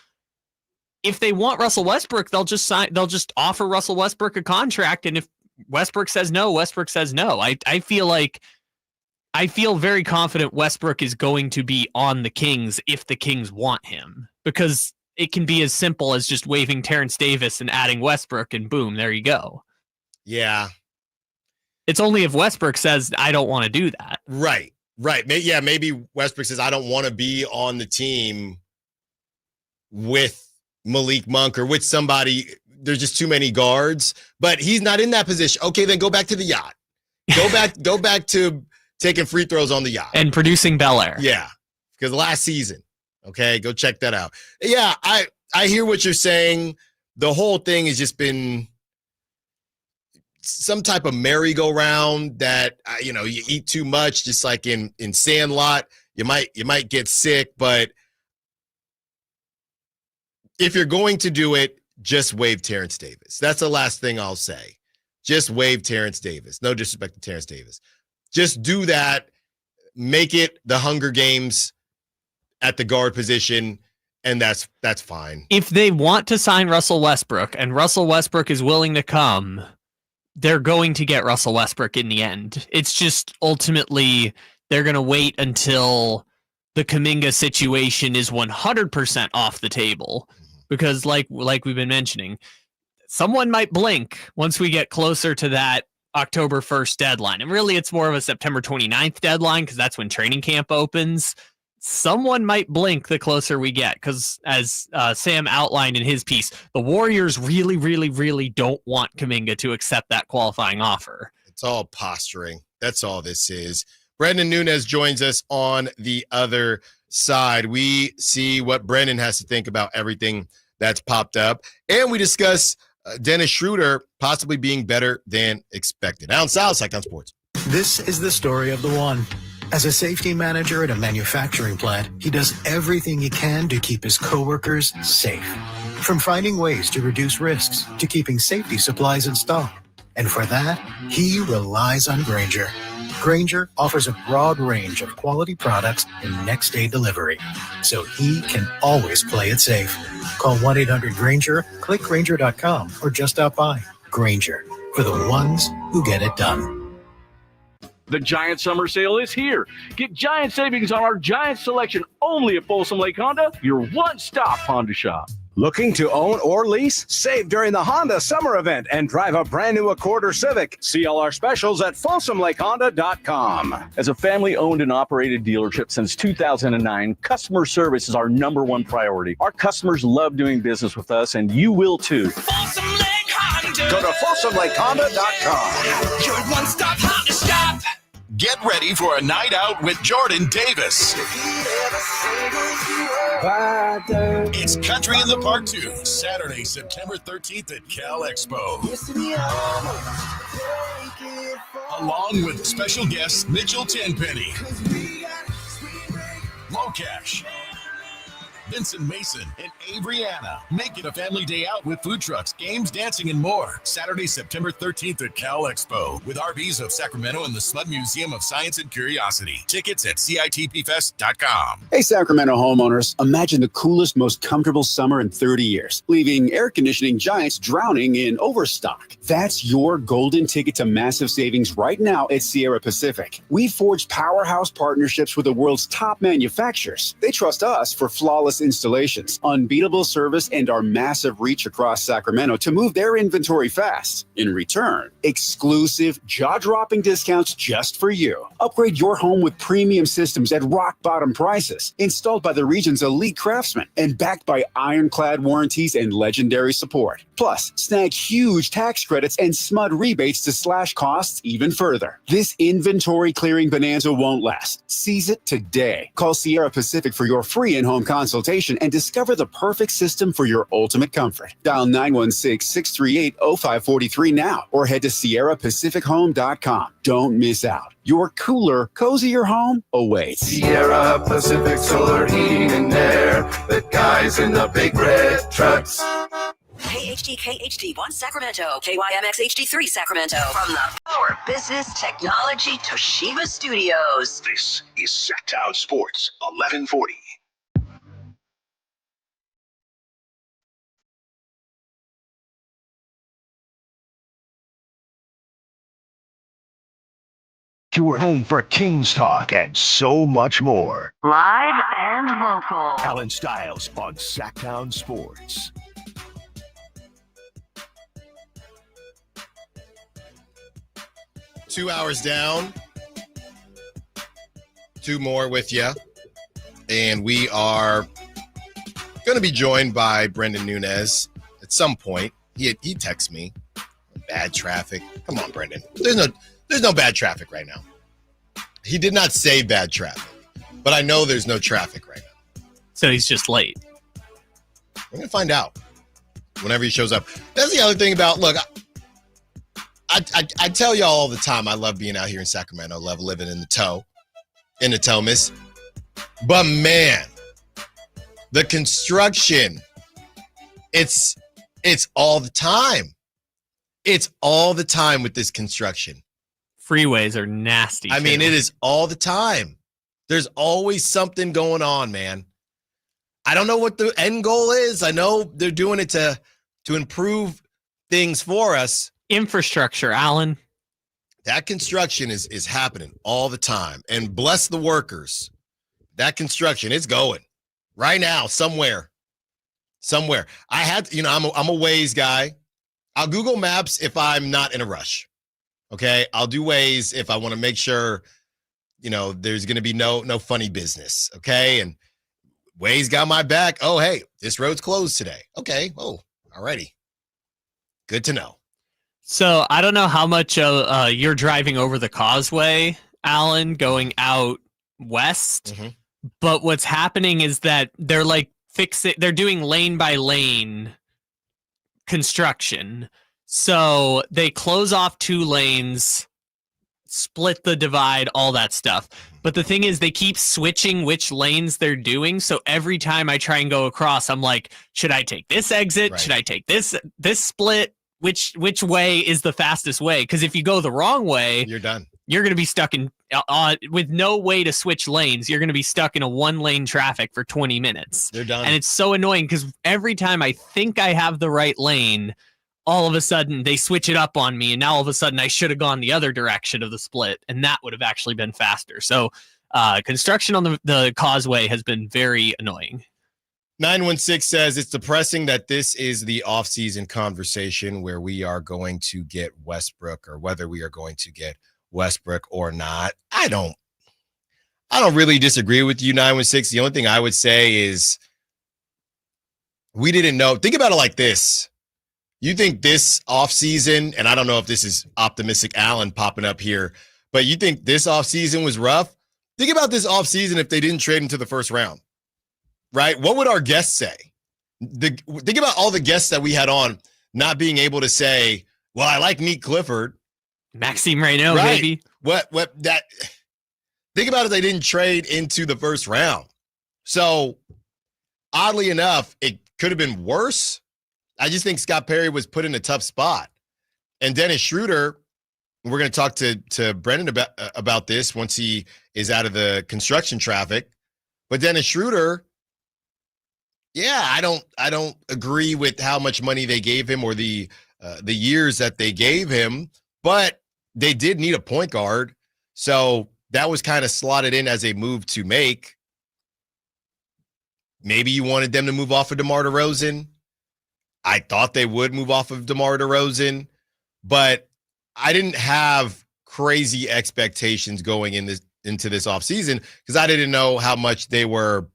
If they want Russell Westbrook, they'll just offer Russell Westbrook a contract. And if Westbrook says no, Westbrook says no. I feel very confident Westbrook is going to be on the Kings if the Kings want him, because it can be as simple as just waiving Terrence Davis and adding Westbrook, and boom, there you go. Yeah. It's only if Westbrook says, I don't want to do that. Right. Yeah, maybe Westbrook says, I don't want to be on the team with Malik Monk or with somebody. There's just too many guards, but he's not in that position. Okay, then go back to the yacht. Go back to taking free throws on the yacht. And producing Bel Air. Yeah, because last season. Okay, go check that out. Yeah, I hear what you're saying. The whole thing has just been some type of merry-go-round that, you eat too much, just like in Sandlot. You might get sick, but if you're going to do it, just waive Terrence Davis. That's the last thing I'll say. Just waive Terrence Davis. No disrespect to Terrence Davis. Just do that. Make it the Hunger Games at the guard position, and that's fine. If they want to sign Russell Westbrook and Russell Westbrook is willing to come, they're going to get Russell Westbrook in the end. It's just ultimately they're going to wait until the Kuminga situation is 100% off the table, because like we've been mentioning, someone might blink once we get closer to that October 1st deadline. And really, it's more of a September 29th deadline, because that's when training camp opens. someone might blink the closer we get, because as Sam outlined in his piece, the Warriors really, really, really don't want Kuminga to accept that qualifying offer. It's all posturing. That's all this is. Brendan Nunez joins us on the other side. We see what Brendan has to think about everything that's popped up, and we discuss Dennis Schroeder possibly being better than expected. Allen Stiles, Sacktown Sports. This is the story of the one. As a safety manager at a manufacturing plant, he does everything he can to keep his coworkers safe. From finding ways to reduce risks to keeping safety supplies in stock. And for that, he relies on Grainger. Grainger offers a broad range of quality products and next-day delivery, so he can always play it safe. Call 1-800-GRAINGER, click Grainger.com, or just stop by. Grainger, for the ones who get it done. The Giant Summer Sale is here. Get giant savings on our giant selection only at Folsom Lake Honda, your one-stop Honda shop. Looking to own or lease? Save during the Honda Summer Event and drive a brand new Accord or Civic. See all our specials at FolsomLakeHonda.com. As a family-owned and operated dealership since 2009, customer service is our #1 priority. Our customers love doing business with us, and you will too. Folsom Lake Honda. Go to FolsomLakeHonda.com. Your one-stop Honda shop. Get ready for a night out with Jordan Davis. It's Country in the Park 2, Saturday, September 13th at Cal Expo. Along with special guests Mitchell Tenpenny, Locash, Vincent Mason, and Averyana. Make it a family day out with food trucks, games, dancing, and more. Saturday, September 13th at Cal Expo with RVs of Sacramento and the Smud Museum of Science and Curiosity. Tickets at CITPFest.com. Hey, Sacramento homeowners, imagine the coolest, most comfortable summer in 30 years, leaving air conditioning giants drowning in overstock. That's your golden ticket to massive savings right now at Sierra Pacific. We forged powerhouse partnerships with the world's top manufacturers. They trust us for flawless installations, unbeatable service, and our massive reach across Sacramento to move their inventory fast. In return, exclusive, jaw-dropping discounts just for you. Upgrade your home with premium systems at rock-bottom prices, installed by the region's elite craftsmen, and backed by ironclad warranties and legendary support. Plus, snag huge tax credits and SMUD rebates to slash costs even further. This inventory clearing bonanza won't last. Seize it today. Call Sierra Pacific for your free in-home consultation and discover the perfect system for your ultimate comfort. Dial 916-638-0543 now or head to SierraPacificHome.com. Don't miss out. Your cooler, cozier home awaits. Sierra Pacific Solar Heating and Air. The guys in the big red trucks. KHD1 Sacramento, KYMX HD3 Sacramento. From the Power Business Technology Toshiba Studios. This is Sacktown Sports 1140. Your home for Kings talk and so much more. Live and local. Allen Stiles on Sacktown Sports. Two hours down. Two more with you. And we are going to be joined by Brendan Nunez at some point. He texts me. Bad traffic. Come on, Brendan. There's no bad traffic right now. He did not say bad traffic, but I know there's no traffic right now. So he's just late. We're going to find out whenever he shows up. That's the other thing about, look, I tell y'all all the time I love being out here in Sacramento, love living in the Tomas. But man, the construction, it's all the time. It's all the time with this construction. Freeways are nasty. I mean, it is all the time. There's always something going on, man. I don't know what the end goal is. I know they're doing it to improve things for us. Infrastructure, Allen. That construction is happening all the time. And bless the workers. That construction is going right now somewhere. I had, I'm a Waze guy. I'll Google Maps if I'm not in a rush. Okay, I'll do Waze if I want to make sure there's going to be no funny business. Okay. And Way's got my back. Oh, hey, this road's closed today. Okay. Oh, alrighty. Good to know. So I don't know how much you're driving over the causeway, Alan, going out west. Mm-hmm. But what's happening is that they're like they're doing lane by lane construction. So they close off 2 lanes, split the divide, all that stuff. But the thing is, they keep switching which lanes they're doing. So every time I try and go across, I'm like, should I take this exit? Right. Should I take this split? Which way is the fastest way? Because if you go the wrong way, you're done. You're going to be stuck in with no way to switch lanes. You're going to be stuck in a 1-lane traffic for 20 minutes. They're done. And it's so annoying because every time I think I have the right lane, all of a sudden they switch it up on me. And now all of a sudden I should have gone the other direction of the split. And that would have actually been faster. So construction on the causeway has been very annoying. 916 says it's depressing that this is the offseason conversation where we are going to get Westbrook or whether we are going to get Westbrook or not. I don't really disagree with you, 916. The only thing I would say is we didn't know. Think about it like this. You think this offseason, and I don't know if this is optimistic Allen popping up here, but you think this offseason was rough? Think about this offseason if they didn't trade into the first round, right? What would our guests say? Think about all the guests that we had on not being able to say, well, I like Neat Clifford. Maxime Reynaud, right. Baby. Think about it. They didn't trade into the first round. So oddly enough, it could have been worse. I just think Scott Perry was put in a tough spot. And Dennis Schroeder, we're going to talk to Brendan about this once he is out of the construction traffic. But Dennis Schroeder, yeah, I don't agree with how much money they gave him or the years that they gave him, but they did need a point guard. So that was kind of slotted in as a move to make. Maybe you wanted them to move off of DeMar DeRozan. I thought they would move off of DeMar DeRozan, but I didn't have crazy expectations going into this offseason because I didn't know how much they were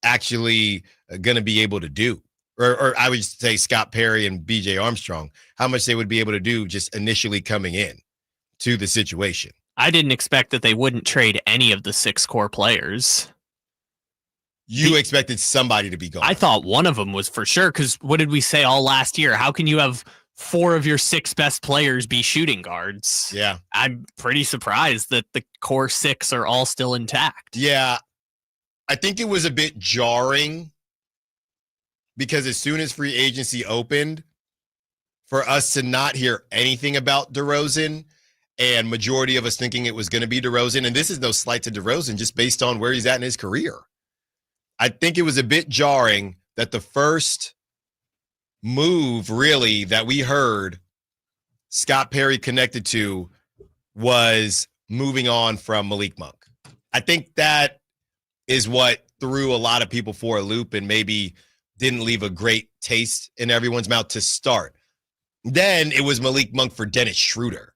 actually going to be able to do. Or I would say Scott Perry and BJ Armstrong, how much they would be able to do just initially coming in to the situation. I didn't expect that they wouldn't trade any of the 6 core players. You expected somebody to be gone. I thought one of them was for sure, because what did we say all last year? How can you have 4 of your 6 best players be shooting guards? Yeah. I'm pretty surprised that the core 6 are all still intact. Yeah. I think it was a bit jarring because as soon as free agency opened, for us to not hear anything about DeRozan and majority of us thinking it was going to be DeRozan, and this is no slight to DeRozan, just based on where he's at in his career. I think it was a bit jarring that the first move really that we heard Scott Perry connected to was moving on from Malik Monk. I think that is what threw a lot of people for a loop and maybe didn't leave a great taste in everyone's mouth to start. Then it was Malik Monk for Dennis Schroeder.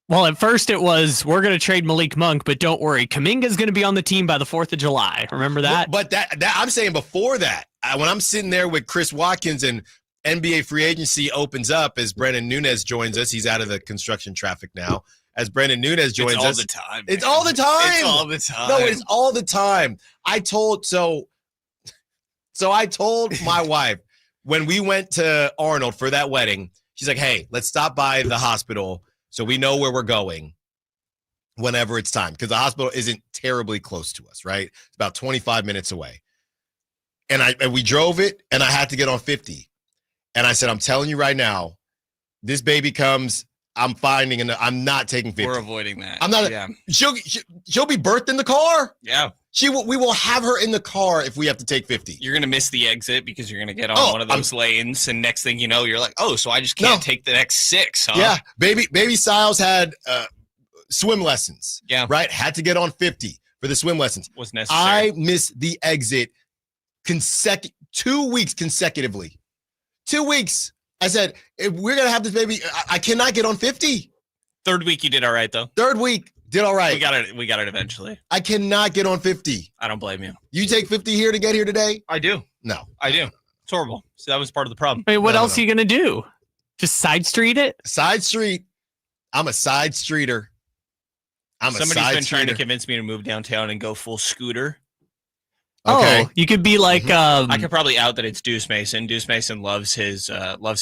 Well, at first it was, we're going to trade Malik Monk, but don't worry, Kuminga's going to be on the team by the 4th of July. Remember that? But that I'm saying before that, when I'm sitting there with Chris Watkins and NBA free agency opens up as Brandon Nunez joins us. He's out of the construction traffic now. As Brandon Nunez joins us. It's all the time. It's all the time. It's all the time. No, it's all the time. I told my wife when we went to Arnold for that wedding, she's like, hey, let's stop by the hospital so we know where we're going whenever it's time. Because the hospital isn't terribly close to us, right? It's about 25 minutes away. And we drove it, and I had to get on 50. And I said, I'm telling you right now, this baby comes, I'm not taking 50. We're avoiding that. I'm not. Yeah. She'll be birthed in the car. Yeah. We will have her in the car if we have to take 50. You're going to miss the exit because you're going to get on one of those lanes. And next thing you know, you're like, oh, so I just can't take the next 6, huh? Yeah. Baby Stiles had swim lessons. Yeah. Right? Had to get on 50 for the swim lessons. Was necessary. I missed the exit 2 weeks consecutively. 2 weeks. I said, if we're going to have this baby, I cannot get on 50. 3rd week, you did all right, though. 3rd week, Did all right. We got it eventually. I cannot get on 50. I don't blame you. You take 50 here to get here today? I do. No. I do. It's horrible. So that was part of the problem. I mean, what else are you going to do? Just side street it? Side street. I'm a side streeter. Somebody's been trying to convince me to move downtown and go full scooter. Okay. Oh, you could be like I could probably out that it's Deuce Mason. Deuce Mason loves his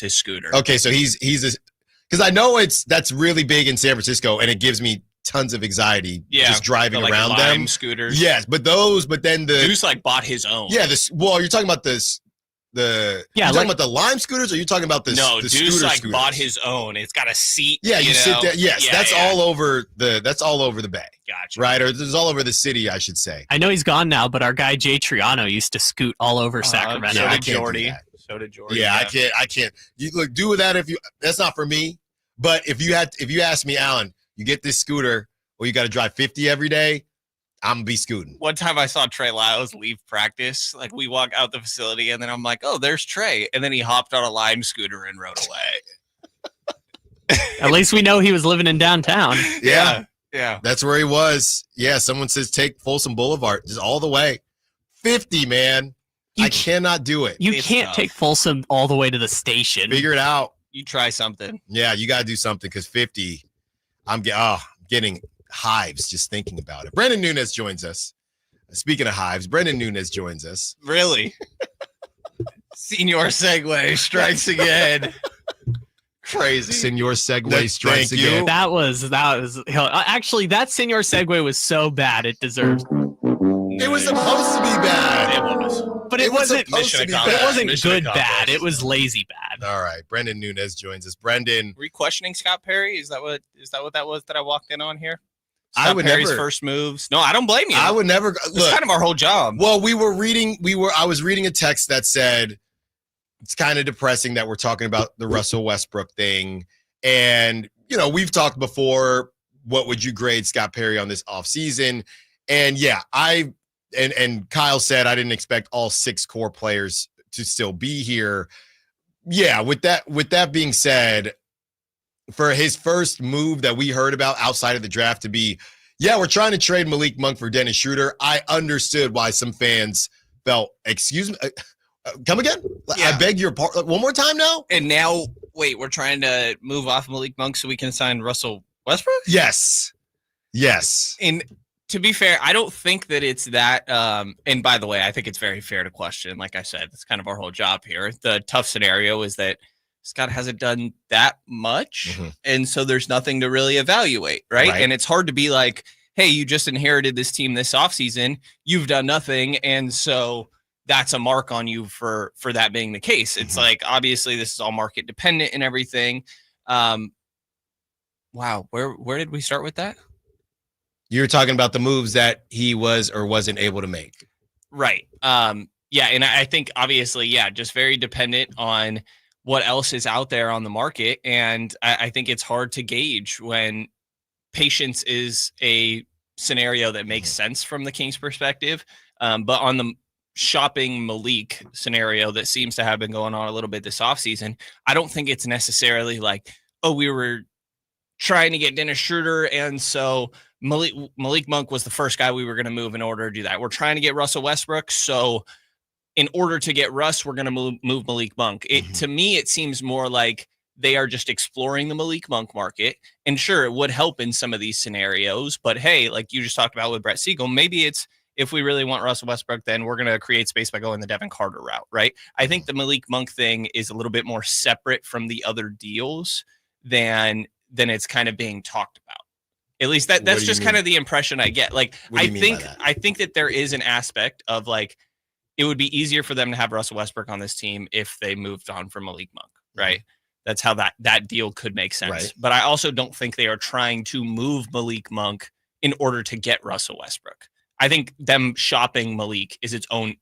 scooter. Okay, so he's because I know that's really big in San Francisco, and it gives me tons of anxiety just driving around them. Scooters. Yes, but then the Deuce bought his own. Yeah, you're talking about talking about the Lime scooters, or are you talking about the Deuce scooters? Bought his own. It's got a seat. Yeah, you sit there. Yes, that's all over the bay. Gotcha. Right, or it's all over the city, I should say. I know he's gone now, but our guy Jay Triano used to scoot all over Sacramento. So did Jordy. Yeah, I can't. You do with that that's not for me. But if you ask me, Alan, you get this scooter, or you got to drive 50 every day, I'm gonna be scooting. One time I saw Trey Lyles leave practice. Like, we walk out the facility, and then I'm like, oh, there's Trey. And then he hopped on a Lime scooter and rode away. At least we know he was living in downtown. Yeah. Yeah. That's where he was. Yeah, someone says take Folsom Boulevard just all the way. 50, man. I cannot do it. You can't take Folsom all the way to the station. Figure it out. You try something. Yeah, you got to do something, because 50, I'm getting hives just thinking about it. Brendan Nunes joins us. Speaking of hives, Brendan Nunes joins us. Really? Senior segue strikes again. Crazy. Senior segue strikes again. That was actually, that senior segue was so bad it deserves. It was supposed to be bad. It was. But it wasn't Mission good bad. It was lazy bad. All right. Brendan Nunes joins us. Brendan. Were you questioning Scott Perry? Is that what that was that I walked in on here? I would Perry's never. first moves. No, I don't blame you. I would never. It's kind of our whole job. Well, I was reading a text that said it's kind of depressing that we're talking about the Russell Westbrook thing. And, we've talked before, what would you grade Scott Perry on this offseason? And yeah, and Kyle said I didn't expect all 6 core players to still be here. Yeah, with that being said, for his first move that we heard about outside of the draft to be, we're trying to trade Malik Monk for Dennis Schroeder, I understood why some fans felt, excuse me, come again? Yeah. I beg your pardon. One more time now? And now, wait, we're trying to move off Malik Monk so we can sign Russell Westbrook? Yes. And to be fair, I don't think that it's that. And by the way, I think it's very fair to question. Like I said, it's kind of our whole job here. The tough scenario is that Scott hasn't done that much. Mm-hmm. And so there's nothing to really evaluate, right? And it's hard to be like, hey, you just inherited this team this offseason. You've done nothing. And so that's a mark on you for that being the case. It's like, obviously this is all market dependent and everything. Wow. Where did we start with that? You're talking about the moves that he was or wasn't able to make. Right. Yeah. And I think obviously, just very dependent on what else is out there on the market. And I think it's hard to gauge when patience is a scenario that makes sense from the Kings perspective. But on the shopping Malik scenario that seems to have been going on a little bit this offseason, I don't think it's necessarily like, oh, we were trying to get Dennis Schroeder, and so Malik Monk was the first guy we were going to move in order to do that. We're trying to get Russell Westbrook, so in order to get Russ, we're going to move Malik Monk. To me, it seems more like they are just exploring the Malik Monk market. And sure, it would help in some of these scenarios. But hey, like you just talked about with Brett Siegel, maybe it's, if we really want Russell Westbrook, then we're going to create space by going the Devin Carter route, right? I think the Malik Monk thing is a little bit more separate from the other deals than it's kind of being talked about. At least that's just kind of the impression I get. Like, I think that there is an aspect of like, it would be easier for them to have Russell Westbrook on this team if they moved on from Malik Monk, right? That's how that deal could make sense. Right. But I also don't think they are trying to move Malik Monk in order to get Russell Westbrook. I think them shopping Malik is its own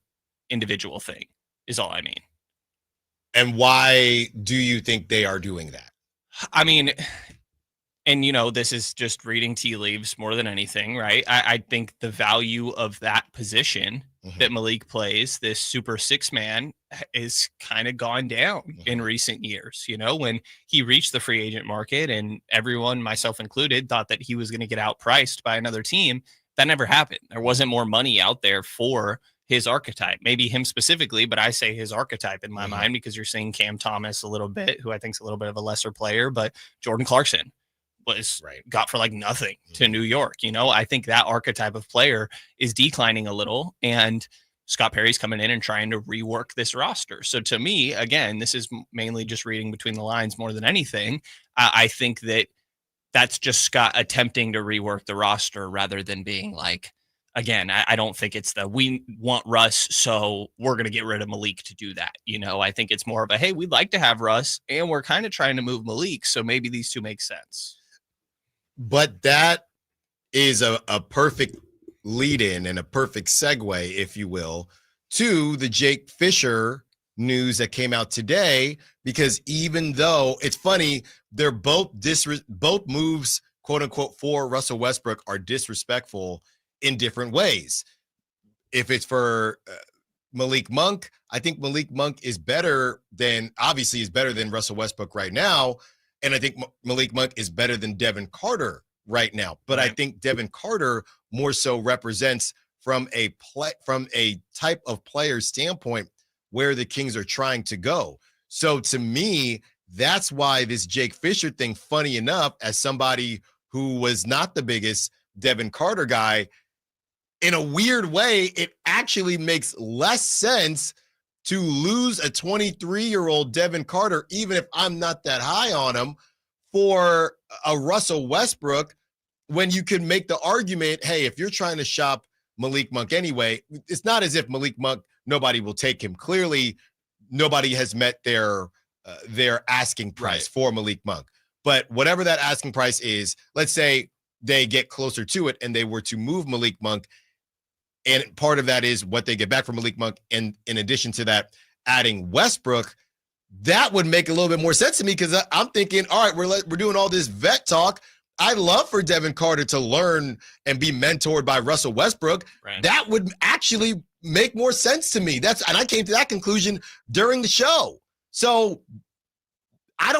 individual thing, is all I mean. And why do you think they are doing that? I mean, And, this is just reading tea leaves more than anything, right? I think the value of that position that Malik plays, this super six man, is kind of gone down in recent years. When he reached the free agent market and everyone, myself included, thought that he was going to get outpriced by another team, that never happened. There wasn't more money out there for his archetype, maybe him specifically, but I say his archetype in my mind because you're seeing Cam Thomas a little bit, who I think is a little bit of a lesser player, but Jordan Clarkson was got for like nothing to New York. I think that archetype of player is declining a little, and Scott Perry's coming in and trying to rework this roster. So to me, again, this is mainly just reading between the lines more than anything. I think that's just Scott attempting to rework the roster rather than being like, again, I don't think it's we want Russ, so we're going to get rid of Malik to do that. I think it's more of a, hey, we'd like to have Russ and we're kind of trying to move Malik. So maybe these two make sense. But that is a perfect lead-in and a perfect segue, if you will, to the Jake Fisher news that came out today, because even though it's funny, they're both moves, quote unquote, for Russell Westbrook are disrespectful in different ways. If it's for Malik Monk, I think Malik Monk is better than Russell Westbrook right now. And I think Malik Monk is better than Devin Carter right now. But I think Devin Carter more so represents from a type of player standpoint where the Kings are trying to go. So to me, that's why this Jake Fisher thing, funny enough, as somebody who was not the biggest Devin Carter guy, in a weird way, it actually makes less sense to lose a 23-year-old Devin Carter, even if I'm not that high on him, for a Russell Westbrook, when you can make the argument, hey, if you're trying to shop Malik Monk anyway, it's not as if Malik Monk, nobody will take him. Clearly, nobody has met their asking price for Malik Monk. But whatever that asking price is, let's say they get closer to it and they were to move Malik Monk, and part of that is what they get back from Malik Monk. And in addition to that, adding Westbrook, that would make a little bit more sense to me, because I'm thinking, all right, we're doing all this vet talk. I'd love for Devin Carter to learn and be mentored by Russell Westbrook. Right. That would actually make more sense to me. And I came to that conclusion during the show. So I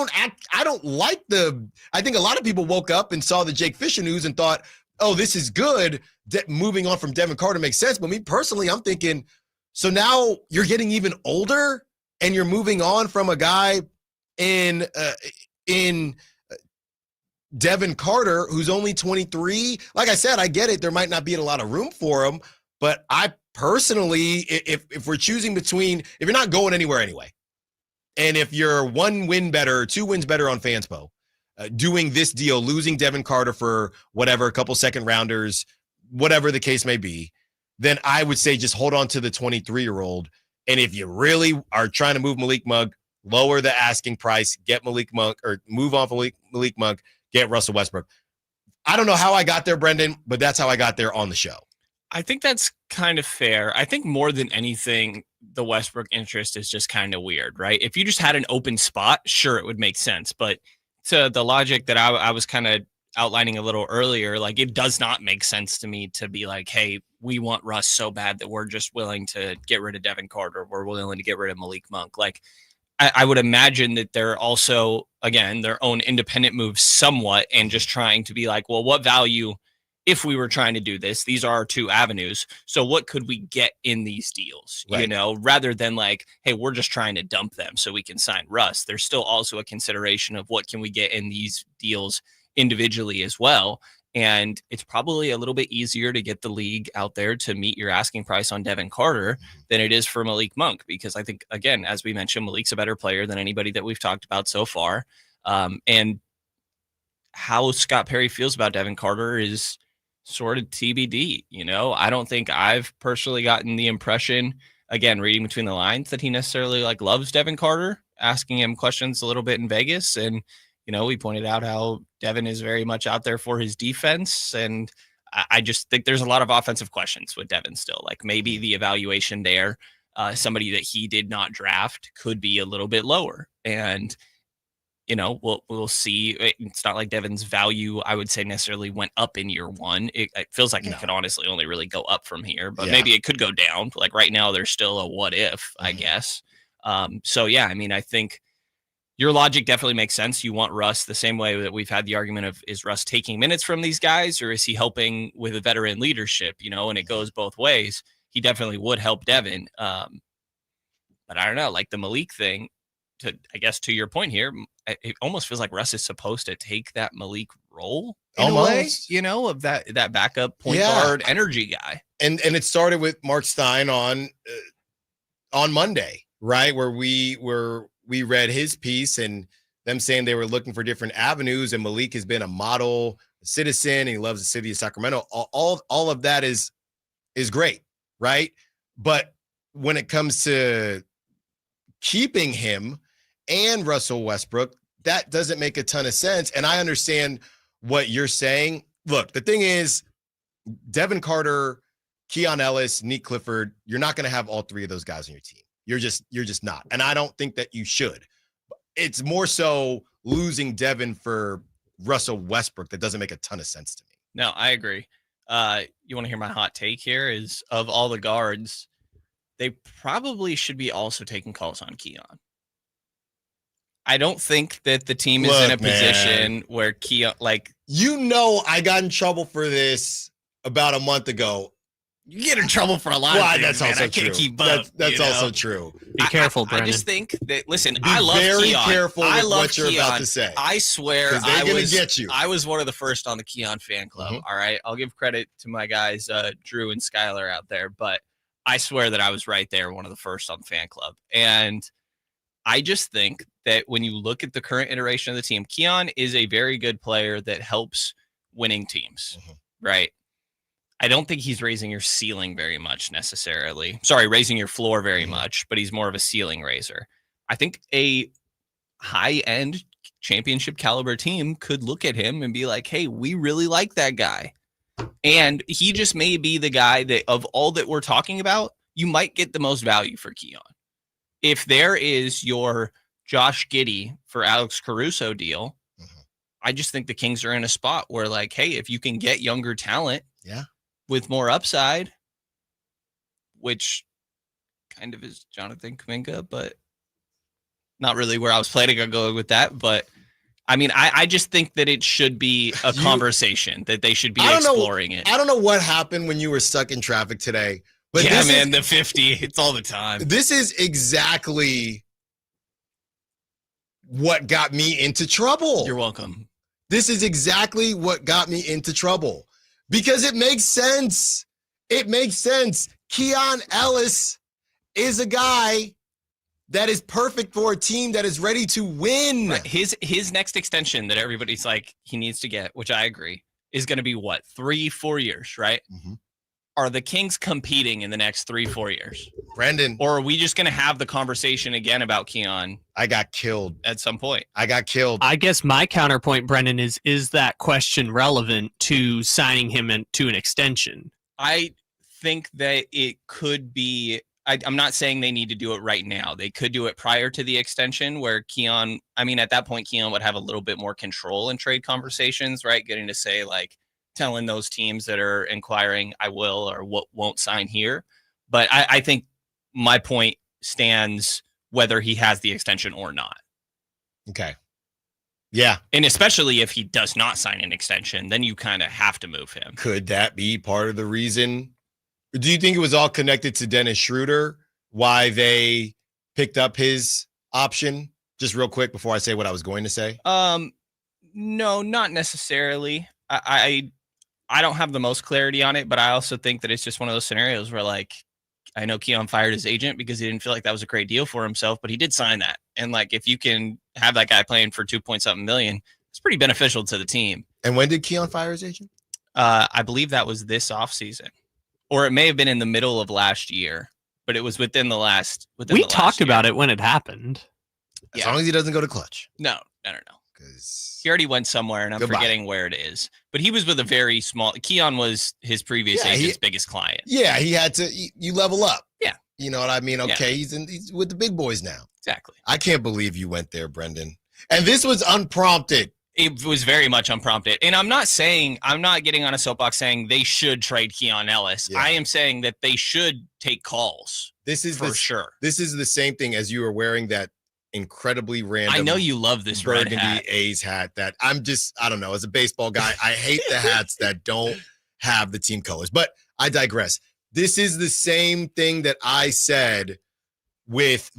think a lot of people woke up and saw the Jake Fisher news and thought, oh, this is good. Moving on from Devin Carter makes sense. But me personally, I'm thinking, so now you're getting even older and you're moving on from a guy in Devin Carter who's only 23. Like I said, I get it. There might not be a lot of room for him. But I personally, if we're choosing between, if you're not going anywhere anyway, and if you're 1 win better, 2 wins better on Fanspo, doing this deal, losing Devin Carter for whatever, a couple second rounders, whatever the case may be, then I would say just hold on to the 23-year-old. And if you really are trying to move Malik Monk, lower the asking price, get Malik Monk, or move on from Malik Monk, get Russell Westbrook. I don't know how I got there, Brendan, but that's how I got there on the show. I think that's kind of fair. I think more than anything, the Westbrook interest is just kind of weird, right? If you just had an open spot, sure, it would make sense. But to the logic that I was kind of outlining a little earlier, like, it does not make sense to me to be like, hey, we want Russ so bad that we're just willing to get rid of Devin Carter. We're willing to get rid of Malik Monk. Like, I would imagine that they're also, again, their own independent moves somewhat, and just trying to be like, well, what value, if we were trying to do this, these are our 2 avenues. So what could we get in these deals, right, rather than like, hey, we're just trying to dump them so we can sign Russ. There's still also a consideration of what can we get in these deals individually as well. And it's probably a little bit easier to get the league out there to meet your asking price on Devin Carter than it is for Malik Monk, because I think, again, as we mentioned, Malik's a better player than anybody that we've talked about so far. And how Scott Perry feels about Devin Carter is sort of TBD. I don't think I've personally gotten the impression, again, reading between the lines, that he necessarily like loves Devin Carter, asking him questions a little bit in Vegas. And we pointed out how Devin is very much out there for his defense. And I just think there's a lot of offensive questions with Devin still. Like, maybe the evaluation there, somebody that he did not draft, could be a little bit lower. And we'll see. It's not like Devin's value, I would say, necessarily went up in year one. It feels like it could honestly only really go up from here, but maybe it could go down. Like right now, there's still a what if, I guess. So yeah, I mean, I think your logic definitely makes sense. You want Russ the same way that we've had the argument of, is Russ taking minutes from these guys, or is he helping with a veteran leadership? And it goes both ways. He definitely would help Devin. But I don't know, like the Malik thing, I guess to your point here, it almost feels like Russ is supposed to take that Malik role in a way, of that backup point guard energy guy. And it started with Mark Stein on Monday, right? Where we read his piece and them saying they were looking for different avenues, and Malik has been a model citizen and he loves the city of Sacramento. All of that is great, right? But when it comes to keeping him and Russell Westbrook, that doesn't make a ton of sense. And I understand what you're saying. Look, the thing is, Devin Carter, Keon Ellis, Nick Clifford, you're not going to have all three of those guys on your team. You're just not. And I don't think that you should. It's more so losing Devin for Russell Westbrook that doesn't make a ton of sense to me. No, I agree. You want to hear my hot take here is, of all the guards, they probably should be also taking calls on Keon. I don't think that the team is in a position where Keon, I got in trouble for this about a month ago. You get in trouble for a lot of things, that's also true. Keep up, that's also true. Be careful, Brandon. I just think that, listen, Be I love very Keon. careful with I love what you're Keon. about to say. I swear get you. I was one of the first on the Keon fan club. All right. I'll give credit to my guys, Drew and Skylar out there, but I swear that I was right there, one of the first on the fan club. And I just think that when you look at the current iteration of the team, Keon is a very good player that helps winning teams, right? I don't think he's raising your ceiling very much necessarily. Sorry, raising your floor very much, but he's more of a ceiling raiser. I think a high-end championship caliber team could look at him and be like, hey, we really like that guy. And he just may be the guy that, of all that we're talking about, you might get the most value for Keon. If there is your Josh Giddey for Alex Caruso deal, I just think the Kings are in a spot where, like, hey, if you can get younger talent with more upside, which kind of is Jonathan Kuminga, but not really where I was planning on going with that. But I mean, I just think that it should be a conversation that they should be exploring it. I don't know what happened when you were stuck in traffic today. But yeah, man, the 50, it's all the time. This is exactly what got me into trouble. You're welcome. This is exactly what got me into trouble because it makes sense. It makes sense. Keon Ellis is a guy that is perfect for a team that is ready to win. Right. His next extension that everybody's like he needs to get, which I agree, is going to be what, 3-4 years, right? Are the Kings competing in the next 3-4 years? Brandon. Or are we just going to have the conversation again about Keon? I got killed. At some point. I got killed. I guess my counterpoint, Brendan, is that question relevant to signing him to an extension? I think that it could be. I'm not saying they need to do it right now. They could do it prior to the extension where Keon, I mean, at that point, Keon would have a little bit more control in trade conversations, right? Getting to say, like, telling those teams that are inquiring, I will or won't sign here. But I think my point stands whether he has the extension or not. Okay. Yeah. And especially if he does not sign an extension, then you kind of have to move him. Could that be part of the reason? Do you think it was all connected to Dennis Schroeder, why they picked up his option? Just real quick before I say what I was going to say. No, not necessarily. I don't have the most clarity on it, but I also think that it's just one of those scenarios where, like, I know Keon fired his agent because he didn't feel like that was a great deal for himself, but he did sign that. And, like, if you can have that guy playing for $2.something million, it's pretty beneficial to the team. And when did Keon fire his agent? I believe that was this offseason, or it may have been in the middle of last year, but it was within the last. We talked about it when it happened. As long as he doesn't go to Clutch. No. He already went somewhere, and I'm forgetting where it is. But he was with a very small. Keon was his previous agent's biggest client. Yeah, he had to. You level up. Yeah, you know what I mean. Okay, he's with the big boys now. Exactly. I can't believe you went there, Brendan. And this was unprompted. It was very much unprompted. And I'm not getting on a soapbox saying they should trade Keon Ellis. Yeah. I am saying that they should take calls. This is for sure. This is the same thing as you were wearing that incredibly random. I know you love this burgundy red hat. A's hat that I don't know. As a baseball guy, I hate the hats that don't have the team colors, but I digress. This is the same thing that I said with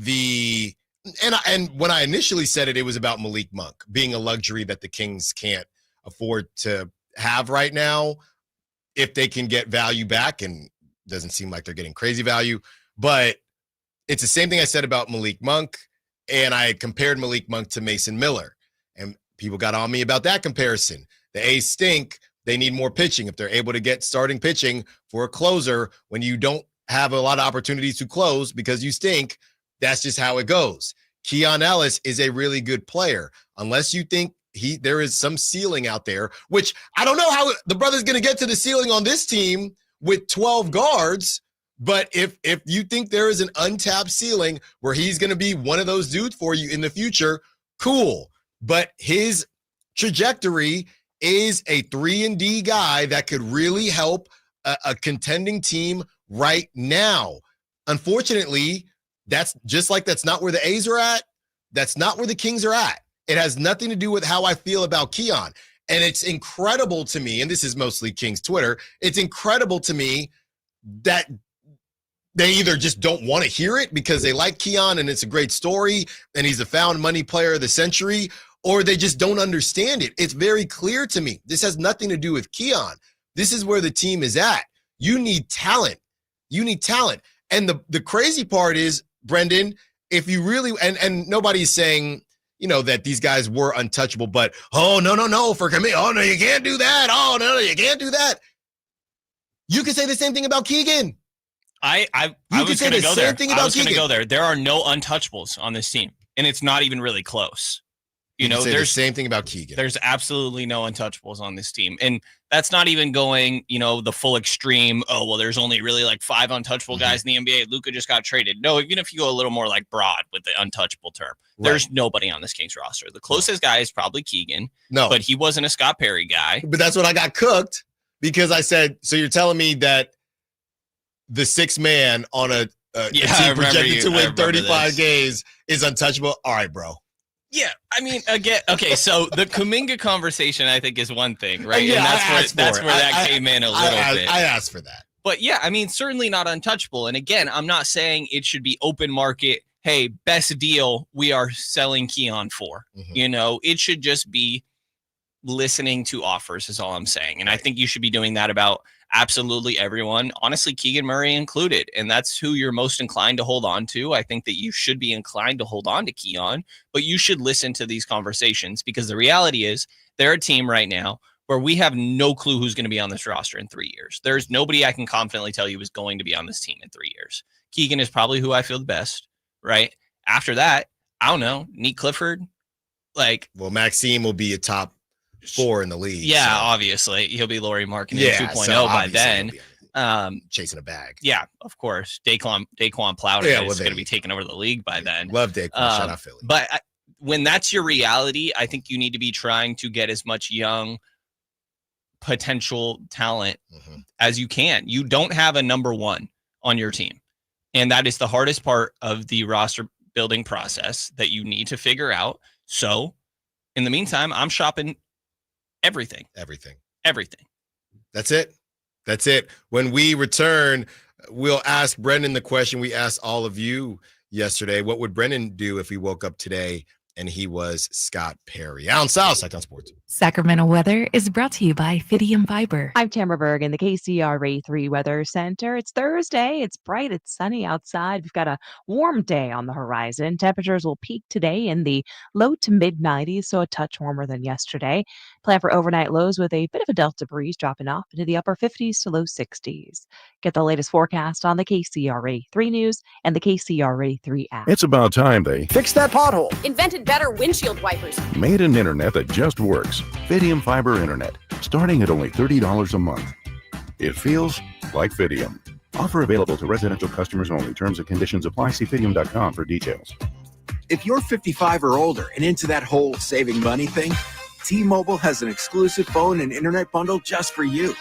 and when I initially said it, it was about Malik Monk being a luxury that the Kings can't afford to have right now if they can get value back, and doesn't seem like they're getting crazy value. But it's the same thing I said about Malik Monk, and I compared Malik Monk to Mason Miller, and people got on me about that comparison. The A's stink. They need more pitching. If they're able to get starting pitching for a closer when you don't have a lot of opportunities to close because you stink, that's just how it goes. Keon Ellis is a really good player. Unless you think there is some ceiling out there, which I don't know how the brother's going to get to the ceiling on this team with 12 guards. But if you think there is an untapped ceiling where he's going to be one of those dudes for you in the future, cool. But his trajectory is a 3-and-D guy that could really help a contending team right now. Unfortunately, that's not where the A's are at. That's not where the Kings are at. It has nothing to do with how I feel about Keon. And it's incredible to me, and this is mostly Kings Twitter, it's incredible to me that they either just don't want to hear it because they like Keon and it's a great story and he's a found money player of the century, or they just don't understand it. It's very clear to me. This has nothing to do with Keon. This is where the team is at. You need talent. You need talent. And the crazy part is, Brendan, if you really, and nobody's saying, that these guys were untouchable, but, oh, no, for me, oh, no, you can't do that. Oh, no, you can't do that. You can say the same thing about Keegan. I was going to go there. I was going to go there. There are no untouchables on this team, and it's not even really close. There's the same thing about Keegan. There's absolutely no untouchables on this team. And that's not even going, the full extreme. Oh, well, there's only really like 5 untouchable guys in the NBA. Luka just got traded. No, even if you go a little more like broad with the untouchable term, there's nobody on this Kings roster. The closest guy is probably Keegan. No, but he wasn't a Scott Perry guy. But that's what I got cooked because I said, so you're telling me that the 6th man on a team projected to win 35 games is untouchable? All right, bro. Yeah, I mean, again, okay, so the Kuminga conversation, I think, is one thing, right? Yeah, and that's where that came in a little bit. I asked for that. But yeah, I mean, certainly not untouchable. And again, I'm not saying it should be open market. Hey, best deal we are selling Keon for. Mm-hmm. It should just be listening to offers is all I'm saying. And I think you should be doing that about absolutely everyone, honestly, Keegan Murray included. And that's who you're most inclined to hold on to. I think that you should be inclined to hold on to Keon, but you should listen to these conversations because the reality is they're a team right now where we have no clue who's going to be on this roster in 3 years. There's nobody I can confidently tell you is going to be on this team in 3 years. Keegan is probably who I feel the best, right? After that, I don't know, Nick Clifford. Well, Maxime will be a top 4 in the league. Yeah, so. Obviously. He'll be Laurie Markkinen 2.0 by then. Chasing a bag. Yeah, of course. Daquan Plowden is going to be taking over the league by then. Love Daquan. Shout out Philly. But when that's your reality, I think you need to be trying to get as much young potential talent as you can. You don't have a number 1 on your team. And that is the hardest part of the roster building process that you need to figure out. So in the meantime, I'm shopping everything. That's it. When we return, we'll ask Brendan the question we asked all of you yesterday. What would Brendan do if he woke up today and he was Scott Perry? Allen Stiles, Sacktown Sports. Sacramento weather is brought to you by Fidium Fiber. I'm Tamara Berg in the KCRA 3 Weather Center. It's Thursday. It's bright. It's sunny outside. We've got a warm day on the horizon. Temperatures will peak today in the low to mid 90s, so a touch warmer than yesterday. Plan for overnight lows with a bit of a delta breeze dropping off into the upper 50s to low 60s. Get the latest forecast on the KCRA 3 News and the KCRA 3 app. It's about time they fixed that pothole. Invented better windshield wipers. Made an internet that just works. Fidium Fiber Internet, starting at only $30 a month. It feels like Fidium. Offer available to residential customers only. Terms and conditions apply. See Fidium.com for details. If you're 55 or older and into that whole saving money thing, T-Mobile has an exclusive phone and internet bundle just for you.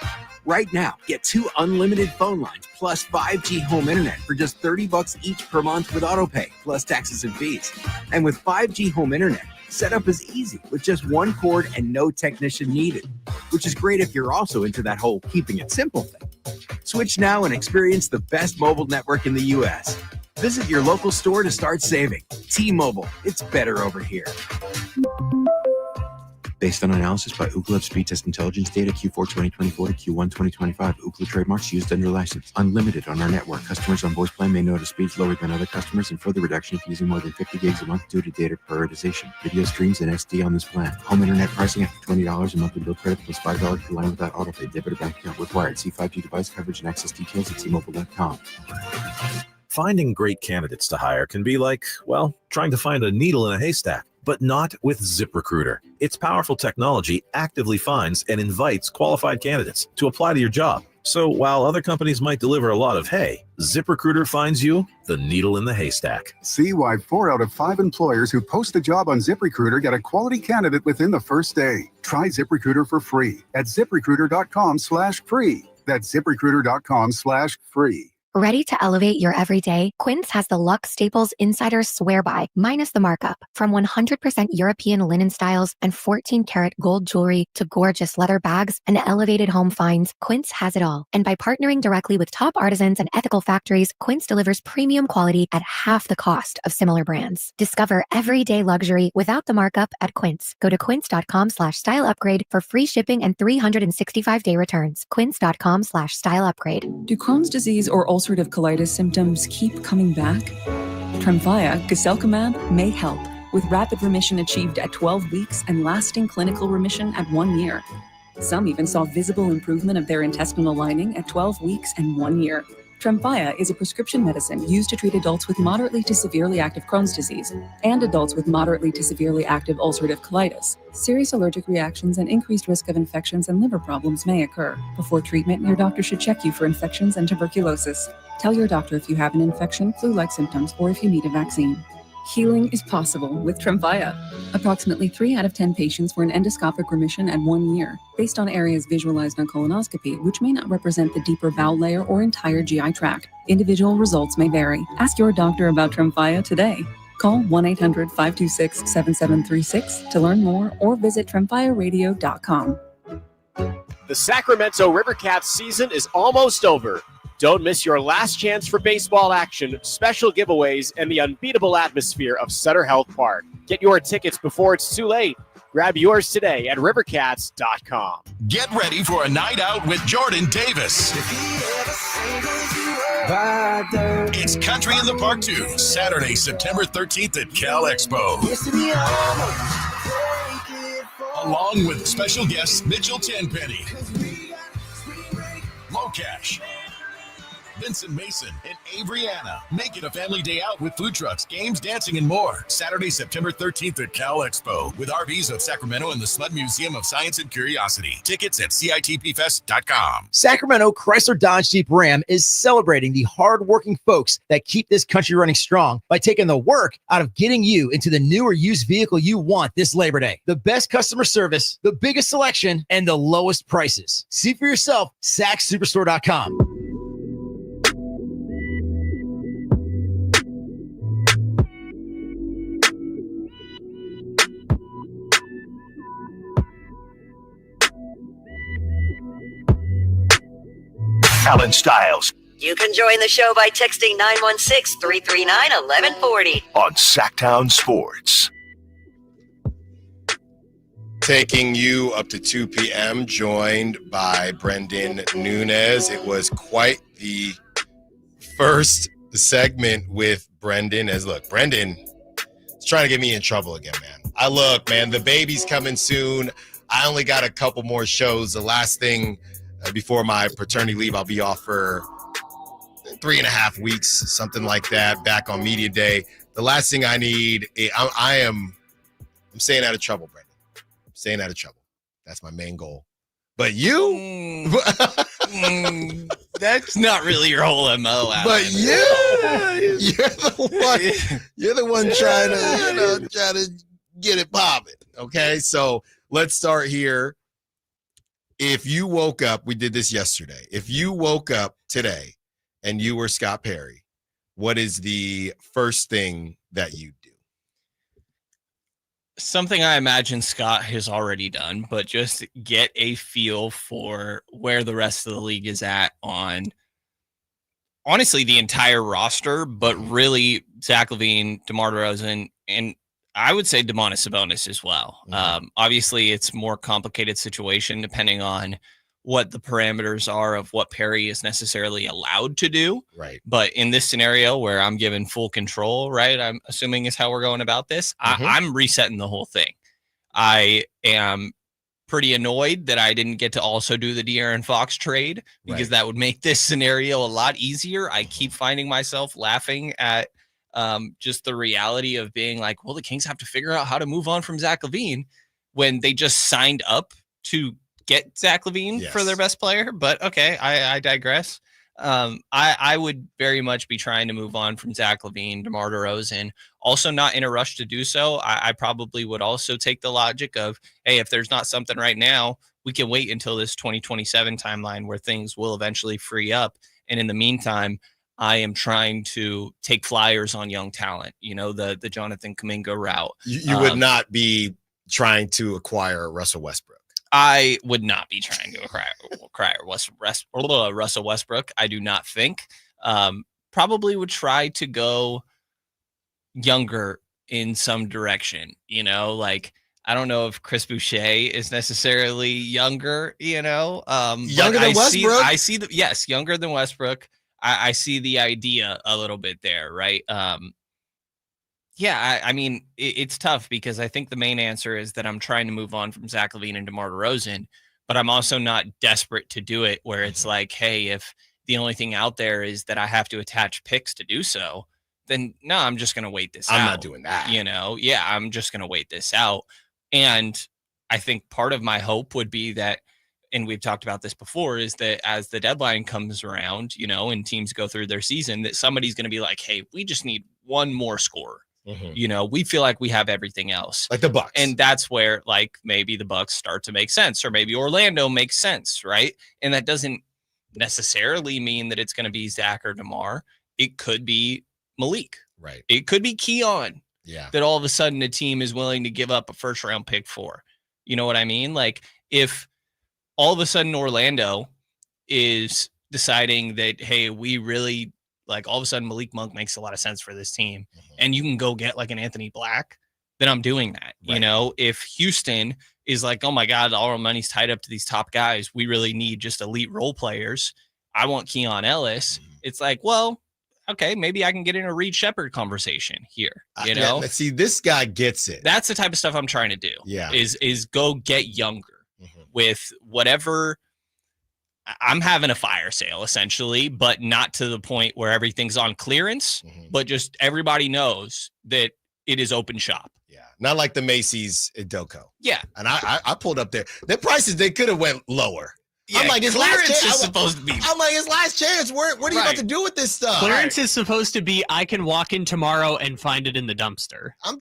Right now, get 2 unlimited phone lines plus 5G home internet for just $30 each per month with autopay, plus taxes and fees. And with 5G home internet, setup is easy with just 1 cord and no technician needed, which is great if you're also into that whole keeping it simple thing. Switch now and experience the best mobile network in the U.S. Visit your local store to start saving. T-Mobile, it's better over here. Based on analysis by Ookla Speed Test Intelligence data Q4 2024 to Q1 2025, Ookla trademarks used under license. Unlimited on our network. Customers on voice plan may notice speeds lower than other customers and further reduction if using more than 50 gigs a month due to data prioritization. Video streams and SD on this plan. Home internet pricing after $20 a monthly bill credit plus $5 per line without autopay. Debit or bank account required. See 5G device coverage and access details at T-Mobile.com. Finding great candidates to hire can be like, well, trying to find a needle in a haystack. But not with ZipRecruiter. Its powerful technology actively finds and invites qualified candidates to apply to your job. So while other companies might deliver a lot of hay, ZipRecruiter finds you the needle in the haystack. See why 4 out of 5 employers who post a job on ZipRecruiter get a quality candidate within the first day. Try ZipRecruiter for free at ZipRecruiter.com/free. That's ZipRecruiter.com/free. Ready to elevate your everyday? Quince has the luxe staples insiders swear by, minus the markup. From 100% European linen styles and 14-karat gold jewelry to gorgeous leather bags and elevated home finds, Quince has it all. And by partnering directly with top artisans and ethical factories, Quince delivers premium quality at half the cost of similar brands. Discover everyday luxury without the markup at Quince. Go to quince.com/style upgrade for free shipping and 365-day returns. Quince.com/style upgrade. Do Crohn's disease or ulcerative colitis symptoms keep coming back? Tremfya, guselkumab, may help, with rapid remission achieved at 12 weeks and lasting clinical remission at 1 year. Some even saw visible improvement of their intestinal lining at 12 weeks and 1 year. Tremfya is a prescription medicine used to treat adults with moderately to severely active Crohn's disease and adults with moderately to severely active ulcerative colitis. Serious allergic reactions and increased risk of infections and liver problems may occur. Before treatment, your doctor should check you for infections and tuberculosis. Tell your doctor if you have an infection, flu-like symptoms, or if you need a vaccine. Healing is possible with Tremfya. Approximately 3 out of 10 patients were in endoscopic remission at 1 year, based on areas visualized on colonoscopy, which may not represent the deeper bowel layer or entire GI tract. Individual results may vary. Ask your doctor about Tremfya today. Call 1-800-526-7736 to learn more or visit tremfyaradio.com. The Sacramento Rivercats season is almost over. Don't miss your last chance for baseball action, special giveaways, and the unbeatable atmosphere of Sutter Health Park. Get your tickets before it's too late. Grab yours today at rivercats.com. Get ready for a night out with Jordan Davis. It's Country in the Park 2, Saturday, September 13th at Cal Expo. Along with special guests Mitchell Tenpenny, Locash, Vincent Mason, and Avriana. Make it a family day out with food trucks, games, dancing, and more. Saturday, September 13th at Cal Expo with RVs of Sacramento and the Sled Museum of Science and Curiosity. Tickets at CITPFest.com. Sacramento Chrysler Dodge Jeep Ram is celebrating the hard-working folks that keep this country running strong by taking the work out of getting you into the new or used vehicle you want this Labor Day. The best customer service, the biggest selection, and the lowest prices. See for yourself, SacsSuperstore.com. Allen Stiles You can join the show by texting 916-339-1140 on Sacktown Sports. Taking you up to 2 p.m., joined by Brendan Nunez. It was quite the first segment with Brendan. Brendan is trying to get me in trouble again, man. The baby's coming soon. I only got a couple more shows. The last thing before my paternity leave, I'll be off for 3.5 weeks, something like that, back on media day. The last thing I need, I'm staying out of trouble, Brendan. I'm staying out of trouble. That's my main goal. But you, that's not really your whole MO. Alan. But you're the one trying to get it popping. Okay, so let's start here. If you woke up, we did this yesterday. If you woke up today and you were Scott Perry, what is the first thing that you do? Something I imagine Scott has already done, but just get a feel for where the rest of the league is at on, honestly, the entire roster, but really Zach LaVine, DeMar DeRozan, and I would say Domantas Sabonis as well. Obviously, it's more complicated situation depending on what the parameters are of what Perry is necessarily allowed to do. Right. But in this scenario where I'm given full control, right, I'm assuming is how we're going about this, I'm resetting the whole thing. I am pretty annoyed that I didn't get to also do the De'Aaron Fox trade because that would make this scenario a lot easier. I keep finding myself laughing at just the reality of being like, well, the Kings have to figure out how to move on from Zach LaVine when they just signed up to get Zach LaVine for their best player. But okay, I digress. I would very much be trying to move on from Zach LaVine, DeMar DeRozan, also not in a rush to do so. I probably would also take the logic of, hey, if there's not something right now, we can wait until this 2027 timeline where things will eventually free up. And in the meantime, I am trying to take flyers on young talent, the Jonathan Kuminga route. You would not be trying to acquire Russell Westbrook. I would not be trying to acquire Russell Westbrook. I do not think. Probably would try to go younger in some direction. Like, I don't know if Chris Boucher is necessarily younger. Younger than Westbrook. Yes, younger than Westbrook. I see the idea a little bit there, right? I mean, it's tough because I think the main answer is that I'm trying to move on from Zach LaVine and DeMar DeRozan, but I'm also not desperate to do it where it's like, hey, if the only thing out there is that I have to attach picks to do so, then no, I'm just going to wait this out. I'm not doing that. I'm just going to wait this out. And I think part of my hope would be that, and we've talked about this before, is that as the deadline comes around, and teams go through their season, that somebody's going to be like, hey, we just need one more scorer. We feel like we have everything else, like the Bucks, and that's where like maybe the Bucks start to make sense, or maybe Orlando makes sense, right? And that doesn't necessarily mean that it's going to be Zach or DeMar. It could be Malik, right? It could be Keon, that all of a sudden a team is willing to give up a first round pick for. You know what I mean? Like if all of a sudden Orlando is deciding that, hey, we really. Like all of a sudden Malik Monk makes a lot of sense for this team and you can go get like an Anthony Black, then I'm doing that. Right. If Houston is like, oh my God, all our money's tied up to these top guys, we really need just elite role players. I want Keon Ellis. It's like, well, okay, maybe I can get in a Reed Shepherd conversation here. See, this guy gets it. That's the type of stuff I'm trying to do. Is go get younger with whatever. I'm having a fire sale essentially, but not to the point where everything's on clearance, but just everybody knows that it is open shop. Yeah. Not like the Macy's at Delco. Yeah. And I pulled up there. Their prices, they could have went lower. Yeah, I'm like, his clearance last chance is supposed to be. I'm like, his last chance. What are you about to do with this stuff? Clearance is supposed to be, I can walk in tomorrow and find it in the dumpster. I'm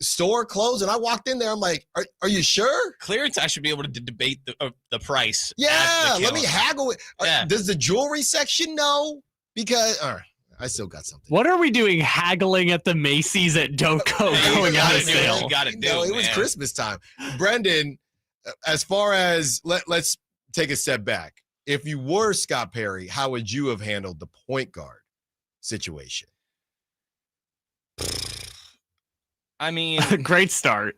store closed, and I walked in there. I'm like, are you sure? Clearance, I should be able to debate the price. Yeah, let me haggle it. Does the jewelry section know? Because I still got something. What are we doing haggling at the Macy's at Doco going out of sale? It was Christmas time. Brendan, as far as let's take a step back. If you were Scott Perry, how would you have handled the point guard situation? I mean, great start.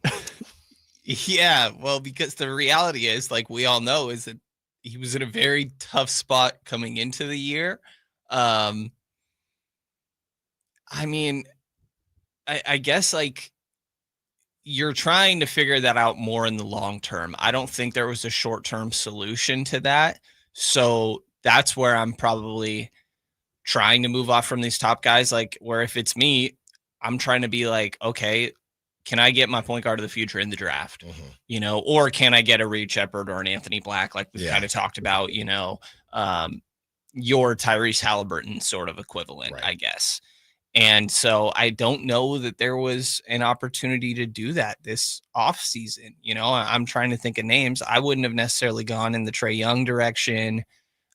Yeah, well, because the reality is, like we all know, is that he was in a very tough spot coming into the year. I mean, I guess like you're trying to figure that out more in the long term. I don't think there was a short-term solution to that. So that's where I'm probably trying to move off from these top guys. Like where if it's me, I'm trying to be like, okay, can I get my point guard of the future in the draft? Or can I get a Reed Shepherd or an Anthony Black, like we've kind of talked about, your Tyrese Halliburton sort of equivalent, I guess. And so I don't know that there was an opportunity to do that this offseason. I'm trying to think of names. I wouldn't have necessarily gone in the Trae Young direction.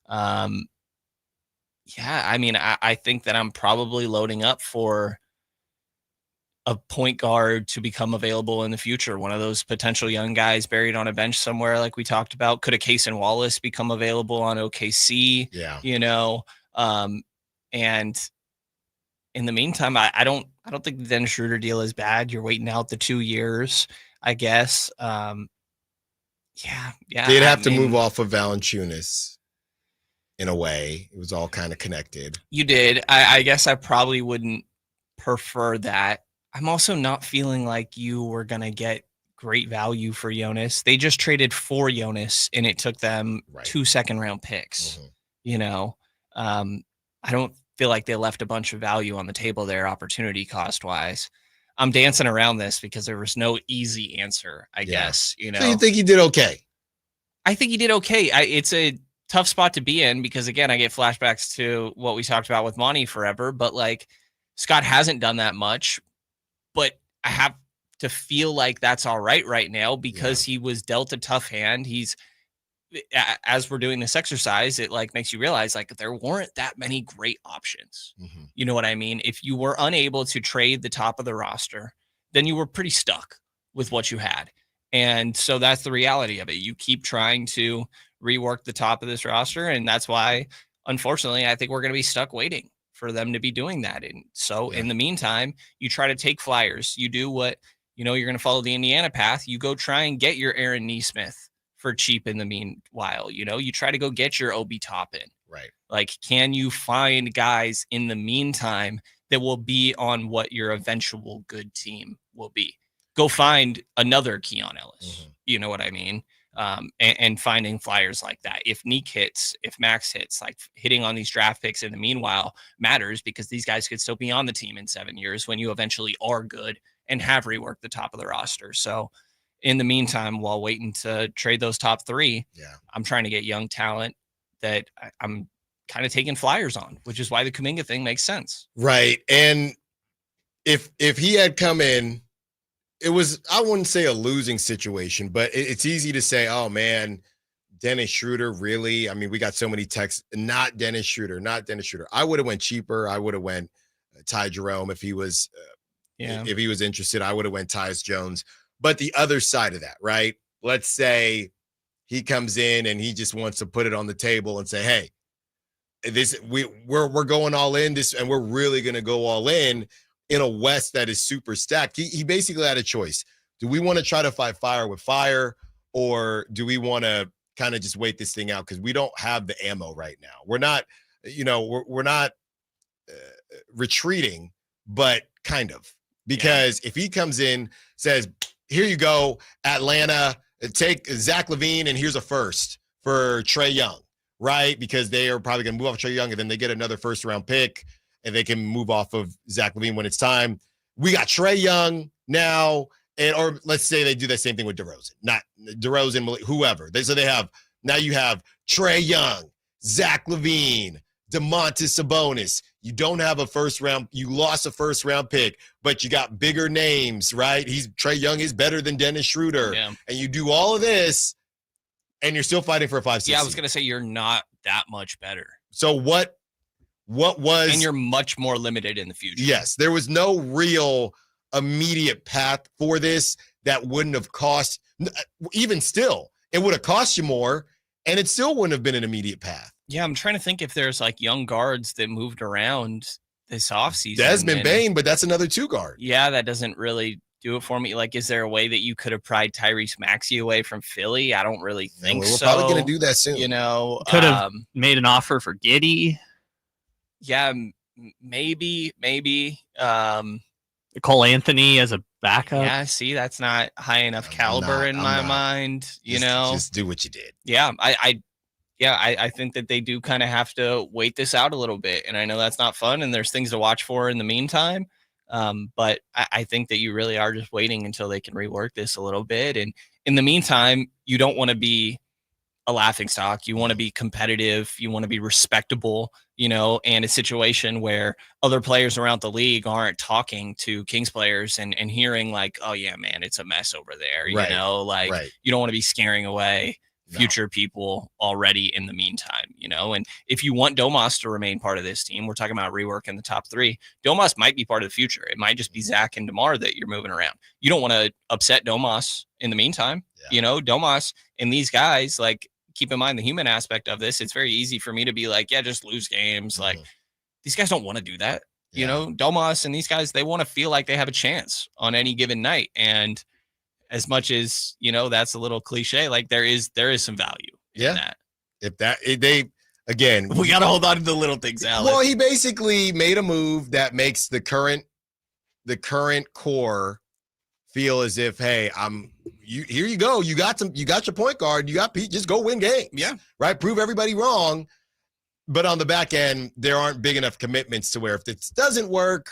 I think that I'm probably loading up for a point guard to become available in the future. One of those potential young guys buried on a bench somewhere, like we talked about. Could a Cason Wallace become available on OKC? Yeah. And in the meantime, I don't think the Dennis Schroeder deal is bad. You're waiting out the 2 years, I guess. They'd have to move off of Valanciunas in a way. It was all kind of connected. You did. I guess I probably wouldn't prefer that. I'm also not feeling like you were going to get great value for Jonas. They just traded for Jonas, and it took them 2 second-round picks. I don't feel like they left a bunch of value on the table there, opportunity cost-wise. I'm dancing around this because there was no easy answer, I guess. So you think he did okay? I think he did okay. It's a tough spot to be in because, again, I get flashbacks to what we talked about with Monty forever, but, like, Scott hasn't done that much, but I have to feel like that's all right now because he was dealt a tough hand. He's, as we're doing this exercise, it like makes you realize like there weren't that many great options. You know what I mean? If you were unable to trade the top of the roster, then you were pretty stuck with what you had. And so that's the reality of it. You keep trying to rework the top of this roster. And that's why, unfortunately, I think we're going to be stuck waiting for them to be doing that. And so in the meantime, you try to take flyers. You do what, you're going to follow the Indiana path. You go try and get your Aaron Nesmith for cheap in the meanwhile. You try to go get your Obi Toppin. Right. Like, can you find guys in the meantime that will be on what your eventual good team will be? Go find another Keon Ellis. You know what I mean? And finding flyers like that. If Neek hits, if Max hits, like hitting on these draft picks in the meanwhile matters because these guys could still be on the team in 7 years when you eventually are good and have reworked the top of the roster. So in the meantime, while waiting to trade those top three, I'm trying to get young talent that I'm kind of taking flyers on, which is why the Kuminga thing makes sense. Right. And if he had come in, it was, I wouldn't say a losing situation, but it's easy to say, oh man, Dennis Schroeder, really? I mean, we got so many texts, not Dennis Schroeder. I would have went cheaper. I would have went Ty Jerome if he was interested. I would have went Tyus Jones. But the other side of that, right? Let's say he comes in and he just wants to put it on the table and say, hey, we're going all in this, and we're really going to go all in a West that is super stacked. He basically had a choice. Do we want to try to fight fire with fire, or do we want to kind of just wait this thing out? Because we don't have the ammo right now. We're not, we're not retreating, but kind of. Because if he comes in, says, here you go, Atlanta, take Zach LaVine, and here's a first for Trae Young, right? Because they are probably going to move off Trae Young, and then they get another first-round pick, and they can move off of Zach LaVine when it's time. We got Trae Young now, or let's say they do the same thing with DeRozan. Not DeRozan, Malik, whoever. Now you have Trae Young, Zach LaVine, DeMontis Sabonis. You don't have a first-round. You lost a first-round pick, but you got bigger names, right? Trae Young is better than Dennis Schroeder. Yeah. And you do all of this, and you're still fighting for a 5-6 Yeah, I was going to say you're not that much better. So what was... And you're much more limited in the future. Yes, there was no real immediate path for this that wouldn't have cost... Even still, it would have cost you more, and it still wouldn't have been an immediate path. Yeah, I'm trying to think if there's like young guards that moved around this offseason. Desmond Bane, but that's another 2 guard. Yeah, that doesn't really do it for me. Like, is there a way that you could have pried Tyrese Maxey away from Philly? I don't really think so. We're probably going to do that soon. Could have made an offer for Giddey. Yeah, maybe. Cole Anthony as a backup. Yeah, see, that's not high enough caliber in my mind. Just do what you did. Yeah, I think that they do kind of have to wait this out a little bit. And I know that's not fun, and there's things to watch for in the meantime. But I think that you really are just waiting until they can rework this a little bit. And in the meantime, you don't want to be a laughingstock. You want to be competitive. You want to be respectable, and a situation where other players around the league aren't talking to Kings players and hearing like, oh yeah, man, it's a mess over there. You don't want to be scaring away future people already in the meantime, and if you want Domas to remain part of this team, we're talking about rework in the top 3. Domas might be part of the future. It might just be Zach and DeMar that you're moving around. You don't want to upset Domas in the meantime. Domas and these guys, like, keep in mind the human aspect of this. It's very easy for me to be like, yeah, just lose games. Like, these guys don't want to do that. Domas and these guys, they want to feel like they have a chance on any given night. And as much as, that's a little cliche, like there is some value in that. We got to hold on to the little things, Allen. Well, he basically made a move that makes the current core feel as if, hey, here you go. You got your point guard. You got Pete. Just go win games. Yeah. Right. Prove everybody wrong. But on the back end, there aren't big enough commitments to where if this doesn't work,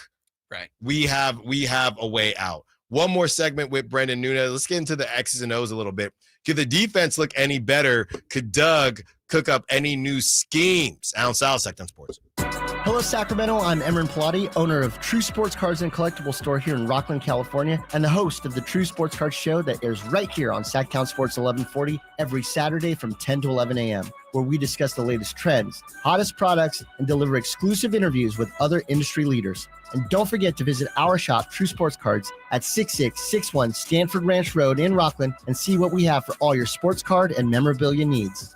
right, we have a way out. One more segment with Brendan Nunez. Let's get into the X's and O's a little bit. Could the defense look any better? Could Doug cook up any new schemes? Allen Stiles, Sacktown Sports. Hello, Sacramento. I'm Emran Pilati, owner of True Sports Cards and Collectible Store here in Rockland, California, and the host of the True Sports Cards Show that airs right here on Sacktown Sports 1140 every Saturday from 10 to 11 a.m., where we discuss the latest trends, hottest products, and deliver exclusive interviews with other industry leaders. And don't forget to visit our shop, True Sports Cards, at 6661 Stanford Ranch Road in Rockland and see what we have for all your sports card and memorabilia needs.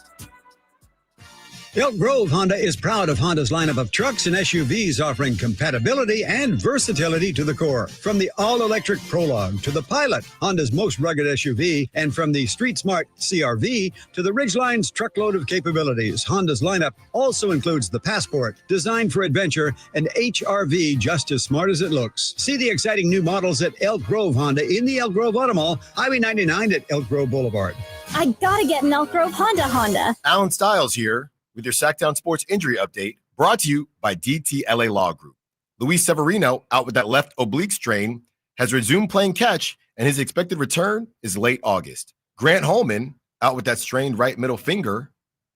Elk Grove Honda is proud of Honda's lineup of trucks and SUVs offering compatibility and versatility to the core. From the all-electric Prologue to the Pilot, Honda's most rugged SUV, and from the Street Smart CR-V to the Ridgeline's truckload of capabilities, Honda's lineup also includes the Passport, designed for adventure, and HR-V, just as smart as it looks. See the exciting new models at Elk Grove Honda in the Elk Grove Auto Mall, Highway 99 at Elk Grove Boulevard. I gotta get an Elk Grove Honda. Allen Stiles here with your Sacktown Sports injury update, brought to you by DTLA Law Group. Luis Severino, out with that left oblique strain, has resumed playing catch, and his expected return is late August. Grant Holman, out with that strained right middle finger,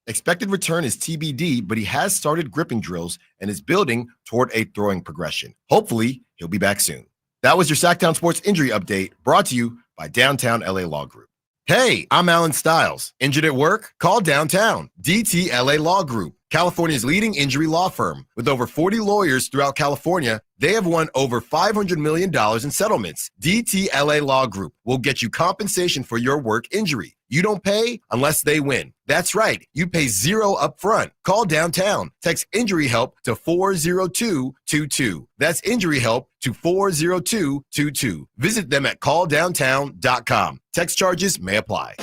expected return is TBD, but he has started gripping drills and is building toward a throwing progression. Hopefully, he'll be back soon. That was your Sacktown Sports injury update, brought to you by Downtown LA Law Group. Hey, I'm Allen Stiles. Injured at work? Call Downtown. DTLA Law Group, California's leading injury law firm. With over 40 lawyers throughout California, they have won over $500 million in settlements. DTLA Law Group will get you compensation for your work injury. You don't pay unless they win. That's right. You pay zero up front. Call Downtown. Text injury help to 40222. That's injury help to 40222. Visit them at calldowntown.com. Text charges may apply.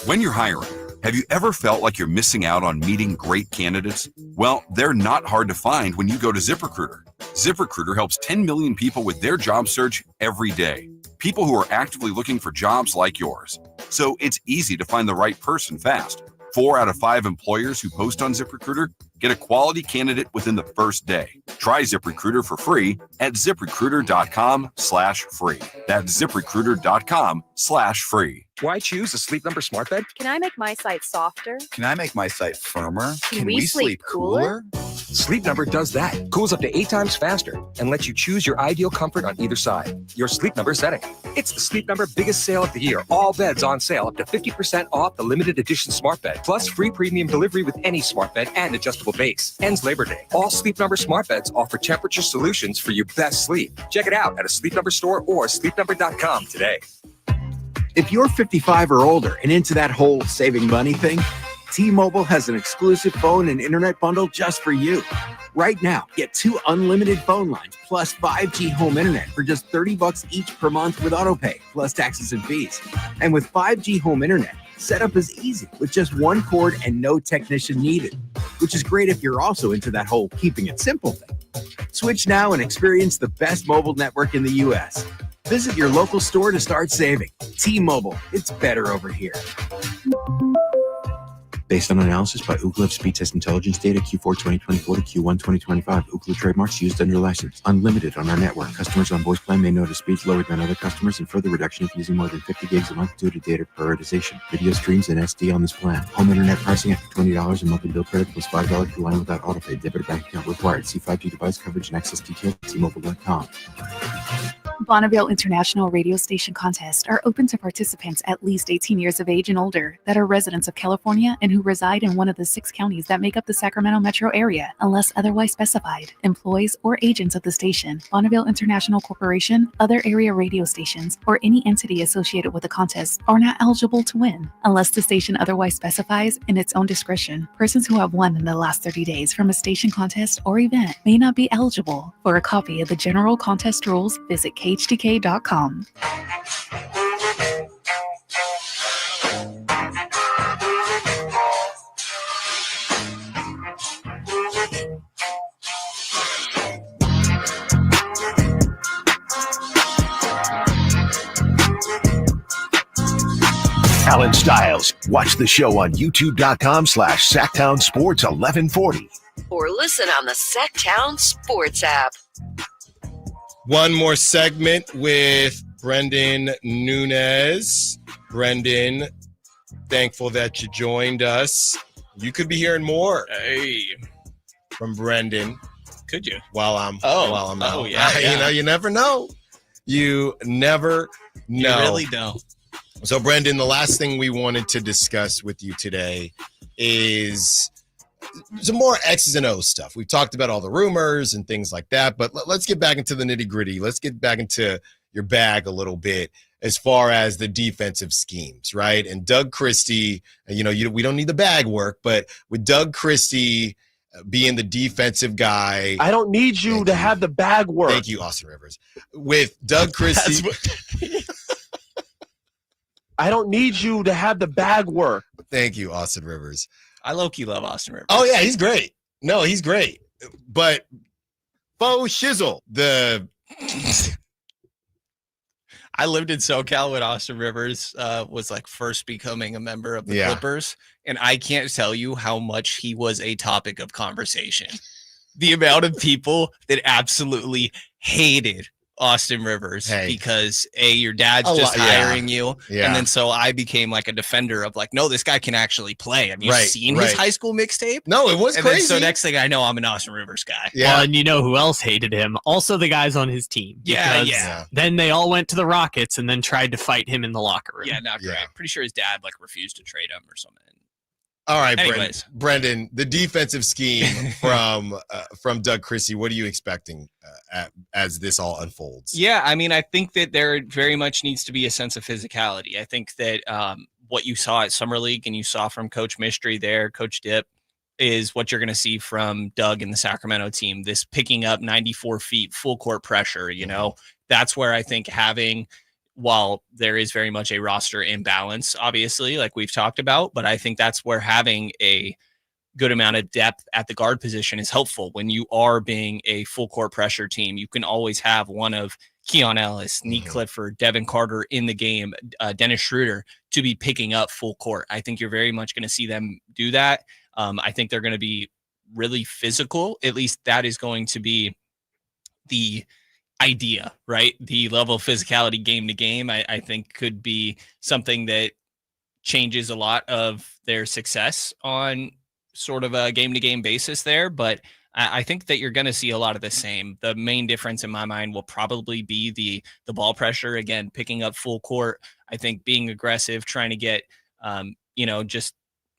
When you're hiring, have you ever felt like you're missing out on meeting great candidates? Well, they're not hard to find when you go to ZipRecruiter. ZipRecruiter helps 10 million people with their job search every day. People who are actively looking for jobs like yours. So it's easy to find the right person fast. 4 out of 5 employers who post on ZipRecruiter get a quality candidate within the first day. Try ZipRecruiter for free at ZipRecruiter.com/free. That's ZipRecruiter.com/free. Why choose a Sleep Number smart bed? Can I make my site softer? Can I make my site firmer? Can we sleep cooler? Sleep Number does that. Cools up to 8 times faster and lets you choose your ideal comfort on either side. Your Sleep Number setting. It's the Sleep Number biggest sale of the year. All beds on sale, up to 50% off the limited edition smart bed. Plus free premium delivery with any smart bed and adjustable base. Ends Labor Day. All Sleep Number smart beds offer temperature solutions for your best sleep. Check it out at a Sleep Number store or sleepnumber.com today. If you're 55 or older and into that whole saving money thing, T-Mobile has an exclusive phone and internet bundle just for you. Right now, get 2 unlimited phone lines plus 5G home internet for just $30 each per month with autopay, plus taxes and fees. And with 5G home internet, setup is easy with just 1 cord and no technician needed, which is great if you're also into that whole keeping it simple thing. Switch now and experience the best mobile network in the U.S. Visit your local store to start saving. T-Mobile, it's better over here. Based on analysis by Ookla of speed test intelligence data Q4 2024 to Q1 2025. Ookla trademarks used under license. Unlimited on our network. Customers on voice plan may notice speeds lower than other customers and further reduction if using more than 50 gigs a month due to data prioritization. Video streams and SD on this plan. Home internet pricing after $20 and monthly bill credit plus $5 per line without autopay. Debit or bank account required. See 5G device coverage and access details at T-Mobile.com. Bonneville International Radio Station contests are open to participants at least 18 years of age and older that are residents of California and who reside in one of the 6 counties that make up the Sacramento metro area, unless otherwise specified. Employees or agents of the station, Bonneville International Corporation, other area radio stations, or any entity associated with the contest are not eligible to win, unless the station otherwise specifies in its own discretion. Persons who have won in the last 30 days from a station contest or event may not be eligible. For a copy of the general contest rules, visit khdk.com. Allen Stiles. Watch the show on youtube.com/Sacktown Sports 1140. Or listen on the Sacktown Sports app. One more segment with Brendan Nunez. Brendan, thankful that you joined us. You could be hearing more from Brendan. Could you? While I'm out. Yeah. You never know. You never know. You really don't. So, Brendan, the last thing we wanted to discuss with you today is some more X's and O's stuff. We've talked about all the rumors and things like that, but let's get back into the nitty-gritty. Let's get back into your bag a little bit as far as the defensive schemes, right? And Doug Christie, we don't need the bag work, but with Doug Christie being the defensive guy. I don't need you to have the bag work. Thank you, Austin Rivers. With Doug Christie. I don't need you to have the bag work. Thank you, Austin Rivers. I low-key love Austin Rivers. Oh, yeah, he's great. No, he's great. But Bo Shizzle, I lived in SoCal when Austin Rivers was like first becoming a member of the Clippers, and I can't tell you how much he was a topic of conversation. The amount of people that absolutely hated Austin Rivers because your dad's just hiring you. And then so I became like a defender of like, no, this guy can actually play. Have you seen his high school mixtape? No, it was crazy. So next thing I know, I'm an Austin Rivers guy. Yeah. Well, and you know who else hated him? Also the guys on his team. Yeah. Then they all went to the Rockets and then tried to fight him in the locker room. Yeah, not great. Pretty sure his dad like refused to trade him or something. All right, Anyways. Brendan, the defensive scheme from Doug Christie, what are you expecting as this all unfolds? Yeah, I mean, I think that there very much needs to be a sense of physicality. I think that what you saw at Summer League and you saw from Coach Mystery there, Coach Dip, is what you're going to see from Doug and the Sacramento team. This picking up 94 feet, full court pressure, that's where I think while there is very much a roster imbalance, obviously, like we've talked about, but I think that's where having a good amount of depth at the guard position is helpful. When you are being a full court pressure team, you can always have one of Keon Ellis, Nick Clifford, Devin Carter in the game, Dennis Schroeder to be picking up full court. I think you're very much going to see them do that. I think they're going to be really physical. At least that is going to be the idea, right? The level of physicality game to game, I think could be something that changes a lot of their success on sort of a game to game basis there. But I think that you're going to see a lot of the same. The main difference in my mind will probably be the ball pressure. Again, picking up full court. I think being aggressive, trying to get, just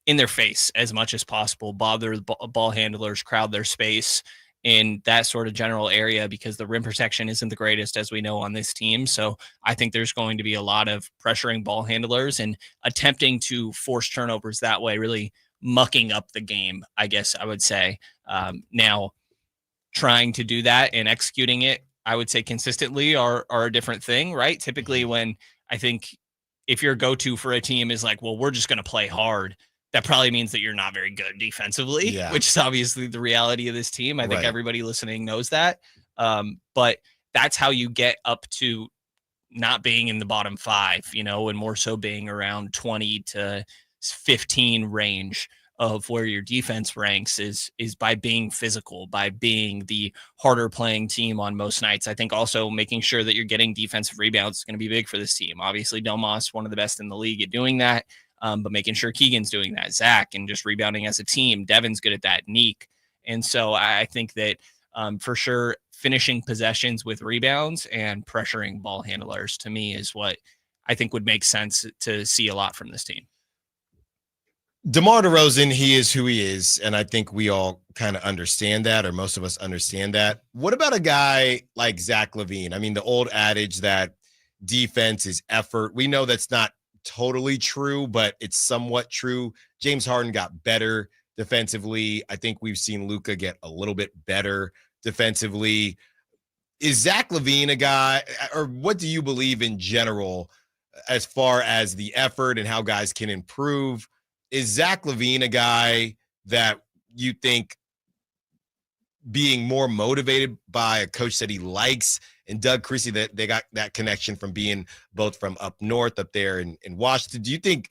in their face as much as possible, bother the ball handlers, crowd their space in that sort of general area, because the rim protection isn't the greatest, as we know, on this team. So I think there's going to be a lot of pressuring ball handlers and attempting to force turnovers that way, really mucking up the game, I guess I would say. Now, trying to do that and executing it, I would say consistently are a different thing, right? Typically when I think if your go-to for a team is like, well, we're just going to play hard, that probably means that you're not very good defensively, which is obviously the reality of this team. I think everybody listening knows that. But that's how you get up to not being in the bottom 5, and more so being around 20 to 15 range. of where your defense ranks is by being physical, by being the harder playing team on most nights. I think also making sure that you're getting defensive rebounds is going to be big for this team. Obviously, Domas, one of the best in the league at doing that, but making sure Keegan's doing that, Zach, and just rebounding as a team. Devin's good at that, Neek. And so I think that for sure, finishing possessions with rebounds and pressuring ball handlers to me is what I think would make sense to see a lot from this team. DeMar DeRozan, he is who he is, and I think we all kind of understand that, or most of us understand that. What about a guy like Zach LaVine? I mean, the old adage that defense is effort. We know that's not totally true, but it's somewhat true. James Harden got better defensively. I think we've seen Luka get a little bit better defensively. Is Zach LaVine a guy, or what do you believe in general as far as the effort and how guys can improve? Is Zach LaVine a guy that you think being more motivated by a coach that he likes, and Doug Creasy, that they got that connection from being both from up north, up there in Washington? Do you think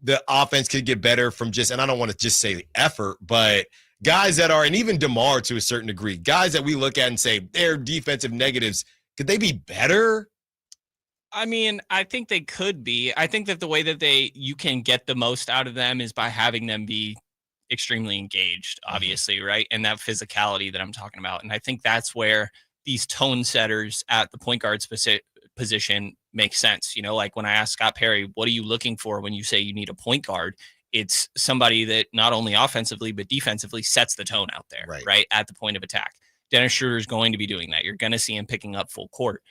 the offense could get better from just, and I don't want to just say effort, but guys that are, and even DeMar to a certain degree, guys that we look at and say they're defensive negatives, could they be better? I mean, I think they could be. I think that the way that you can get the most out of them is by having them be extremely engaged, obviously, right? And that physicality that I'm talking about. And I think that's where these tone setters at the point guard position make sense. You know, like when I asked Scott Perry, what are you looking for when you say you need a point guard? It's somebody that not only offensively, but defensively sets the tone out there, right? At the point of attack. Dennis Schroeder is going to be doing that. You're going to see him picking up full court.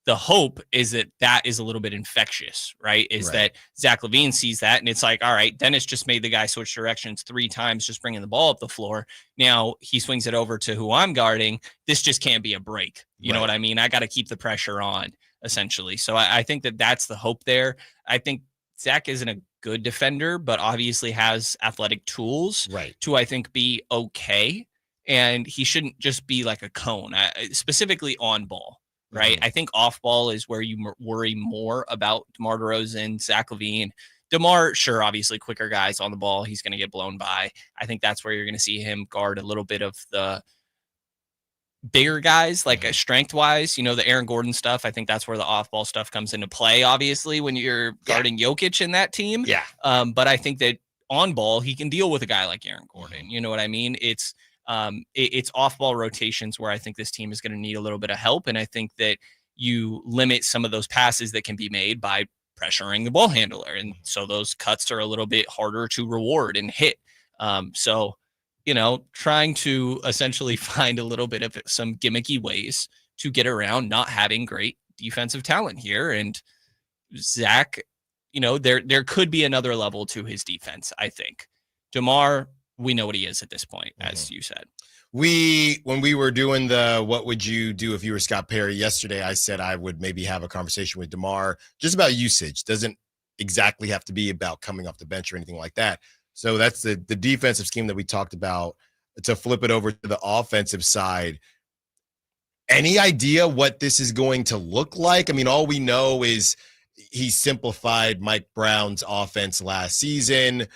The hope is that is a little bit infectious, right? That Zach LaVine sees that and it's like, all right, Dennis just made the guy switch directions 3 times, just bringing the ball up the floor. Now he swings it over to who I'm guarding. This just can't be a break. You know what I mean? I got to keep the pressure on, essentially. So I think that that's the hope there. I think Zach isn't a good defender, but obviously has athletic tools to, I think, be okay. And he shouldn't just be like a cone, specifically on ball. Right. I think off ball is where you worry more about DeMar DeRozan, Zach LaVine. DeMar, sure, obviously quicker guys on the ball. He's going to get blown by. I think that's where you're going to see him guard a little bit of the bigger guys, like strength wise, you know, the Aaron Gordon stuff. I think that's where the off ball stuff comes into play, obviously, when you're guarding Jokic in that team. But I think that on ball, he can deal with a guy like Aaron Gordon. You know what I mean? It's off-ball rotations where I think this team is going to need a little bit of help. And I think that you limit some of those passes that can be made by pressuring the ball handler. And so those cuts are a little bit harder to reward and hit. So, you know, trying to essentially find a little bit of some gimmicky ways to get around not having great defensive talent here. And Zach, you know, there could be another level to his defense, I think. DeMar, we know what he is at this point, as you said. When we were doing the what would you do if you were Scott Perry yesterday, I said I would maybe have a conversation with DeMar just about usage. Doesn't exactly have to be about coming off the bench or anything like that. So that's the defensive scheme that we talked about. To flip it over to the offensive side, any idea what this is going to look like? I mean, all we know is he simplified Mike Brown's offense last season.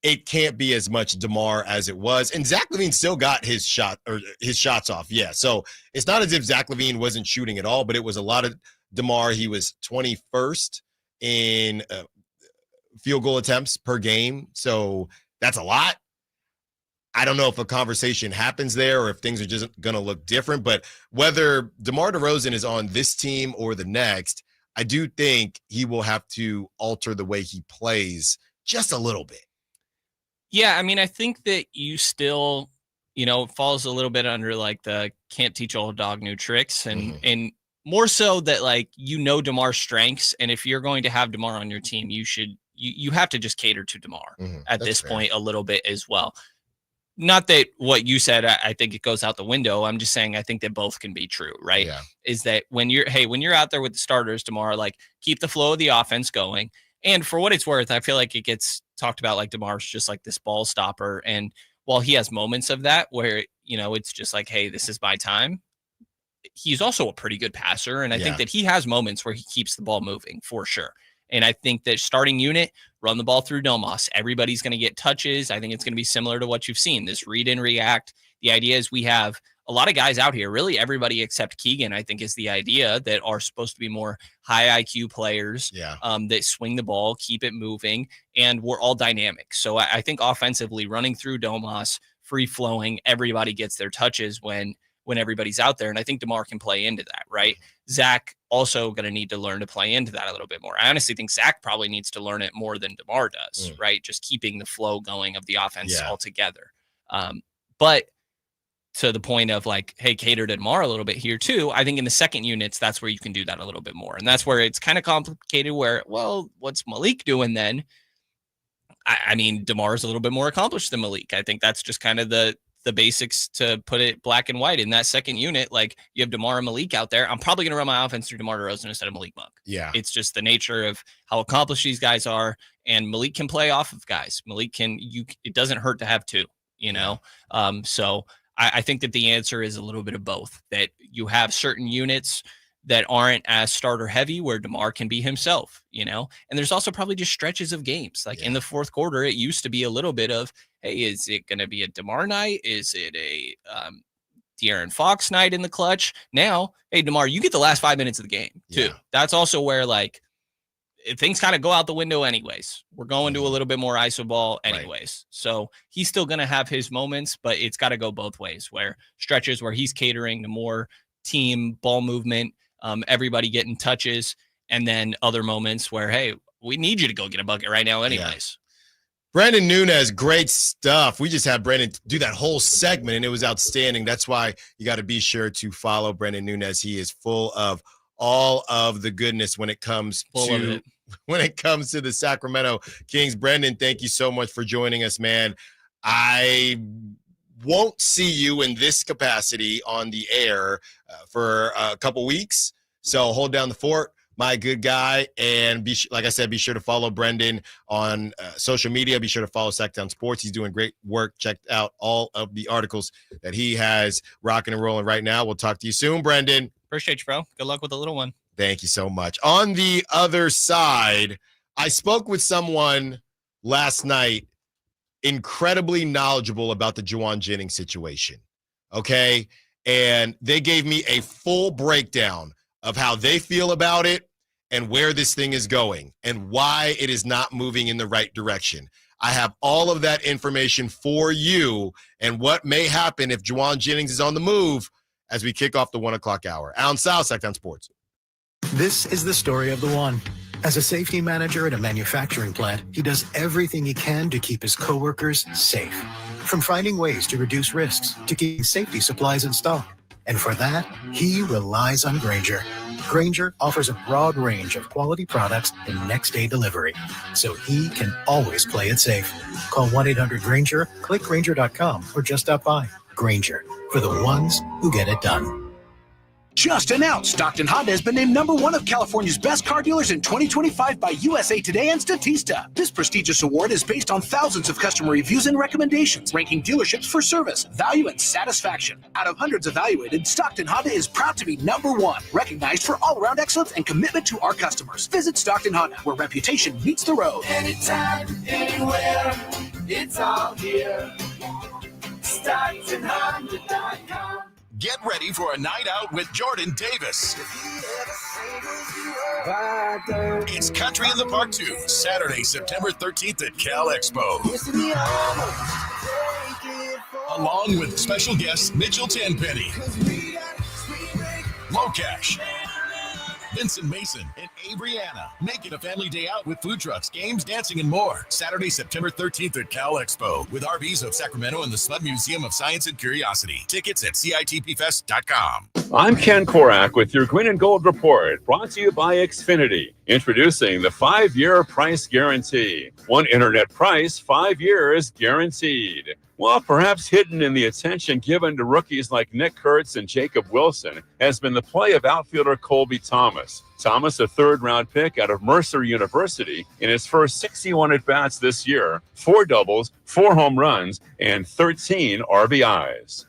It can't be as much DeMar as it was. And Zach LaVine still got his shots off. Yeah. So it's not as if Zach LaVine wasn't shooting at all, but it was a lot of DeMar. He was 21st in field goal attempts per game. So that's a lot. I don't know if a conversation happens there or if things are just going to look different, but whether DeMar DeRozan is on this team or the next, I do think he will have to alter the way he plays just a little bit. Yeah, I mean, I think that you still, you know, falls a little bit under like the can't teach old dog new tricks, and more so that like, you know, DeMar's strengths, and if you're going to have DeMar on your team, you have to just cater to DeMar at this point a little bit as well. Not that what you said, I think it goes out the window. I'm just saying I think that both can be true, right? Yeah. Is that when you're out there with the starters, DeMar, like keep the flow of the offense going. And for what it's worth, I feel like it gets talked about like DeMar's just like this ball stopper. And while he has moments of that where, you know, it's just like, hey, this is my time, he's also a pretty good passer. And I think that he has moments where he keeps the ball moving for sure. And I think that starting unit, run the ball through Domas. Everybody's going to get touches. I think it's going to be similar to what you've seen, this read and react. The idea is we have a lot of guys out here, really everybody except Keegan, I think is the idea, that are supposed to be more high IQ players that swing the ball, keep it moving, and we're all dynamic. So I think offensively, running through Domas, free flowing, everybody gets their touches when everybody's out there. And I think DeMar can play into that, right? Zach also going to need to learn to play into that a little bit more. I honestly think Zach probably needs to learn it more than DeMar does, right? Just keeping the flow going of the offense altogether. But to the point of like, hey, cater to DeMar a little bit here too. I think in the second units, that's where you can do that a little bit more. And that's where it's kind of complicated where, well, what's Malik doing then? I mean, DeMar is a little bit more accomplished than Malik. I think that's just kind of the basics to put it black and white in that second unit. Like you have DeMar and Malik out there. I'm probably going to run my offense through DeMar DeRozan instead of Malik Monk. Yeah. It's just the nature of how accomplished these guys are. And Malik can play off of guys. Malik it doesn't hurt to have two, you know? So I think that the answer is a little bit of both, that you have certain units that aren't as starter heavy where DeMar can be himself, you know? And there's also probably just stretches of games. Like in the fourth quarter, it used to be a little bit of, hey, is it going to be a DeMar night? Is it a De'Aaron Fox night in the clutch? Now, hey, DeMar, you get the last 5 minutes of the game too. That's also where like things kind of go out the window anyways. We're going to a little bit more iso ball anyways. Right. So he's still going to have his moments, but it's got to go both ways, where stretches where he's catering to more team ball movement, everybody getting touches, and then other moments where, hey, we need you to go get a bucket right now anyways. Brandon Nunez, great stuff. We just had Brandon do that whole segment, and it was outstanding. That's why you got to be sure to follow Brandon Nunez. He is full of all of the goodness when it comes to the Sacramento Kings. Brandon, thank you so much for joining us, man. I won't see you in this capacity on the air for a couple weeks, so hold down the fort, my good guy. And like I said, be sure to follow Brendan on social media. Be sure to follow Sacktown Sports. He's doing great work. Check out all of the articles that he has rocking and rolling right now. We'll talk to you soon, Brendan. Appreciate you, bro. Good luck with the little one. Thank you so much. On the other side, I spoke with someone last night incredibly knowledgeable about the Juwan Jennings situation. Okay. And they gave me a full breakdown of how they feel about it and where this thing is going and why it is not moving in the right direction. I have all of that information for you and what may happen if Juwan Jennings is on the move as we kick off the 1 o'clock hour. Allen Stiles, Sacktown Sports. This is the story of the one. As a safety manager at a manufacturing plant, he does everything he can to keep his coworkers safe. From finding ways to reduce risks to keeping safety supplies in stock. And for that, he relies on Grainger. Grainger offers a broad range of quality products and next-day delivery, so he can always play it safe. Call 1-800-GRAINGER, click Grainger.com, or just stop by. Grainger, for the ones who get it done. Just announced, Stockton Honda has been named #1 of California's best car dealers in 2025 by USA Today and Statista. This prestigious award is based on thousands of customer reviews and recommendations, ranking dealerships for service, value, and satisfaction. Out of hundreds evaluated, Stockton Honda is proud to be #1, recognized for all-around excellence and commitment to our customers. Visit Stockton Honda, where reputation meets the road. Anytime, anywhere, it's all here. StocktonHonda.com. Get ready for a night out with Jordan Davis. It's Country in the Park 2, Saturday, September 13th at Cal Expo. Along with special guests Mitchell Tenpenny, Locash, Vincent Mason, and Abriana. Make it a family day out with food trucks, games, dancing, and more. Saturday, September 13th at Cal Expo with RVs of Sacramento and the Sled Museum of Science and Curiosity. Tickets at CITPFest.com. I'm Ken Korak with your Green and Gold Report, brought to you by Xfinity. Introducing the 5-year price guarantee. One internet price, 5 years guaranteed. Well, perhaps hidden in the attention given to rookies like Nick Kurtz and Jacob Wilson has been the play of outfielder Colby Thomas. Thomas, a third-round pick out of Mercer University, in his first 61 at-bats this year, 4 doubles, 4 home runs, and 13 RBIs.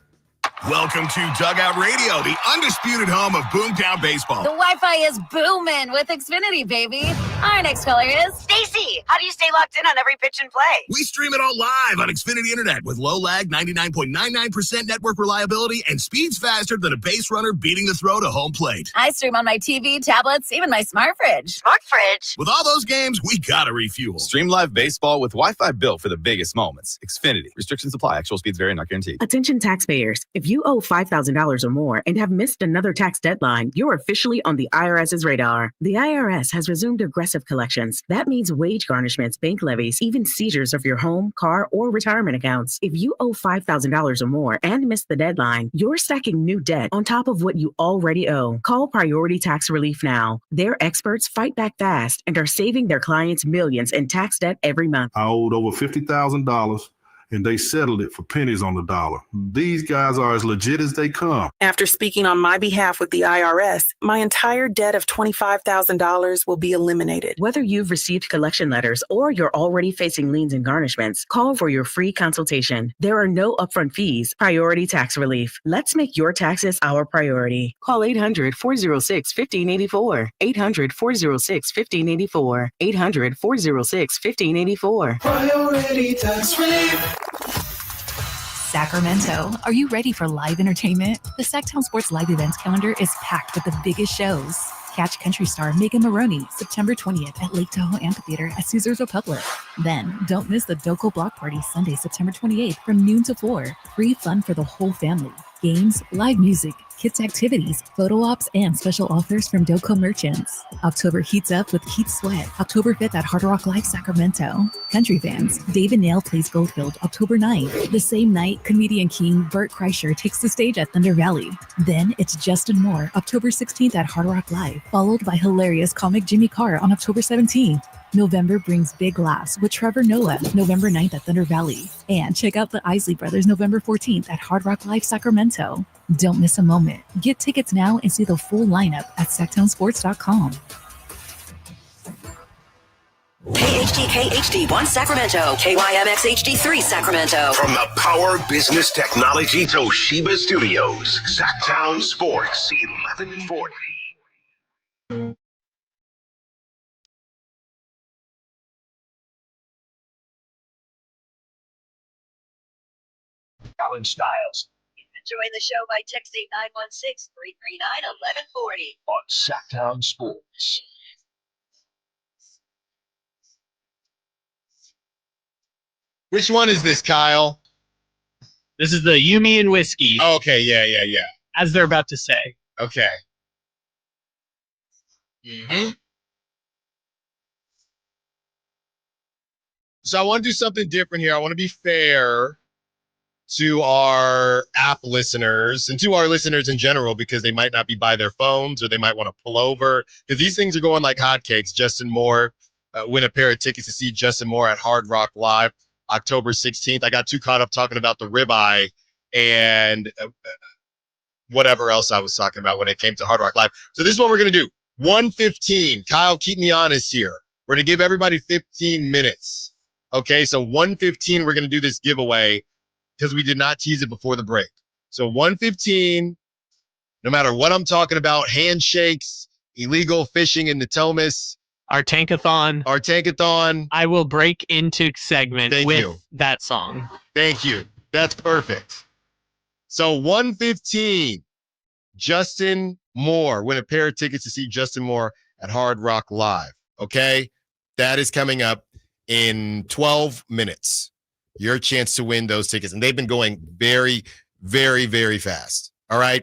Welcome to Dugout Radio, the undisputed home of Boomtown Baseball. The Wi-Fi is booming with Xfinity, baby. Our next caller is Stacy. How do you stay locked in on every pitch and play? We stream it all live on Xfinity Internet with low lag, 99.99% network reliability, and speeds faster than a base runner beating the throw to home plate. I stream on my TV, tablets, even my smart fridge. Smart fridge? With all those games, we gotta refuel. Stream live baseball with Wi-Fi built for the biggest moments. Xfinity. Restrictions apply. Actual speeds vary, not guaranteed. Attention taxpayers. If you owe $5,000 or more and have missed another tax deadline, you're officially on the IRS's radar. The IRS has resumed aggressive collections. That means wage garnishments, bank levies, even seizures of your home, car, or retirement accounts. If you owe $5,000 or more and missed the deadline, you're stacking new debt on top of what you already owe. Call Priority Tax Relief now. Their experts fight back fast and are saving their clients millions in tax debt every month. I owed over $50,000 and they settled it for pennies on the dollar. These guys are as legit as they come. After speaking on my behalf with the IRS, my entire debt of $25,000 will be eliminated. Whether you've received collection letters or you're already facing liens and garnishments, call for your free consultation. There are no upfront fees. Priority Tax Relief. Let's make your taxes our priority. Call 800-406-1584. 800-406-1584. 800-406-1584. Priority Tax Relief. Sacramento, are you ready for live entertainment? The Sacktown Sports Live Events calendar is packed with the biggest shows. Catch country star Megan Maroney September 20th at Lake Tahoe Amphitheater at Caesars Republic. Then, don't miss the Doco Block Party Sunday, September 28th from noon to 4. Free fun for the whole family. Games, live music, kids activities, photo ops, and special offers from Doco merchants. October heats up with Heat Sweat, October 5th at Hard Rock Live Sacramento. Country fans, David Nail plays Goldfield October 9th. The same night, comedian king Bert Kreischer takes the stage at Thunder Valley. Then it's Justin Moore October 16th at Hard Rock Live, followed by hilarious comic Jimmy Carr on October 17th. November brings big laughs with Trevor Noah November 9th at Thunder Valley. And check out the Isley Brothers November 14th at Hard Rock Live Sacramento. Don't miss a moment. Get tickets now and see the full lineup at sacktownsports.com. KHD1 Sacramento, KYMX HD3 Sacramento. From the Power Business Technology Toshiba Studios, Sacktown Sports 1140. Allen Stiles Join the show by texting 916-339-1140 on Sacktown Sports. Which one is this, Kyle? This is the Yumi and Whiskey. Oh, okay, yeah. As they're about to say. Okay. Mm-hmm. So I want to do something different here. I want to be fair to our app listeners and to our listeners in general, because they might not be by their phones or they might want to pull over, because these things are going like hotcakes. Justin Moore, win a pair of tickets to see Justin Moore at Hard Rock Live October 16th. I got too caught up talking about the ribeye and whatever else I was talking about when it came to Hard Rock Live. So this is what we're going to do. 1:15. Kyle, keep me honest here. We're going to give everybody 15 minutes. Okay, so 1:15, we're going to do this giveaway because we did not tease it before the break. So 1:15, no matter what I'm talking about, handshakes, illegal fishing in Natomas, our tankathon. I will break into segment with that song. Thank you. That's perfect. So 1:15, Justin Moore, win a pair of tickets to see Justin Moore at Hard Rock Live. Okay, that is coming up in 12 minutes. Your chance to win those tickets. And they've been going very, very, very fast. All right.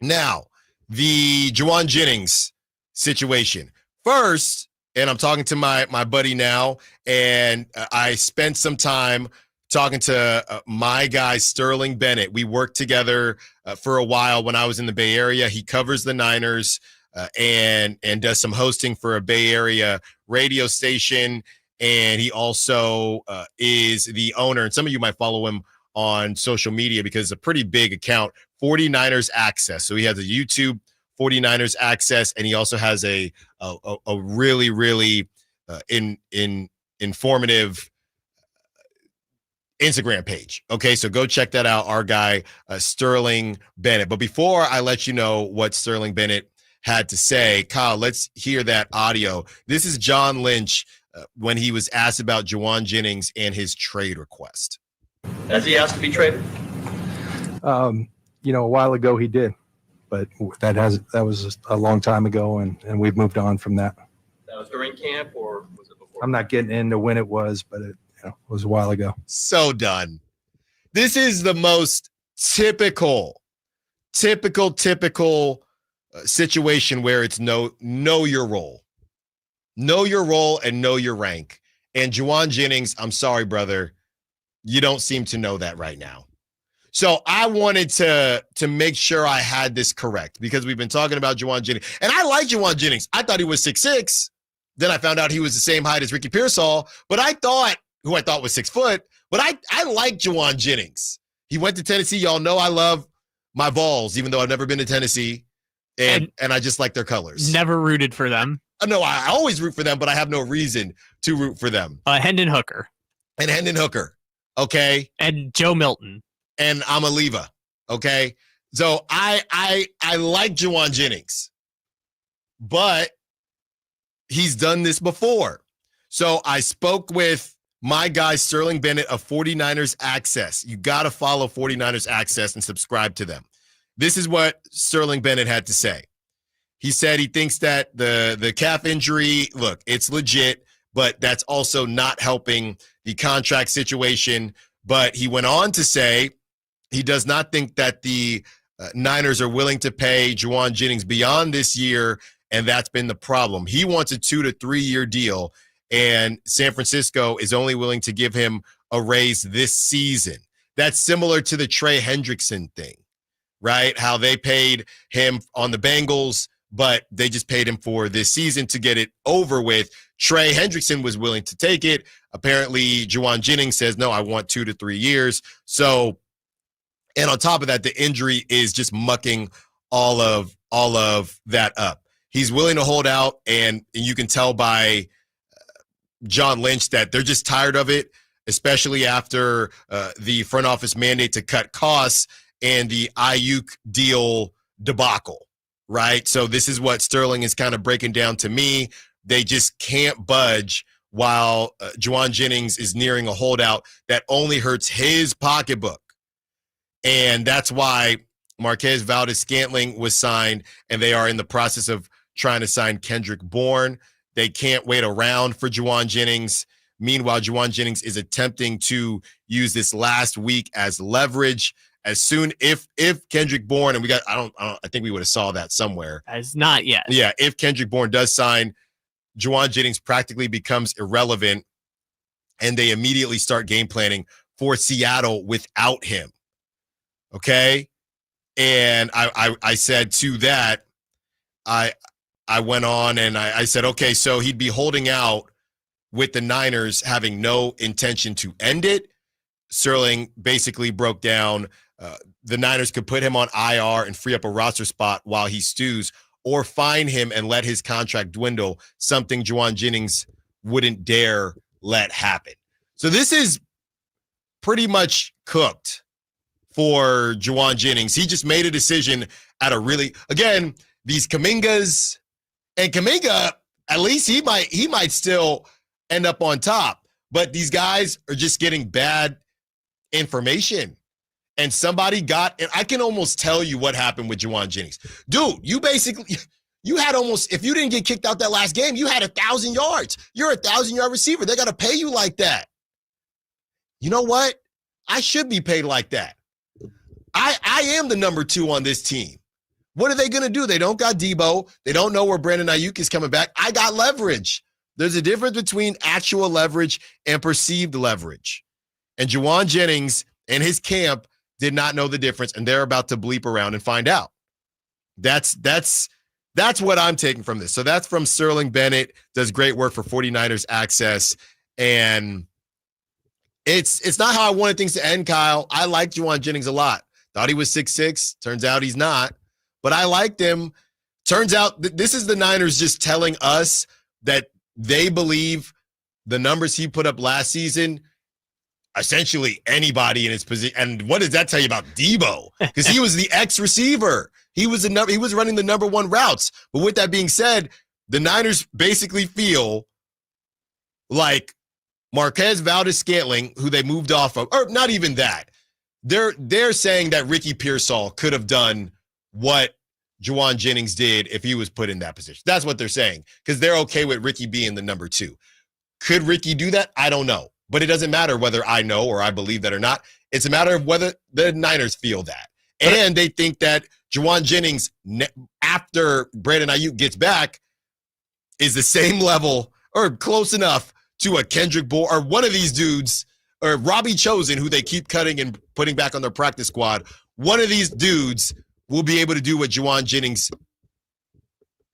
Now, the Juwan Jennings situation. First, and I'm talking to my buddy now, and I spent some time talking to my guy, Sterling Bennett. We worked together for a while when I was in the Bay Area. He covers the Niners and does some hosting for a Bay Area radio station. And he also is the owner, and some of you might follow him on social media because it's a pretty big account, 49ers Access. So he has a YouTube 49ers Access, and he also has a really, really informative Instagram page. Okay, so go check that out, our guy, Sterling Bennett. But before I let you know what Sterling Bennett had to say. Kyle, let's hear that audio. This is John Lynch when he was asked about Juwan Jennings and his trade request. Has he asked to be traded? A while ago he did, but that was a long time ago, and we've moved on from that. That was during camp, or was it before? I'm not getting into when it was, but it was a while ago. So done. This is the most typical situation where it's know your role. Know your role and know your rank. And Juwan Jennings, I'm sorry, brother, you don't seem to know that right now. So I wanted to make sure I had this correct because we've been talking about Juwan Jennings. And I like Juwan Jennings. I thought he was 6'6". Then I found out he was the same height as Ricky Pearsall, but who I thought was 6 foot, but I like Juwan Jennings. He went to Tennessee. Y'all know I love my Vols, even though I've never been to Tennessee, and I just like their colors. Never rooted for them. No, I always root for them, but I have no reason to root for them. Hendon Hooker. And Hendon Hooker, okay? And Joe Milton. And Amaliva, okay? So I like Juwan Jennings, but he's done this before. So I spoke with my guy, Sterling Bennett of 49ers Access. You got to follow 49ers Access and subscribe to them. This is what Sterling Bennett had to say. He said he thinks that the calf injury, look, it's legit, but that's also not helping the contract situation. But he went on to say he does not think that the Niners are willing to pay Juwan Jennings beyond this year, and that's been the problem. He wants a 2 to 3 year deal, and San Francisco is only willing to give him a raise this season. That's similar to the Trey Hendrickson thing, right? How they paid him on the Bengals, but they just paid him for this season to get it over with. Trey Hendrickson was willing to take it. Apparently, Juwan Jennings says, no, I want 2 to 3 years. So, and on top of that, the injury is just mucking all of that up. He's willing to hold out, and you can tell by John Lynch that they're just tired of it, especially after the front office mandate to cut costs and the Ayuk deal debacle, right? So this is what Sterling is kind of breaking down to me. They just can't budge while Juwan Jennings is nearing a holdout that only hurts his pocketbook. And that's why Marquez Valdes-Scantling was signed, and they are in the process of trying to sign Kendrick Bourne. They can't wait around for Juwan Jennings. Meanwhile, Juwan Jennings is attempting to use this last week as leverage. As soon if Kendrick Bourne, and I think we would have saw that somewhere. As not yet. Yeah, if Kendrick Bourne does sign, Juwan Jennings practically becomes irrelevant, and they immediately start game planning for Seattle without him. Okay? And I said to that, I went on and I said, okay, so he'd be holding out with the Niners having no intention to end it. Sterling basically broke down the Niners could put him on IR and free up a roster spot while he stews, or fine him and let his contract dwindle, something Juwan Jennings wouldn't dare let happen. So this is pretty much cooked for Juwan Jennings. He just made a decision at a really, again, these Kumingas, and Kuminga, at least he might still end up on top, but these guys are just getting bad information. And somebody and I can almost tell you what happened with Juwan Jennings. Dude, you had almost, if you didn't get kicked out that last game, you had 1,000 yards. You're a 1,000-yard receiver. They got to pay you like that. You know what? I should be paid like that. I am the number 2 on this team. What are they going to do? They don't got Debo. They don't know where Brandon Ayuk is coming back. I got leverage. There's a difference between actual leverage and perceived leverage. And Juwan Jennings and his camp did not know the difference, and they're about to bleep around and find out. That's what I'm taking from this. So that's from Sterling Bennett, does great work for 49ers Access. And it's not how I wanted things to end, Kyle. I like Juwan Jennings a lot. Thought he was 6'6". Turns out he's not. But I liked him. Turns out this is the Niners just telling us that they believe the numbers he put up last season, essentially anybody in his position. And what does that tell you about Debo? Because he was the X receiver. He was running the number one routes. But with that being said, the Niners basically feel like Marquez Valdes-Scantling, who they moved off of, or not even that. They're saying that Ricky Pearsall could have done what Juwan Jennings did if he was put in that position. That's what they're saying, because they're okay with Ricky being the number 2. Could Ricky do that? I don't know. But it doesn't matter whether I know or I believe that or not. It's a matter of whether the Niners feel that. And they think that Juwan Jennings, after Brandon Ayuk gets back, is the same level or close enough to a Kendrick Bourne or one of these dudes, or Robbie Chosen, who they keep cutting and putting back on their practice squad. One of these dudes will be able to do what Juwan Jennings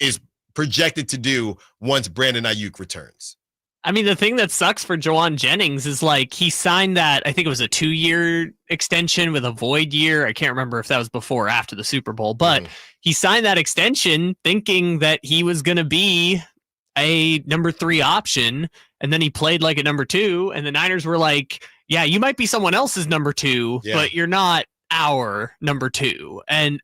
is projected to do once Brandon Ayuk returns. I mean, the thing that sucks for Juwan Jennings is like he signed that, I think it was a 2-year extension with a void year. I can't remember if that was before or after the Super Bowl, but he signed that extension thinking that he was going to be a number 3 option. And then he played like a number 2. And the Niners were like, yeah, you might be someone else's number 2, but you're not our number 2. And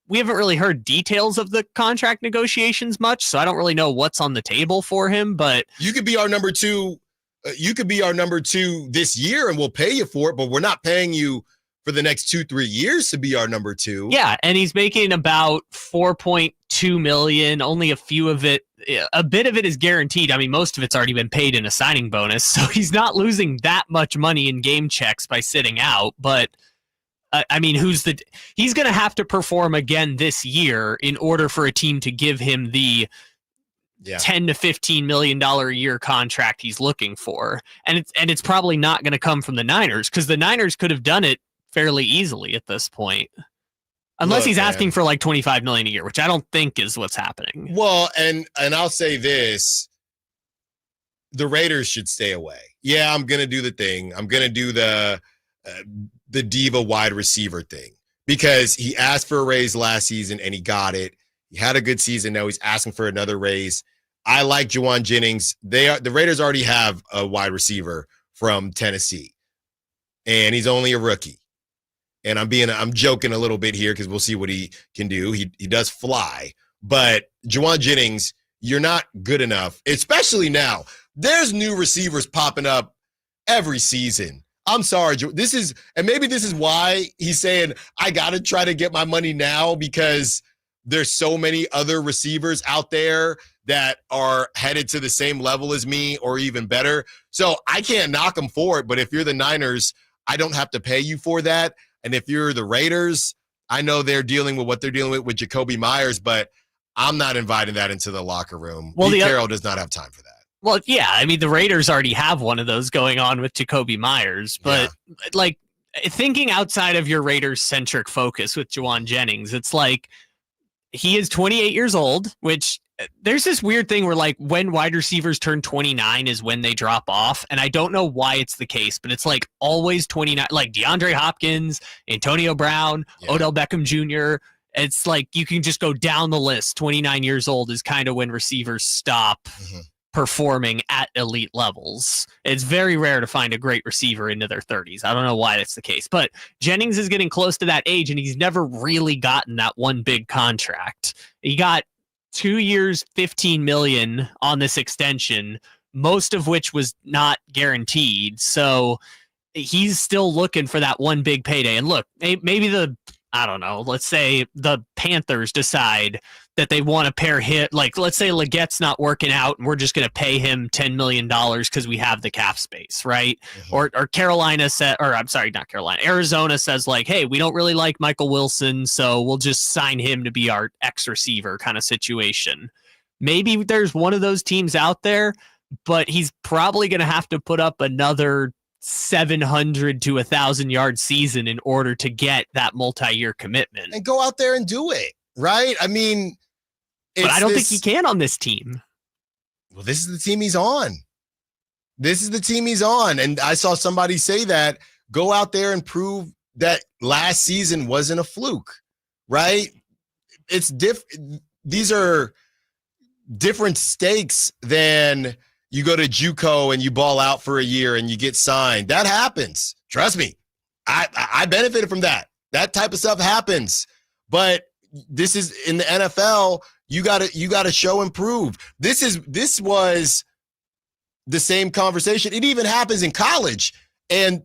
we haven't really heard details of the contract negotiations much, so I don't really know what's on the table for him. But you could be our number 2. You could be our number 2 this year, and we'll pay you for it. But we're not paying you for the next 2-3 years to be our number 2. Yeah, and he's making about $4.2 million. Only a bit of it is guaranteed. I mean, most of it's already been paid in a signing bonus, so he's not losing that much money in game checks by sitting out. But I mean, he's going to have to perform again this year in order for a team to give him the $10 to $15 million a year contract he's looking for. And it's probably not going to come from the Niners, because the Niners could have done it fairly easily at this point. Unless he's asking for like $25 million a year, which I don't think is what's happening. Well, and I'll say this. The Raiders should stay away. Yeah, I'm going to do the thing. I'm going to do the diva wide receiver thing, because he asked for a raise last season and he got it. He had a good season. Now he's asking for another raise. I like Juwan Jennings. The Raiders already have a wide receiver from Tennessee, and he's only a rookie. And I'm joking a little bit here because we'll see what he can do. He does fly, but Juwan Jennings, you're not good enough, especially now. There's new receivers popping up every season. I'm sorry. Maybe this is why he's saying, I got to try to get my money now, because there's so many other receivers out there that are headed to the same level as me or even better. So I can't knock them for it. But if you're the Niners, I don't have to pay you for that. And if you're the Raiders, I know they're dealing with what they're dealing with Jacoby Myers, but I'm not inviting that into the locker room. Well, Pete Carroll does not have time for that. Well, yeah, I mean, the Raiders already have one of those going on with Jacoby Myers, but like thinking outside of your Raiders-centric focus with Juwan Jennings, it's like he is 28 years old, which there's this weird thing where like when wide receivers turn 29 is when they drop off. And I don't know why it's the case, but it's like always 29, like DeAndre Hopkins, Antonio Brown, Odell Beckham Jr. It's like you can just go down the list. 29 years old is kind of when receivers stop performing at elite levels. It's very rare to find a great receiver into their 30s. I don't know why that's the case, but Jennings is getting close to that age, and he's never really gotten that one big contract. He got 2 years, $15 million on this extension, most of which was not guaranteed. So he's still looking for that one big payday. And look, maybe let's say the Panthers decide that they want to pair hit. Like, let's say Legette's not working out and we're just going to pay him $10 million because we have the cap space, right? Or Arizona says like, hey, we don't really like Michael Wilson, so we'll just sign him to be our X receiver kind of situation. Maybe there's one of those teams out there, but he's probably going to have to put up another 700 to 1,000 yard season in order to get that multi-year commitment and go out there and do it, right? I mean, but I don't think he can on this team. Well, this is the team he's on. And I saw somebody say that go out there and prove that last season wasn't a fluke, right? It's these are different stakes than you go to JUCO and you ball out for a year and you get signed. That happens. Trust me. I benefited from that. That type of stuff happens. But this is in the NFL. You gotta show and prove. This was the same conversation. It even happens in college, and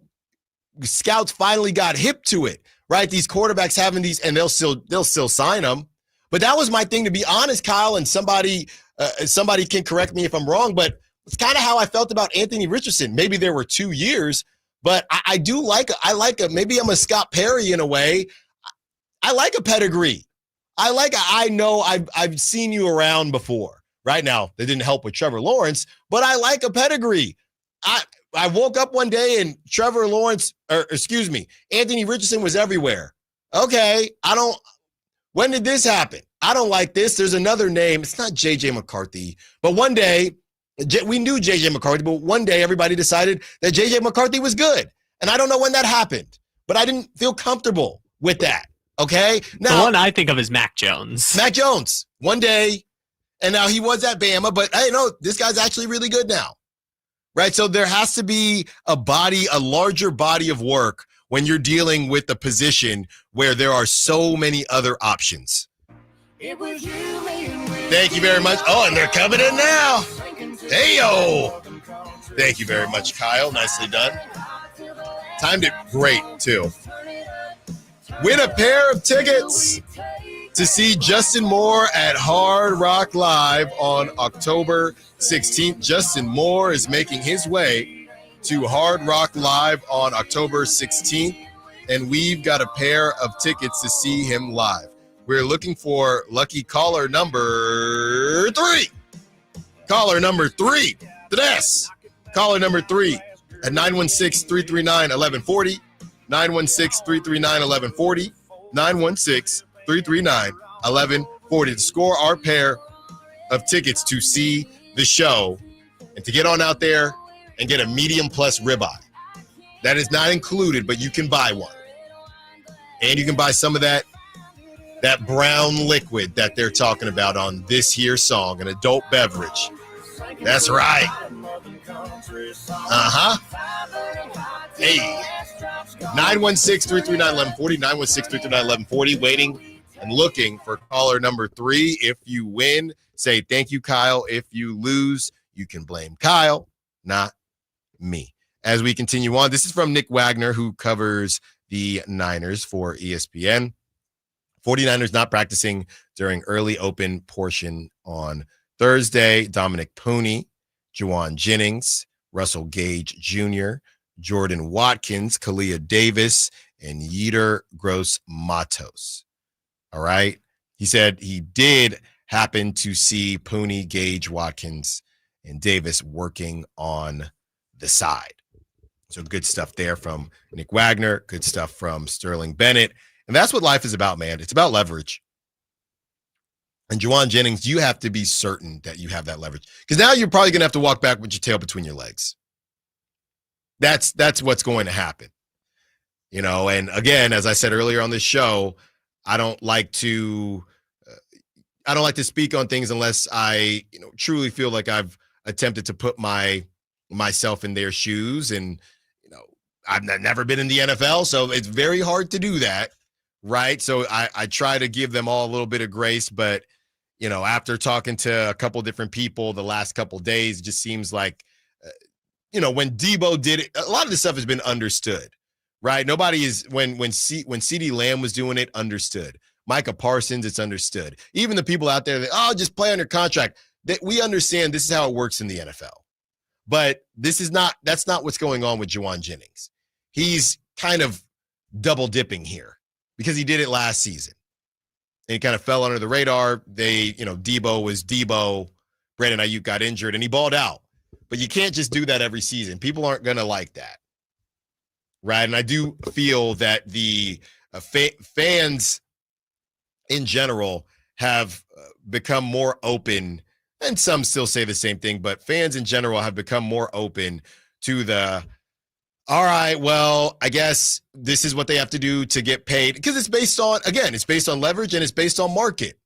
scouts finally got hip to it, right? These quarterbacks having these, and they'll still sign them. But that was my thing, to be honest, Kyle, and somebody can correct me if I'm wrong, but it's kind of how I felt about Anthony Richardson. Maybe there were 2 years, but I like a, maybe I'm a Scott Perry in a way. I like a pedigree. I know I've seen you around before. Right now, that didn't help with Trevor Lawrence, but I like a pedigree. I woke up one day and Anthony Richardson was everywhere. Okay, when did this happen? I don't like this. There's another name. It's not J.J. McCarthy, but one day, we knew J.J. McCarthy, but one day everybody decided that J.J. McCarthy was good. And I don't know when that happened, but I didn't feel comfortable with that. Okay? Now, the one I think of is Mac Jones. Mac Jones, one day. And now he was at Bama, but hey, no, this guy's actually really good now, right? So there has to be a larger body of work when you're dealing with a position where there are so many other options. Thank you very much. Oh, and they're coming in now. Hey-yo. Thank you very much, Kyle. Nicely done. Timed it great, too. Win a pair of tickets to see Justin Moore at Hard Rock Live on October 16th. Justin Moore is making his way to Hard Rock Live on October 16th, and we've got a pair of tickets to see him live. We're looking for lucky caller number 3. Caller number 3. Tres. Caller number 3 at 916-339-1140. 916-339-1140. 916-339-1140 to score our pair of tickets to see the show and to get on out there and get a medium plus ribeye. That is not included, but you can buy one. And you can buy some of that brown liquid that they're talking about on this here song, an adult beverage. That's right. Uh-huh. Hey. 916-339-1140, 916-339-1140, waiting and looking for caller number 3. If you win, say thank you, Kyle. If you lose, you can blame Kyle, not me. As we continue on, this is from Nick Wagner, who covers the Niners for ESPN. 49ers not practicing during early open portion on Thursday. Dominic Pooney, Juwan Jennings, Russell Gage Jr., Jordan Watkins, Kalia Davis, and Yetur Gross-Matos. All right. He said he did happen to see Pooney, Gage, Watkins, and Davis working on the side. So good stuff there from Nick Wagner. Good stuff from Sterling Bennett. And that's what life is about, man. It's about leverage. And Juwan Jennings, you have to be certain that you have that leverage. Because now you're probably going to have to walk back with your tail between your legs. That's what's going to happen. You know, and again, as I said earlier on this show, I don't like to speak on things unless I, truly feel like I've attempted to put myself in their shoes. And, I've never been in the NFL, so it's very hard to do that. Right. So I try to give them all a little bit of grace, but, after talking to a couple different people the last couple of days, it just seems like, when Debo did it, a lot of this stuff has been understood, right? Nobody is, when CeeDee Lamb was doing it, understood. Micah Parsons, it's understood. Even the people out there that, just play under contract, that we understand this is how it works in the NFL. But that's not what's going on with Juwan Jennings. He's kind of double dipping here because he did it last season. And he kind of fell under the radar. Debo was Debo. Brandon Ayuk got injured and he balled out. But you can't just do that every season. People aren't going to like that. Right? And I do feel that the fans in general have become more open, and some still say the same thing, but fans in general have become more open to all right, well, I guess this is what they have to do to get paid. Because it's based on leverage and it's based on market.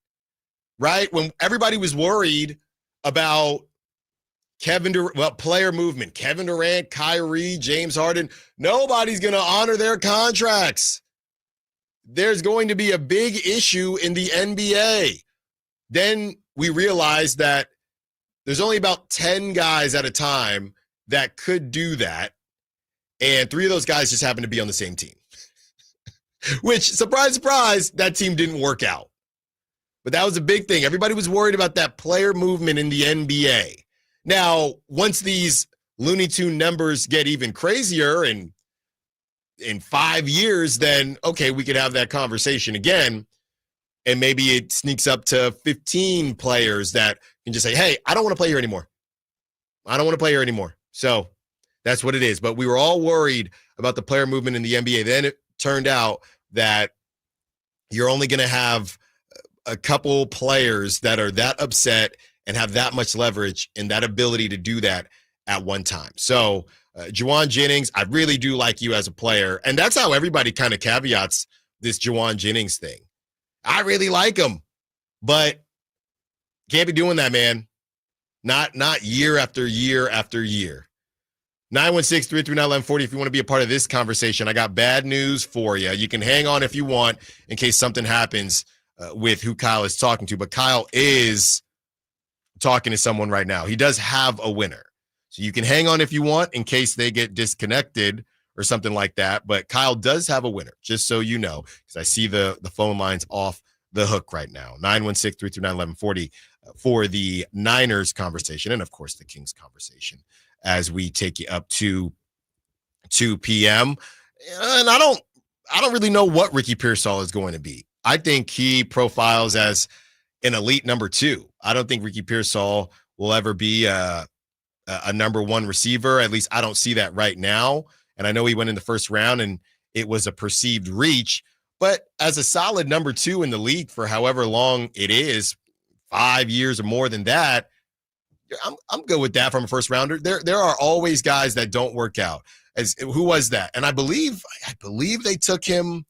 Right? When everybody was worried about player movement, Kevin Durant, Kyrie, James Harden, nobody's going to honor their contracts. there's going to be a big issue in the NBA. Then we realized that there's only about 10 guys at a time that could do that. And 3 of those guys just happen to be on the same team. Which, surprise, surprise, that team didn't work out. But that was a big thing. Everybody was worried about that player movement in the NBA. Now, once these Looney Tune numbers get even crazier and in 5 years, then, okay, we could have that conversation again. And maybe it sneaks up to 15 players that can just say, hey, I don't want to play here anymore. I don't want to play here anymore. So that's what it is. But we were all worried about the player movement in the NBA. Then it turned out that you're only going to have a couple players that are that upset and have that much leverage and that ability to do that at one time. So Juwan Jennings, I really do like you as a player. And that's how everybody kind of caveats this Juwan Jennings thing. I really like him, but can't be doing that, man. Not year after year after year. 916-339-1140 if you want to be a part of this conversation. I got bad news for you. You can hang on if you want in case something happens with who Kyle is talking to, but Kyle is talking to someone right now. He does have a winner. So you can hang on if you want in case they get disconnected or something like that. But Kyle does have a winner, just so you know, because I see the phone lines off the hook right now. 916-339-1140 for the Niners conversation and, of course, the Kings conversation as we take you up to 2 p.m. And I don't really know what Ricky Pearsall is going to be. I think he profiles as an elite number 2. I don't think Ricky Pearsall will ever be a number 1 receiver. At least I don't see that right now. And I know he went in the first round and it was a perceived reach, but as a solid number 2 in the league for however long it is, 5 years or more than that, I'm good with that from a first rounder. There are always guys that don't work out. Who was that? And I believe they took him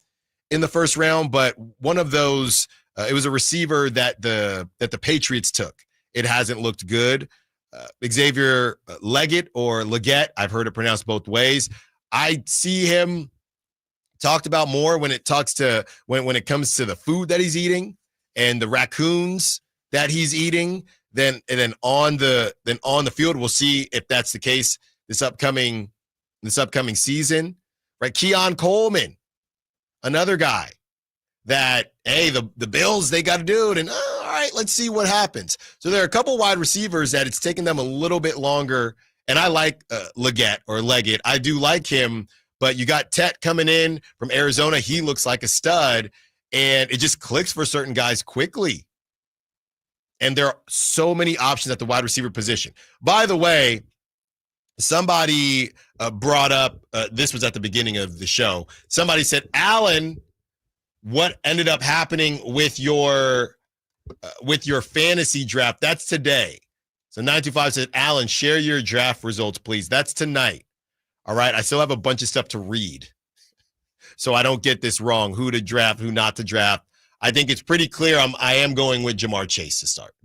in the first round, but one of those, it was a receiver that the Patriots took. It hasn't looked good. Xavier Leggett or Leggett, I've heard it pronounced both ways. I see him talked about more when it comes to the food that he's eating and the raccoons that he's eating. Then on the field, we'll see if that's the case this upcoming season. Right, Keon Coleman, another guy that, hey, the Bills, they got to do it, and all right, let's see what happens. So there are a couple wide receivers that it's taken them a little bit longer. And I like Leggett. I do like him, but you got Tet coming in from Arizona. He looks like a stud, and it just clicks for certain guys quickly. And there are so many options at the wide receiver position. By the way, somebody brought up, this was at the beginning of the show. Somebody said, Allen, what ended up happening with your fantasy draft? That's today. So 925 said, Allen, share your draft results, please. That's tonight. All right. I still have a bunch of stuff to read, so I don't get this wrong. Who to draft, who not to draft. I think it's pretty clear. I am going with Jamar Chase to start.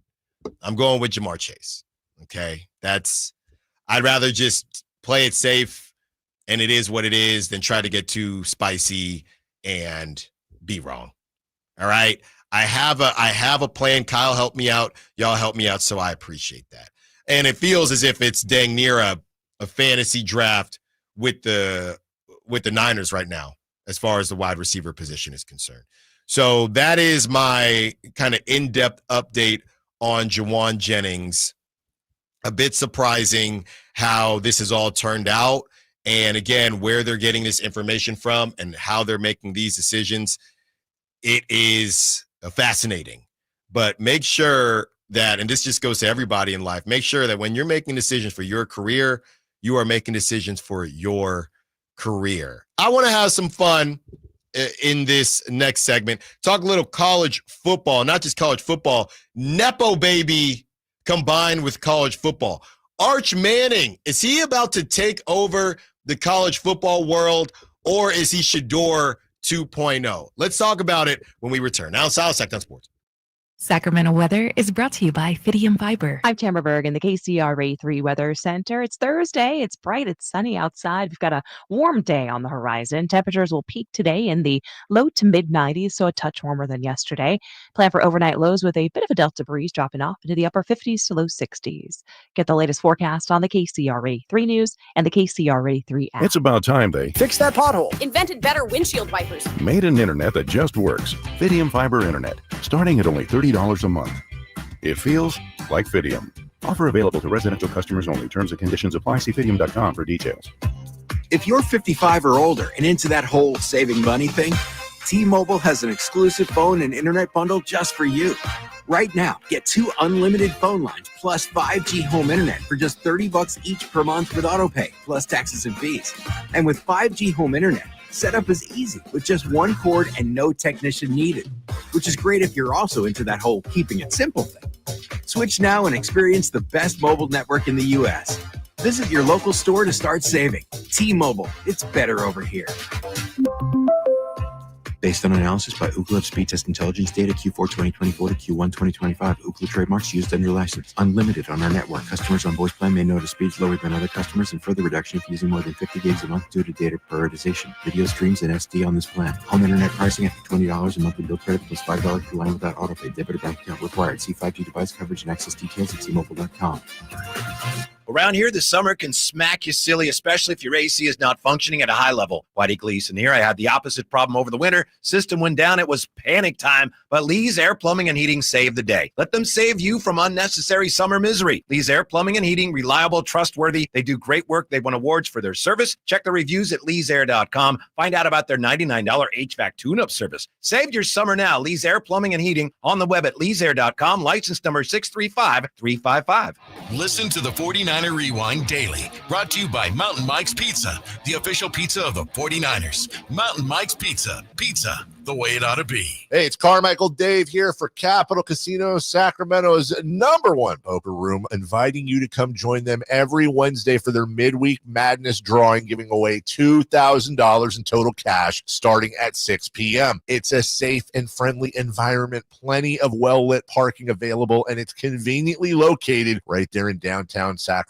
I'm going with Jamar Chase. Okay. I'd rather just play it safe, and it is what it is, than try to get too spicy and be wrong. All right. I have a plan. Kyle helped me out. Y'all help me out, so I appreciate that. And it feels as if it's dang near a fantasy draft with the Niners right now, as far as the wide receiver position is concerned. So that is my kind of in-depth update on Juwan Jennings. A bit surprising how this has all turned out. And again, where they're getting this information from and how they're making these decisions. It is fascinating, but make sure that, and this just goes to everybody in life, make sure that when you're making decisions for your career, you are making decisions for your career. I want to have some fun in this next segment. Talk a little college football, not just college football, Nepo baby combined with college football. Arch Manning, is he about to take over the college football world, or is he Shador 2.0? Let's talk about it when we return. Allen Stiles, Sacktown Sports. Sacramento weather is brought to you by Fidium Fiber. I'm Tamara Berg in the KCRA 3 Weather Center. It's Thursday. It's bright. It's sunny outside. We've got a warm day on the horizon. Temperatures will peak today in the low to mid 90s, so a touch warmer than yesterday. Plan for overnight lows with a bit of a delta breeze dropping off into the upper 50s to low 60s. Get the latest forecast on the KCRA 3 News and the KCRA 3 app. It's about time they fix that pothole. Invented better windshield wipers. Made an internet that just works. Fidium Fiber Internet, starting at only $30 a month. It feels like Fidium. Offer available to residential customers only. Terms and conditions apply. See Fidium.com for details. If you're 55 or older and into that whole saving money thing, T-Mobile has an exclusive phone and internet bundle just for you. Right now, get 2 unlimited phone lines plus 5G home internet for just $30 each per month with autopay, plus taxes and fees. And with 5G home internet, setup is easy with just 1 cord and no technician needed, which is great if you're also into that whole keeping it simple thing. Switch now and experience the best mobile network in the U.S. Visit your local store to start saving. T-Mobile, it's better over here. Based on analysis by Ookla of Speed Test Intelligence data Q4 2024 to Q1 2025, Ookla trademarks used under license. Unlimited on our network. Customers on voice plan may notice speeds lower than other customers and further reduction if using more than 50 gigs a month due to data prioritization. Video streams and SD on this plan. Home internet pricing after $20 a monthly bill credit plus $5 per line without autopay. Debit or bank account required. See 5G device coverage and access details at T-Mobile.com. Around here, the summer can smack you silly, especially if your AC is not functioning at a high level. Whitey Gleason here. I had the opposite problem over the winter. System went down. It was panic time, but Lee's Air Plumbing and Heating saved the day. Let them save you from unnecessary summer misery. Lee's Air Plumbing and Heating, reliable, trustworthy. They do great work. They won awards for their service. Check the reviews at leesair.com. Find out about their $99 HVAC tune-up service. Save your summer now. Lee's Air Plumbing and Heating on the web at leesair.com. License number 635355. Listen to the 49er Rewind daily. Brought to you by Mountain Mike's Pizza, the official pizza of the 49ers. Mountain Mike's Pizza. Pizza, the way it ought to be. Hey, it's Carmichael Dave here for Capital Casino, Sacramento's #1 poker room, inviting you to come join them every Wednesday for their midweek madness drawing, giving away $2,000 in total cash starting at 6 p.m. It's a safe and friendly environment, plenty of well-lit parking available, and it's conveniently located right there in downtown Sacramento.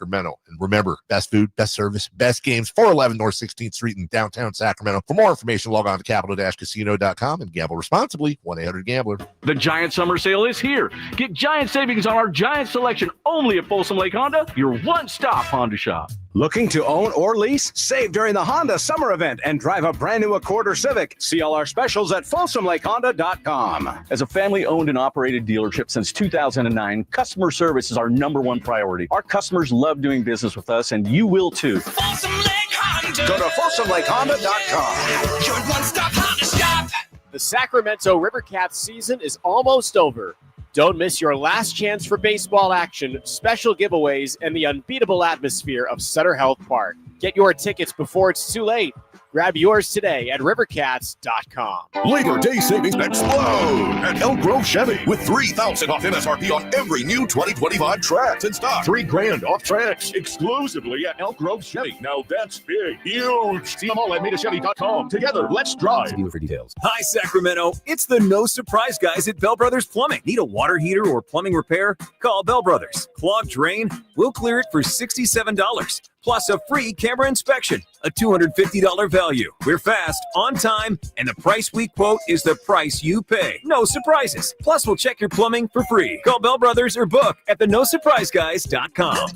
And remember, best food, best service, best games, 411 North 16th Street in downtown Sacramento. For more information, log on to capital-casino.com and gamble responsibly. 1-800-GAMBLER. The Giant Summer Sale is here. Get giant savings on our Giant selection only at Folsom Lake Honda, your one-stop Honda shop. Looking to own or lease? Save during the Honda Summer Event and drive a brand new Accord or Civic. See all our specials at FolsomLakeHonda.com. As a family-owned and operated dealership since 2009, customer service is our #1 priority. Our customers love doing business with us, and you will too. Folsom Lake Honda. Go to FolsomLakeHonda.com. Your one-stop Honda shop. The Sacramento Rivercats season is almost over. Don't miss your last chance for baseball action, special giveaways, and the unbeatable atmosphere of Sutter Health Park. Get your tickets before it's too late. Grab yours today at rivercats.com. Labor Day savings explode at Elk Grove Chevy with $3,000 off MSRP on every new 2025 Trax in stock. $3,000 off Trax exclusively at Elk Grove Chevy. Now that's big, huge. See them all at MadeAChevy.com. Together, let's drive. Dealer for details. Hi, Sacramento. It's the No Surprise guys at Bell Brothers Plumbing. Need a water heater or plumbing repair? Call Bell Brothers. Clogged drain? We'll clear it for $67. Plus a free camera inspection, a $250 value. We're fast, on time, and the price we quote is the price you pay. No surprises. Plus, we'll check your plumbing for free. Call Bell Brothers or book at thenosurpriseguys.com.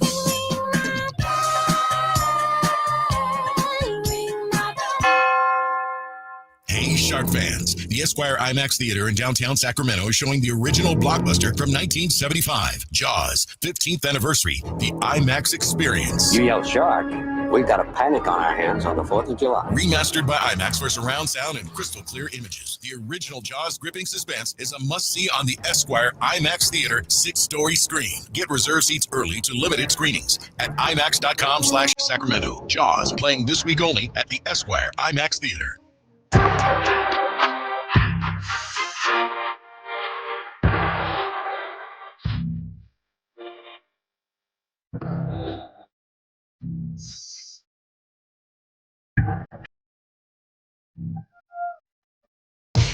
Hey, Shark fans. The Esquire IMAX Theater in downtown Sacramento is showing the original blockbuster from 1975, Jaws, 15th anniversary, the IMAX experience. You yell shark, we've got a panic on our hands on the 4th of July. Remastered by IMAX for surround sound and crystal clear images. The original Jaws gripping suspense is a must-see on the Esquire IMAX Theater 6-story screen. Get reserved seats early to limited screenings at IMAX.com/Sacramento. Jaws playing this week only at the Esquire IMAX Theater.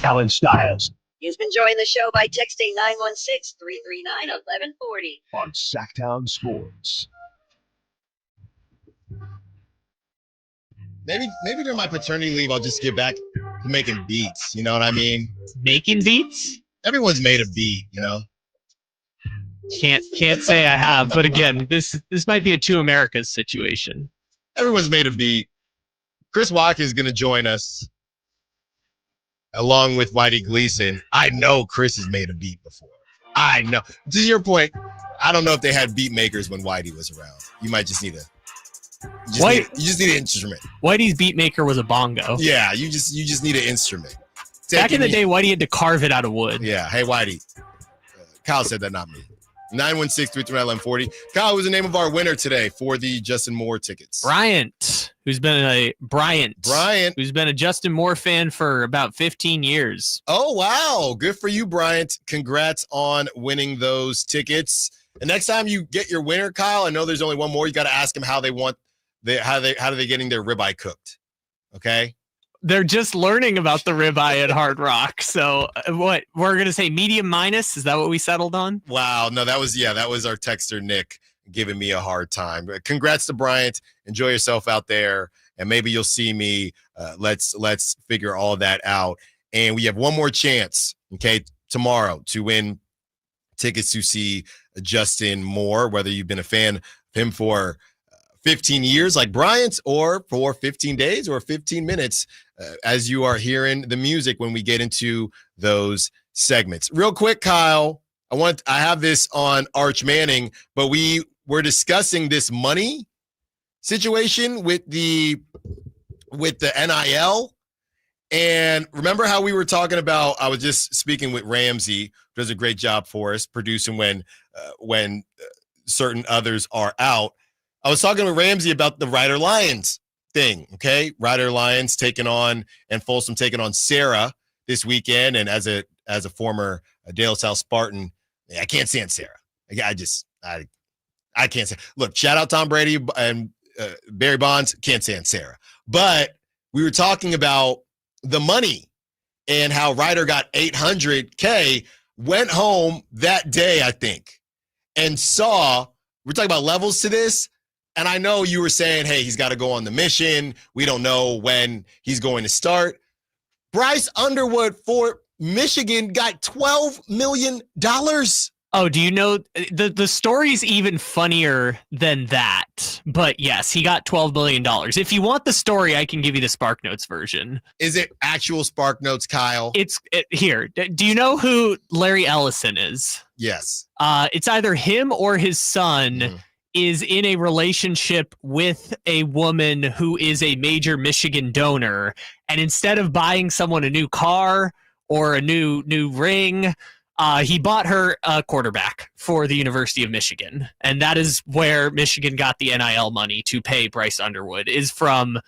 Allen Stiles You can join the show by texting 916-339-1140. On Sacktown Sports. Maybe during my paternity leave, I'll just get back to making beats. You know what I mean? Making beats? Everyone's made a beat, you know? Can't say I have, but again, this might be a two Americas situation. Everyone's made a beat. Chris Walker is going to join us along with Whitey Gleason. I know Chris has made a beat before. I know. To your point, I don't know if they had beat makers when Whitey was around. You might just need you just need an instrument. Whitey's beat maker was a bongo. Yeah, you just need an instrument. Back in the day, Whitey had to carve it out of wood. Yeah. Hey, Whitey. Kyle said that, not me. 916-339-1140. Kyle, was the name of our winner today for the Justin Moore tickets? Bryant, who's been a Justin Moore fan for about 15 years. Oh, wow. Good for you, Bryant. Congrats on winning those tickets. And next time you get your winner, Kyle, I know there's only one more. You got to ask them how they getting their ribeye cooked. Okay? They're just learning about the ribeye at Hard Rock. So what we're going to say medium minus. Is that what we settled on? Wow. No, that was our texter, Nick, giving me a hard time. But congrats to Bryant. Enjoy yourself out there. And maybe you'll see me. Let's figure all that out. And we have one more chance, okay, tomorrow to win tickets to see Justin Moore, whether you've been a fan of him for 15 years like Bryant or for 15 days or 15 minutes as you are hearing the music when we get into those segments. Real quick, Kyle, I have this on Arch Manning, but we were discussing this money situation with the NIL. And remember how we were talking about, I was just speaking with Ramsey, who does a great job for us producing when certain others are out. I was talking with Ramsey about the Ryder Lions thing, okay? Ryder Lions taking on, and Folsom taking on Sarah this weekend. And as a former Dale South Spartan, I can't stand Sarah. I can't say. Look, shout out Tom Brady and Barry Bonds, can't stand Sarah. But we were talking about the money and how Ryder got $800K, went home that day, I think, and we're talking about levels to this. And I know you were saying, hey, he's got to go on the mission. We don't know when he's going to start. Bryce Underwood for Michigan got $12 million. Oh, do you know the story's even funnier than that? But yes, he got $12 million. If you want the story, I can give you the Spark Notes version. Is it actual Spark Notes, Kyle? Here. Do you know who Larry Ellison is? Yes. It's either him or his son is in a relationship with a woman who is a major Michigan donor. And instead of buying someone a new car or a new ring, he bought her a quarterback for the University of Michigan. And that is where Michigan got the NIL money to pay Bryce Underwood, is from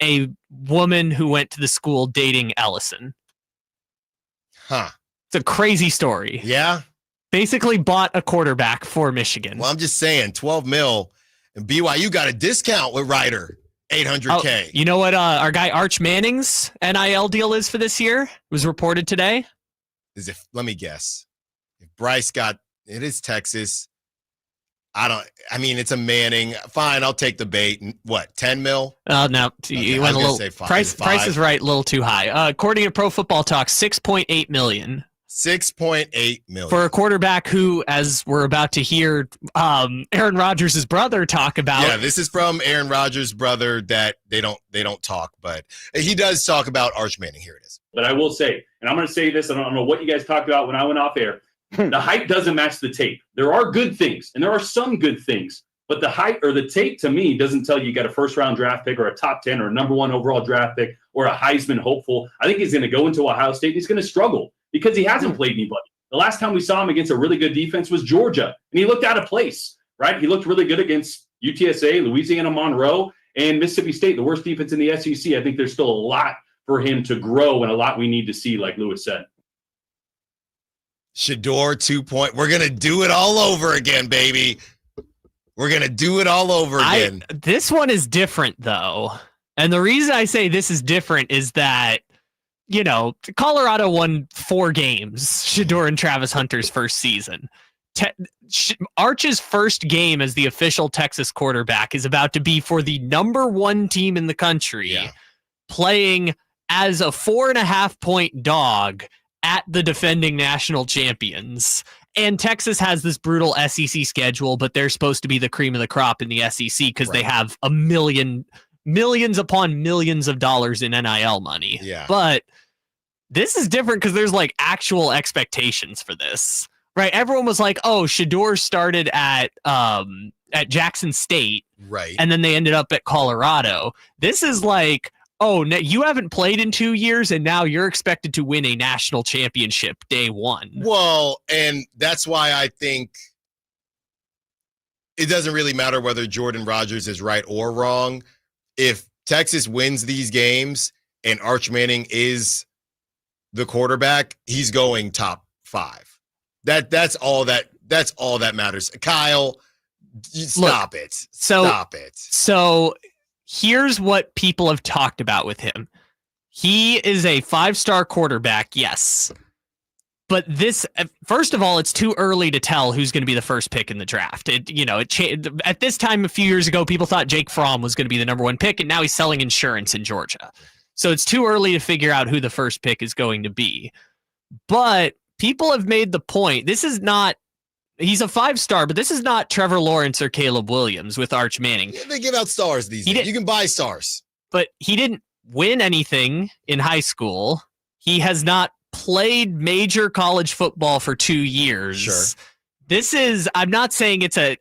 a woman who went to the school dating Ellison. Huh. It's a crazy story. Yeah. Basically bought a quarterback for Michigan. Well, I'm just saying, $12 million, and BYU got a discount with Ryder, $800K. Oh, you know what our guy Arch Manning's NIL deal is for this year? It was reported today. Let me guess. If Bryce it is Texas. It's a Manning. Fine, I'll take the bait. What, 10 mil? No, you went a little. Price is right, a little too high. According to Pro Football Talk, $6.8 million. $6.8 million for a quarterback who, as we're about to hear, Aaron Rodgers' brother talk about. Yeah, this is from Aaron Rodgers' brother that they don't talk, but he does talk about Arch Manning. Here it is. But I will say, and I'm going to say this, I don't know what you guys talked about when I went off air. The hype doesn't match the tape. There are good things, and there are some good things, but the hype or the tape to me doesn't tell you got a first-round draft pick or a top 10 or a number 1 overall draft pick or a Heisman hopeful. I think he's going to go into Ohio State and he's going to struggle because he hasn't played anybody. The last time we saw him against a really good defense was Georgia, and he looked out of place, right? He looked really good against UTSA, Louisiana Monroe, and Mississippi State, the worst defense in the SEC. I think there's still a lot for him to grow and a lot we need to see, like Lewis said. Shador 2 We're going to do it all over again, baby. We're going to do it all over again. This one is different, though. And the reason I say this is different is that Colorado won 4 games, Shedeur and Travis Hunter's first season. Arch's first game as the official Texas quarterback is about to be for the number 1 team in the country, playing as a 4.5-point dog at the defending national champions. And Texas has this brutal SEC schedule, but they're supposed to be the cream of the crop in the SEC because they have millions upon millions of dollars in NIL money. Yeah. But this is different because there's like actual expectations for this, right? Everyone was like, oh, Shedeur started at Jackson State, right? And then they ended up at Colorado. This is like, oh, you haven't played in 2 years, and now you're expected to win a national championship day one. Well, and that's why I think it doesn't really matter whether Jordan Rodgers is right or wrong. If Texas wins these games and Arch Manning is the quarterback, he's going top 5. That's all that matters. Kyle, stop it. Stop it. So here's what people have talked about with him. He is a 5-star quarterback, yes. But this, first of all, it's too early to tell who's going to be the first pick in the draft. At this time a few years ago, people thought Jake Fromm was going to be the number 1 pick, and now he's selling insurance in Georgia. So it's too early to figure out who the first pick is going to be. But people have made the point. He's a 5-star, but this is not Trevor Lawrence or Caleb Williams with Arch Manning. Yeah, they give out stars these days. You can buy stars. But he didn't win anything in high school. He has not played major college football for 2 years. Sure. This is, I'm not saying it's a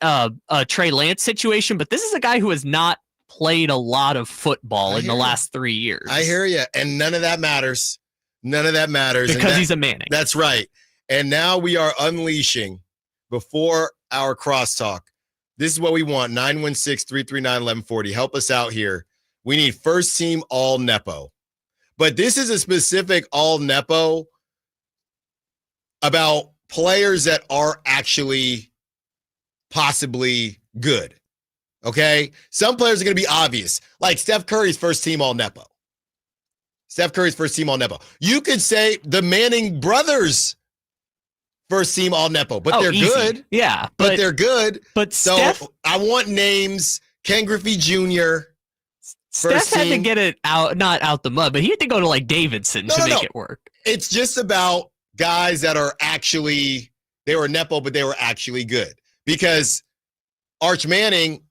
Trey Lance situation, but this is a guy who has not played a lot of football in the last 3 years. I hear you. And none of that matters. None of that matters. Because he's a Manning. That's right. And now we are unleashing before our crosstalk. This is what we want. 916-339-1140. Help us out here. We need first team all Nepo. But this is a specific all Nepo about players that are actually possibly good. Okay? Some players are going to be obvious. Like Steph Curry's first team all Nepo. You could say the Manning brothers first team all Nepo, but they're easy. good. Yeah. But they're good. But so I want names. Ken Griffey Jr. Steph had to get it out, not out the mud, but he had to go to like Davidson to make it work. It's just about guys that are actually, they were Nepo, but they were actually good. Because Arch Manning,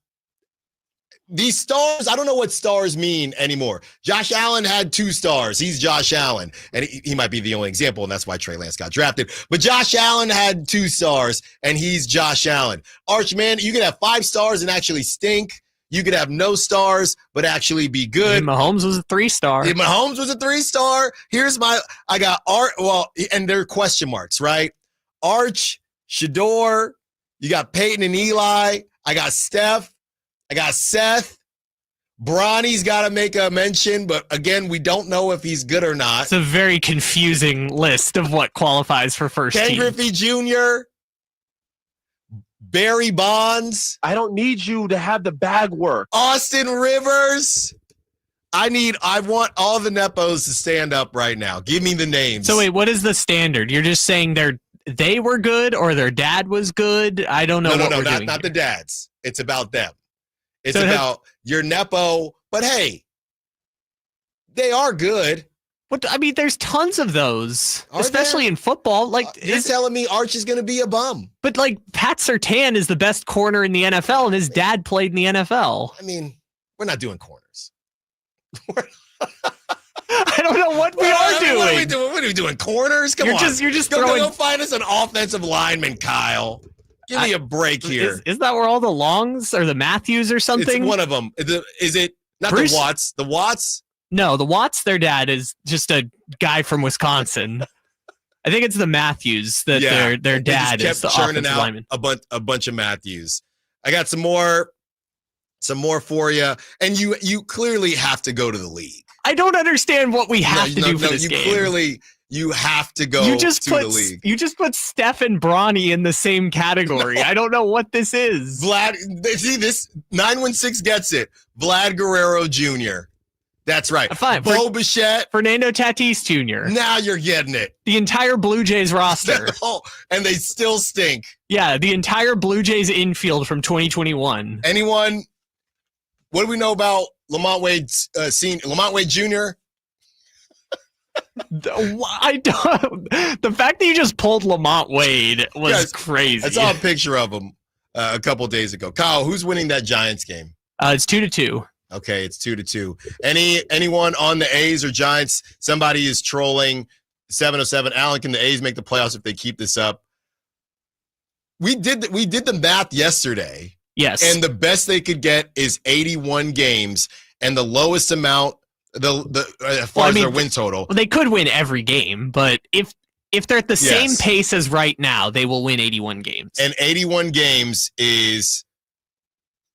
these stars, I don't know what stars mean anymore. Josh Allen had 2 stars. He's Josh Allen. And he might be the only example, and that's why Trey Lance got drafted. But Josh Allen had 2 stars, and he's Josh Allen. Arch Manning, you can have 5 stars and actually stink. You could have no stars, but actually be good. And Mahomes was a 3-star. Mahomes was a 3-star. I got Art. Well, and there are question marks, right? Arch, Shedeur. You got Peyton and Eli. I got Steph. I got Seth. Bronny's got to make a mention, but again, we don't know if he's good or not. It's a very confusing list of what qualifies for first team. Ken Griffey Jr., Barry Bonds. I don't need you to have the bag work. Austin Rivers. I want all the Nepos to stand up right now. Give me the names. So wait, what is the standard? You're just saying they were good or their dad was good? I don't know. No, not the dads. It's about them. It's about your Nepo. But hey, they are good. What I mean, there's tons of those, especially in football. Like, you're telling me Arch is going to be a bum? But like, Pat Surtain is the best corner in the NFL, and his dad played in the NFL. I mean, we're not doing corners. I don't know what we are doing. What are we doing? What are we doing? Corners? Come on. You're just throwing. Go find us an offensive lineman, Kyle. Give me a break here. Is that where all the Longs or the Matthews or something? It's one of them. Is it not Bruce? the Watts? The Watts? No, the Watts, their dad is just a guy from Wisconsin. I think it's the Matthews that their dad is the offensive lineman. A bunch of Matthews. I got some more for you, and you clearly have to go to the league. I don't understand what we have to do for this game. You have to go to the league. You just put Steph and Bronny in the same category. No. I don't know what this is. Vlad, see this 916 gets it. Vlad Guerrero Jr. That's right. Fine. Bo Bichette. Fernando Tatis Jr. Now you're getting it. The entire Blue Jays roster. Oh, and they still stink. Yeah, the entire Blue Jays infield from 2021. Anyone? What do we know about Lamont Wade Lamont Wade Jr.? I don't. The fact that you just pulled Lamont Wade was crazy. I saw a picture of him a couple of days ago. Kyle, who's winning that Giants game? It's 2-2. Okay, it's 2-2. Anyone on the A's or Giants? Somebody is trolling 707. Allen, can the A's make the playoffs if they keep this up? We did the math yesterday. Yes. And the best they could get is 81 games, and the lowest amount as far as their win total. Well, they could win every game, but if they're at the same pace as right now, they will win 81 games. And 81 games is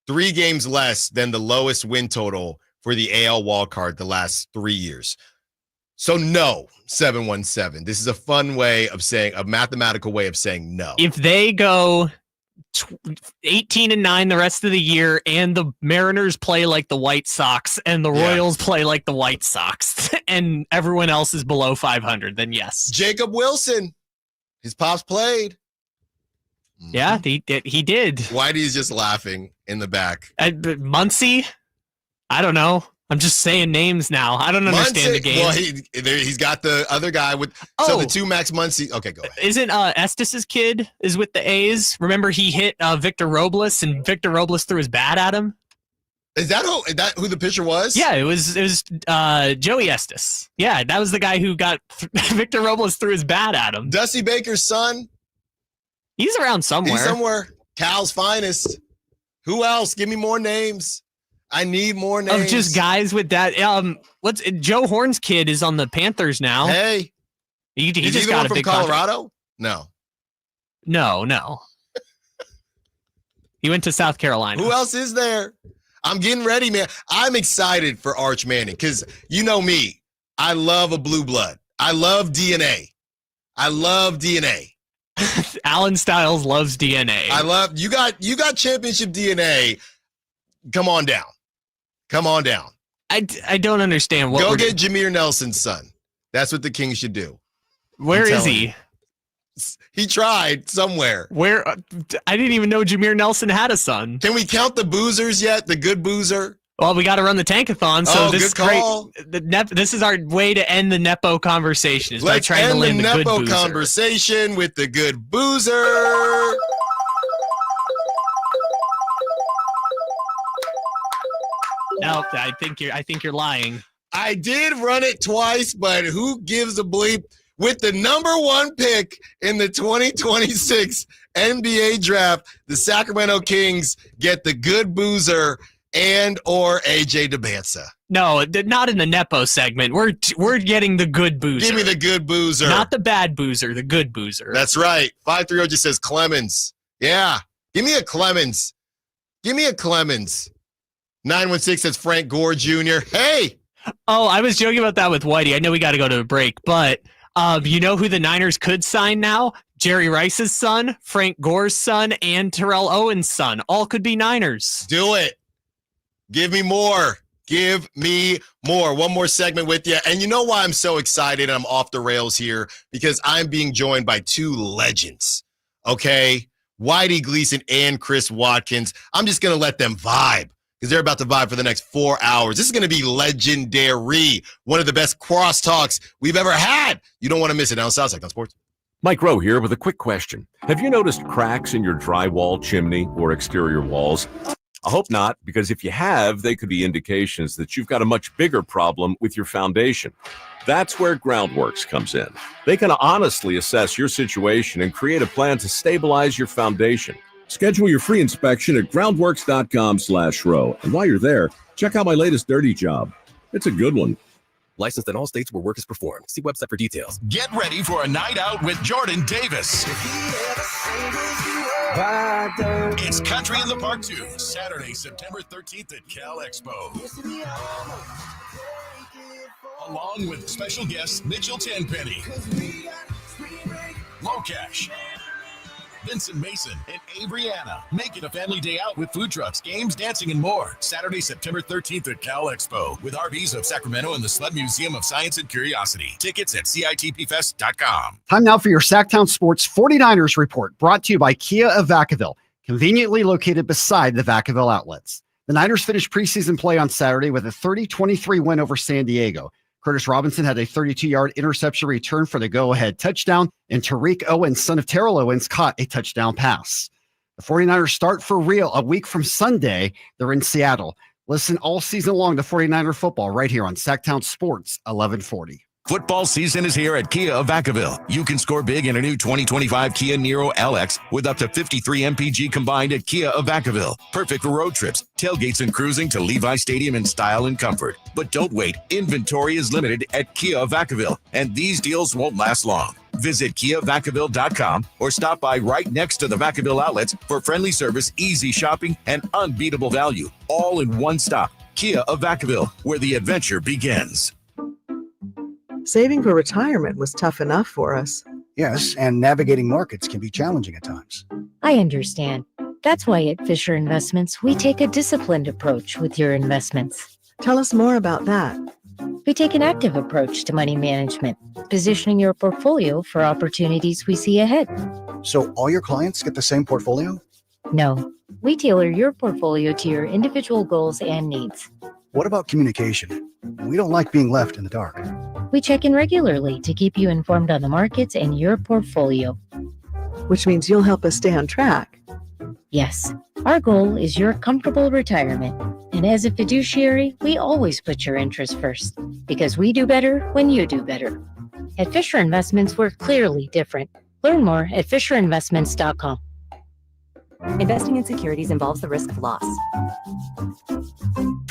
3 games less than the lowest win total for the AL wildcard the last 3 years. So no, 717. This is a fun way of saying, a mathematical way of saying no. If they go 18-9 the rest of the year, and the Mariners play like the White Sox, and the Royals play like the White Sox, and everyone else is below 500, then yes. Jacob Wilson, his pops played. Yeah, he did. Whitey's just laughing in the back. Muncy? I don't know. I'm just saying names now. I don't understand the game. Well, he's got the other guy with the two Max Muncy. Okay, go ahead. Isn't Estes' kid is with the A's? Remember he hit Victor Robles, and Victor Robles threw his bat at him? Is that who the pitcher was? Yeah, it was Joey Estes. Yeah, that was the guy who got Victor Robles threw his bat at him. Dusty Baker's son? He's around somewhere. He's somewhere. Cal's finest. Who else? Give me more names. I need more names. Of just guys with that. Joe Horn's kid is on the Panthers now. Hey. He just got a big from Colorado? Contract. No. He went to South Carolina. Who else is there? I'm getting ready, man. I'm excited for Arch Manning because you know me. I love a blue blood. I love DNA. Allen Stiles loves DNA. You got championship DNA. Come on down. I don't understand what. Go get Jameer Nelson's son. That's what the Kings should do. Where is he? He tried somewhere. Where? I didn't even know Jameer Nelson had a son. Can we count the boozers yet? The good boozer? Well, we got to run the tankathon. So this is good call. Great. This is our way to end the Nepo conversation. Is by trying to land the good Nepo boozer. Conversation with the good boozer. No, I think you're lying. I did run it twice, but who gives a bleep? With the number 1 pick in the 2026 NBA draft, the Sacramento Kings get the good boozer and or AJ DeBansa. No, not in the Nepo segment. We're getting the good boozer. Give me the good boozer. Not the bad boozer, the good boozer. That's right. 530 just says Clemens. Yeah. Give me a Clemens. 916 says Frank Gore Jr. Hey. Oh, I was joking about that with Whitey. I know we got to go to a break, but you know who the Niners could sign now? Jerry Rice's son, Frank Gore's son, and Terrell Owens' son. All could be Niners. Do it. Give me more. One more segment with you. And you know why I'm so excited? I'm off the rails here because I'm being joined by 2 legends. Okay? Whitey Gleason and Chris Watkins. I'm just going to let them vibe because they're about to vibe for the next 4 hours. This is going to be legendary. One of the best crosstalks we've ever had. You don't want to miss it. Now, Southside on Sports. Mike Rowe here with a quick question. Have you noticed cracks in your drywall, chimney, or exterior walls? I hope not, because if you have, they could be indications that you've got a much bigger problem with your foundation. That's where Groundworks comes in. They can honestly assess your situation and create a plan to stabilize your foundation. Schedule your free inspection at groundworks.com/row. And while you're there, check out my latest dirty job. It's a good one. Licensed in all states where work is performed. See website for details. Get ready for a night out with Jordan Davis. It's Country in the Park 2, Saturday, September 13th at Cal Expo. Along with special guests Mitchell Tenpenny, Low Cash, Vincent Mason, and Abriana. Make it a family day out with food trucks, games, dancing, and more. Saturday, September 13th at Cal Expo with RVs of Sacramento and the Sled Museum of Science and Curiosity. Tickets at CITPFest.com. Time now for your Sacktown Sports 49ers report, brought to you by Kia of Vacaville, conveniently located beside the Vacaville outlets. The Niners finished preseason play on Saturday with a 30-23 win over San Diego. Curtis Robinson had a 32-yard interception return for the go-ahead touchdown, and Tariq Owens, son of Terrell Owens, caught a touchdown pass. The 49ers start for real a week from Sunday. They're in Seattle. Listen all season long to 49er football right here on Sacktown Sports 1140. Football season is here at Kia of Vacaville. You can score big in a new 2025 Kia Niro LX with up to 53 MPG combined at Kia of Vacaville. Perfect for road trips, tailgates, and cruising to Levi Stadium in style and comfort. But don't wait. Inventory is limited at Kia of Vacaville, and these deals won't last long. Visit KiaVacaville.com or stop by right next to the Vacaville outlets for friendly service, easy shopping, and unbeatable value. All in one stop. Kia of Vacaville, where the adventure begins. Saving for retirement was tough enough for us. Yes, and navigating markets can be challenging at times. I understand. That's why at Fisher Investments, we take a disciplined approach with your investments. Tell us more about that. We take an active approach to money management, positioning your portfolio for opportunities we see ahead. So all your clients get the same portfolio? No, we tailor your portfolio to your individual goals and needs. What about communication? We don't like being left in the dark. We check in regularly to keep you informed on the markets and your portfolio. Which means you'll help us stay on track. Yes, our goal is your comfortable retirement. And as a fiduciary, we always put your interests first, because we do better when you do better. At Fisher Investments, we're clearly different. Learn more at FisherInvestments.com. Investing in securities involves the risk of loss.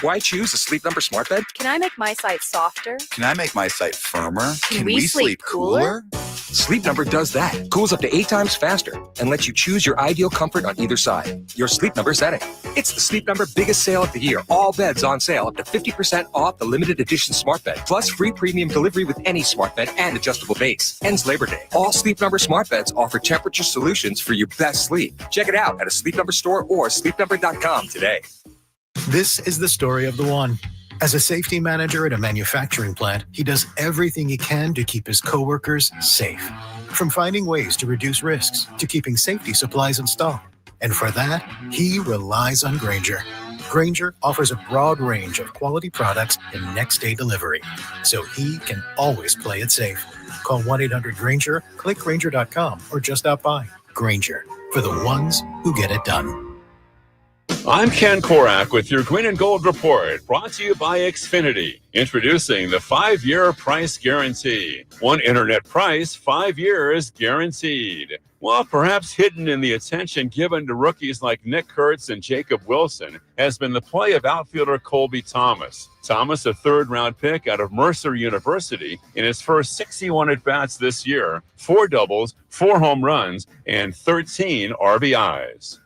Why choose a Sleep Number smart bed? Can I make my site softer? Can I make my site firmer? Can we sleep cooler? Sleep Number does that. Cools up to 8 times faster and lets you choose your ideal comfort on either side. Your Sleep Number setting. It's the Sleep Number biggest sale of the year. All beds on sale up to 50% off the limited edition smart bed. Plus free premium delivery with any smart bed and adjustable base. Ends Labor Day. All Sleep Number smart beds offer temperature solutions for your best sleep. Check it out at a Sleep Number store or sleepnumber.com today. This is the story of the one. As a safety manager at a manufacturing plant, he does everything he can to keep his coworkers safe. From finding ways to reduce risks to keeping safety supplies in stock. And for that, he relies on Grainger. Grainger offers a broad range of quality products and next-day delivery, so he can always play it safe. Call 1-800-GRAINGER, click Grainger.com, or just stop by. Grainger, for the ones who get it done. I'm Ken Korak with your Green and Gold Report, brought to you by Xfinity. Introducing the 5-year price guarantee. One internet price, 5 years guaranteed. Well, perhaps hidden in the attention given to rookies like Nick Kurtz and Jacob Wilson has been the play of outfielder Colby Thomas. Thomas, a third-round pick out of Mercer University, in his first 61 at-bats this year, 4 doubles, 4 home runs, and 13 RBIs.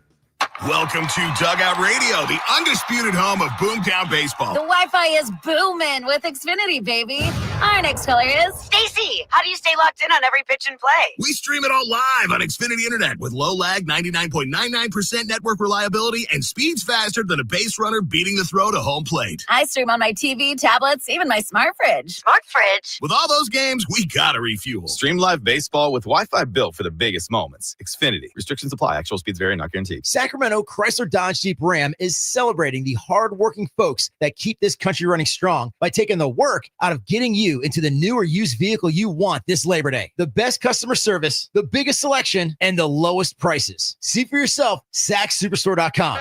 Welcome to Dugout Radio, the undisputed home of Boomtown Baseball. The Wi-Fi is booming with Xfinity, baby. Our next caller is Stacy. How do you stay locked in on every pitch and play? We stream it all live on Xfinity Internet with low lag, 99.99% network reliability, and speeds faster than a base runner beating the throw to home plate. I stream on my TV, tablets, even my smart fridge. Smart fridge? With all those games, we gotta refuel. Stream live baseball with Wi-Fi built for the biggest moments. Xfinity. Restrictions apply. Actual speeds vary, not guaranteed. Sacramento Chrysler Dodge Jeep Ram is celebrating the hardworking folks that keep this country running strong by taking the work out of getting you into the new or used vehicle you want this Labor Day. The best customer service, the biggest selection, and the lowest prices. See for yourself, SacsSuperstore.com.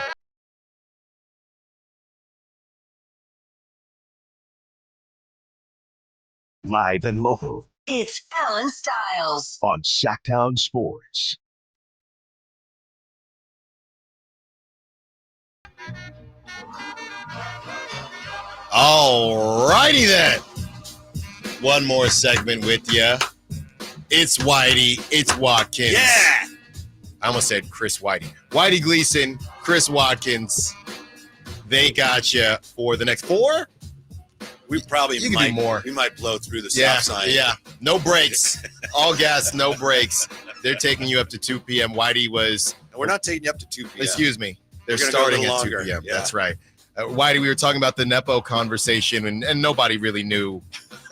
Live and local. It's Allen Stiles on Sacktown Sports. All righty then. One more segment with you. It's Whitey. It's Watkins. Yeah. I almost said Chris Whitey. Whitey Gleason, Chris Watkins. They got you for the next 4. We probably you might can do more. We might blow through the stop sign. Yeah. No brakes. All gas, no brakes. They're taking you up to 2 p.m. Whitey was. We're not taking you up to 2 p.m. Excuse me. They're We're gonna go a starting little at 2 longer. p.m. Yeah. That's right. Whitey, we were talking about the Nepo conversation, and nobody really knew.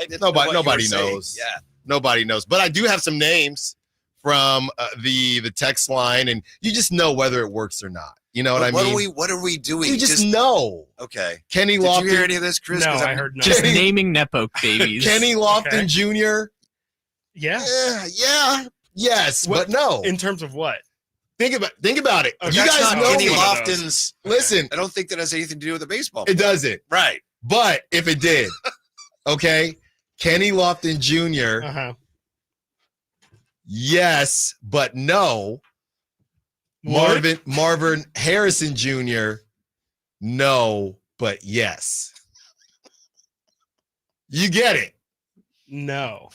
I didn't know what you Nobody were saying. knows. Yeah. Nobody knows. But I do have some names from the text line, and you just know whether it works or not. You know what I mean? What are we doing? You just know. Okay. Kenny Did Lofton. you hear any of this, Chris? No, 'Cause I heard no. Just naming Nepo babies. Kenny Lofton Jr. Yeah. Yeah. Yes, but no. In terms of what? Think about it. Okay. You That's guys not know Kenny me. Lofton's. Listen, I don't think that has anything to do with the baseball. it doesn't. Right. But if it did, okay, Kenny Lofton Jr. Uh-huh. Yes, but no. What? Marvin Harrison Jr. No, but yes. You get it. No.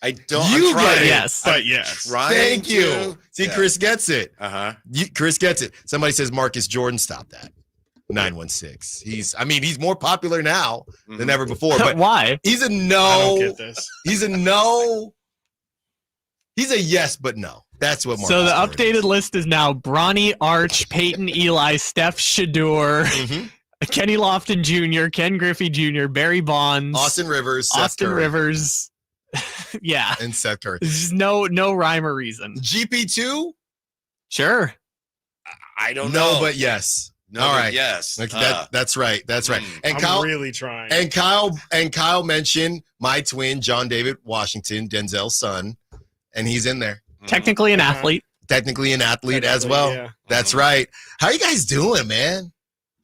I don't. You I'm trying. get it. Yes. But yes. Trying Thank you. to. See, Yeah. Chris gets it. Uh-huh. Chris gets it. Somebody says Marcus Jordan. Stop that. 916. He's more popular now than ever before. But Why? he's a I don't no. get this. He's a no. He's a yes, but no. That's what. So the Marcus Jordan updated list is now Bronny, Arch, Peyton, Eli, Steph Shadur, is. Mhm. Kenny Lofton Jr., Ken Griffey Jr., Barry Bonds, Austin Rivers, Seth Austin Curry, Rivers. Yeah. and Seth Curry. There's just no rhyme or reason. GP2? Sure. I don't No, know. but yes. No, All but right. yes. Okay, that's right. That's right. And I'm Kyle really trying. and Kyle mentioned my twin, John David Washington, Denzel's son, and he's in there. Technically an athlete. Technically an athlete as Technically, well. yeah. That's right. How you guys doing, man?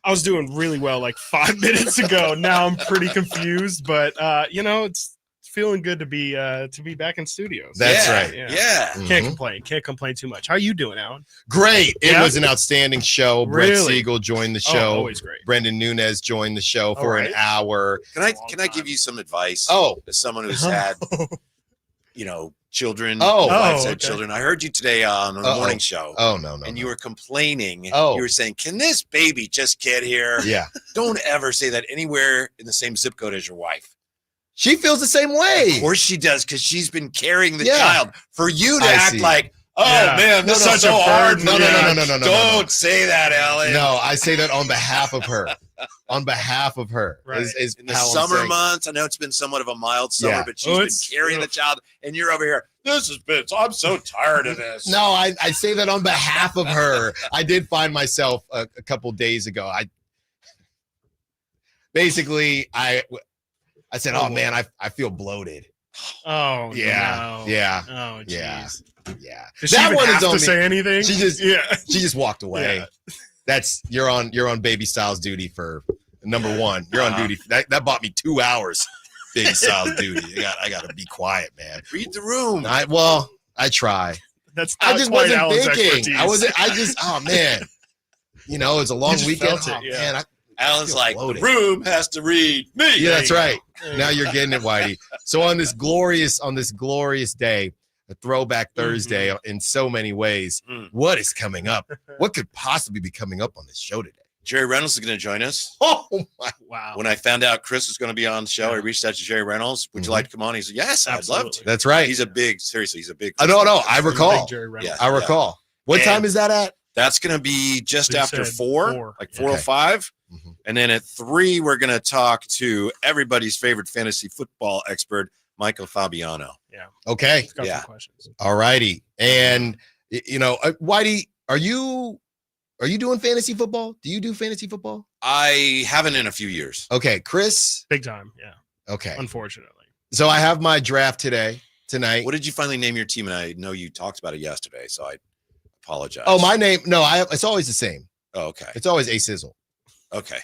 I was doing really well like 5 minutes ago. Now I'm pretty confused, but it's feeling good to be back in studios. That's right. Yeah. Mhm. Can't complain. Can't complain too much. How you doing, Alan? Great. It Yeah? was an outstanding show. Brett Really? Siegel joined the Oh, show. always great. Brendan Nunez joined the show All for right. an hour. Can I give you some advice? Oh. As someone who's had, children. Oh. wives Oh, had okay. children. I heard you today on the Uh-oh. morning show. Oh, no. And you were complaining. Oh. You were saying, "Can this baby just get here?" Yeah. Don't ever say that anywhere in the same zip code as your wife. She feels the same way. Of course she does, because she's been carrying the Yeah. child. For you to I act see. like, "Oh Yeah. man, this No, is such so a hard." burden. for Yeah. you." Don't say that, Alan. No, I say that on behalf of her. On behalf of her. Right. Is In the how I'm summer saying. months, I know it's been somewhat of a mild summer, Yeah. but she's been carrying the child, and you're over here. I'm so tired of this. No, I say that on behalf of her. I did find myself a couple days ago. I said, "Oh man, I feel bloated." Oh Yeah, no. yeah, Oh yeah, jeez. yeah. Does she even have to say anything? She just Yeah. She just walked away. Yeah. You're on Baby Styles duty for number one. You're on duty. That bought me 2 hours. Baby Styles duty. I got to be quiet, man. Read the room. I try. That's I not just quite wasn't Alan's thinking. expertise. Oh man. It's a long just weekend. felt it, Oh, yeah. man, Alan's feel like, bloated. the room has to read me. Yeah, that's right. There you Now go. you're getting it, Whitey. So on this glorious day, a throwback Thursday in so many ways, what is coming up? What could possibly be coming up on this show today? Jerry Reynolds is going to join us. Oh my! Wow. When I found out Chris was going to be on the show, I reached out to Jerry Reynolds. Would you like to come on? He said, "Yes, I'd love to." That's right. He's a big big. No, I recall. Jerry Reynolds. Yeah, I recall. What And time is that at? That's going to be just He after said 4, like 4:05. And then at 3, we're going to talk to everybody's favorite fantasy football expert, Michael Fabiano. Yeah. Okay. He's got Yeah. some questions. All righty. And Whitey, are you doing fantasy football? Do you do fantasy football? I haven't in a few years. Okay, Chris. Big time. Yeah. Okay. Unfortunately. So I have my draft tonight. What did you finally name your team? And I know you talked about it yesterday, so I apologize. Oh, my name? No, it's always the same. Oh, okay. It's always A Sizzle. Okay.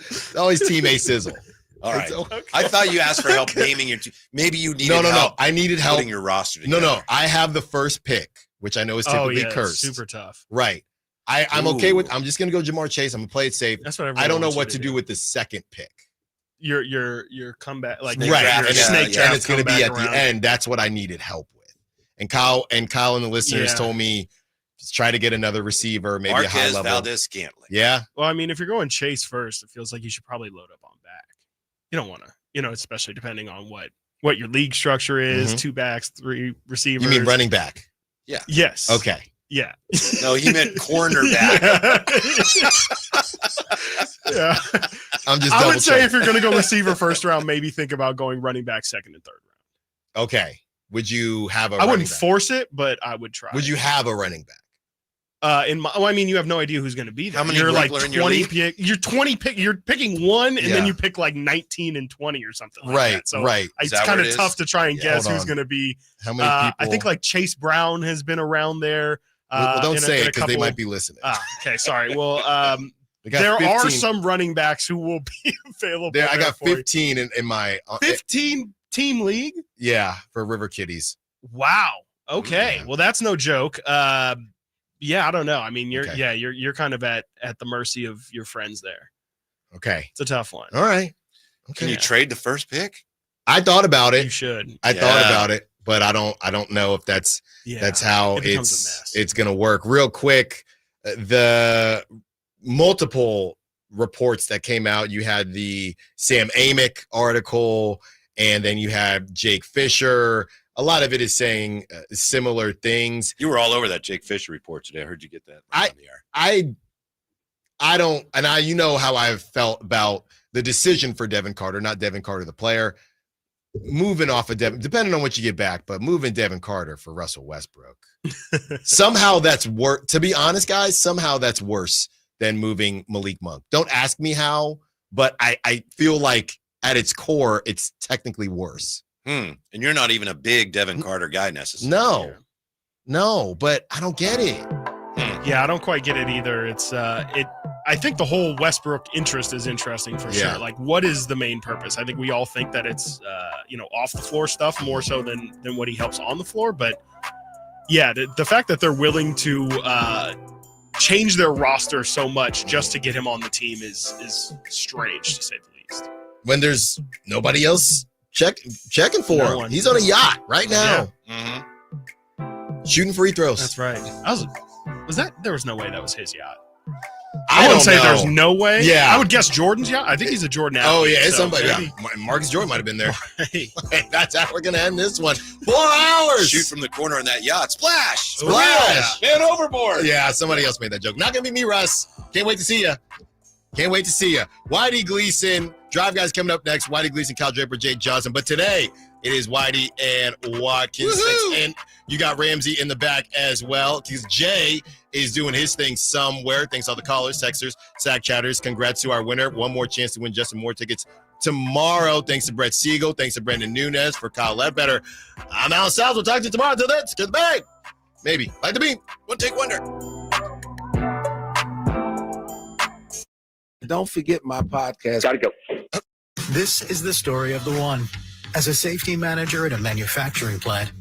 It's always Team A Sizzle. All right. Okay. I thought you asked for help naming your team. Maybe you needed No. help. I needed help putting your roster No. together. I have the first pick, which I know is Oh, typically yeah. cursed. Super tough. Right. I'm okay with. Ooh. I'm just gonna go Jamar Chase. I'm gonna play it safe. That's what I don't know everyone what wants to you do do. with the second pick. Your comeback, like Right. your And, snake draft and it's gonna be comeback at the around. end. That's what I needed help with. And Kyle and the listeners Yeah. told me just try to get another receiver, maybe a high Marquez level. Valdez-Scantling. Yeah. Well, I mean, if you're going Chase first, it feels like you should probably load up on back. You don't want to, especially depending on what what your league structure is, 2 backs, 3 receivers. You mean running back? Yeah. Yes. Okay. Yeah. No, he meant cornerback. Yeah. I would say if you're going to go receiver first round, maybe think about going running back second and third round. Okay. Would you have a I wouldn't back? force it, but I would try. Would you have a running back? You have no idea who's going to be there. How many you're like regular in your 20 league? pick. You're 20 pick. You're picking one, and then Yeah. you pick like 19 and 20 or something. Like Right, that. So right. It's that kind what of it is? tough to try and guess Hold who's on. going to be. How many people? I think like Chase Brown has been around there. Well, don't in a- say in it a because they couple- might be listening. Okay, sorry. Well, I got there are 15 some running backs who will be available. There, I got for you. 15 in my 15 team league. Yeah, for River Kitties. Wow. Okay. Yeah. Well, that's no joke. Yeah, I don't know. I mean, Okay. you're kind of at the mercy of your friends there. Okay. It's a tough one. All right. Can Okay. you trade the first pick? I thought about You it. should. I thought about it, but I don't know if that's how it becomes a mess. it's going to work. Real quick, the multiple reports that came out, you had the Sam Amick article, and then you had Jake Fisher. A lot of it is saying similar things. You were all over that Jake Fisher report today. I heard you get that right on the air. I don't, and you know how I've felt about the decision for Devin Carter, not Devin Carter, the player, moving off of Devin, depending on what you get back, but moving Devin Carter for Russell Westbrook. Somehow that's worse. To be honest, guys, somehow that's worse than moving Malik Monk. Don't ask me how, but I feel like at its core, it's technically worse. And you're not even a big Devin Carter guy necessarily. No, but I don't get it. Yeah, I don't quite get it either. It's I think the whole Westbrook interest is interesting for Yeah. sure. Like, what is the main purpose? I think we all think that it's off the floor stuff more so than what he helps on the floor. But yeah, the fact that they're willing to change their roster so much just to get him on the team is strange to say the least. When there's nobody else checking for No him. one. He's on a yacht right now, Mm-hmm. shooting free throws. That's right. Was that? There was no way that was his yacht. I I don't wouldn't say know. there's no way. Yeah. I would guess Jordan's yacht. I think he's a Jordan athlete. Oh yeah, it's so somebody. maybe- Yeah. Marcus Jordan might have been there. Hey. That's how we're gonna end this one. 4 hours. Shoot from the corner on that yacht. Splash! Splash! Man overboard! Yeah, somebody else made that joke. Not gonna be me, Russ. Can't wait to see you. Can't wait to see you. Whitey Gleason, Drive Guys coming up next. Whitey Gleason, Kyle Draper, Jake Johnson. But today it is Whitey and Watkins. And you got Ramsey in the back as well, because Jay is doing his thing somewhere. Thanks to all the callers, texters, sack chatters. Congrats to our winner. One more chance to win Justin Moore tickets tomorrow. Thanks to Brett Siegel. Thanks to Brendan Nunez. For Kyle Ledbetter, I'm Allen Stiles. We'll talk to you tomorrow. Till then, get the bag. Maybe. Like the beat. One take wonder. Don't forget my podcast. Gotta go. This is the story of the one. As a safety manager at a manufacturing plant,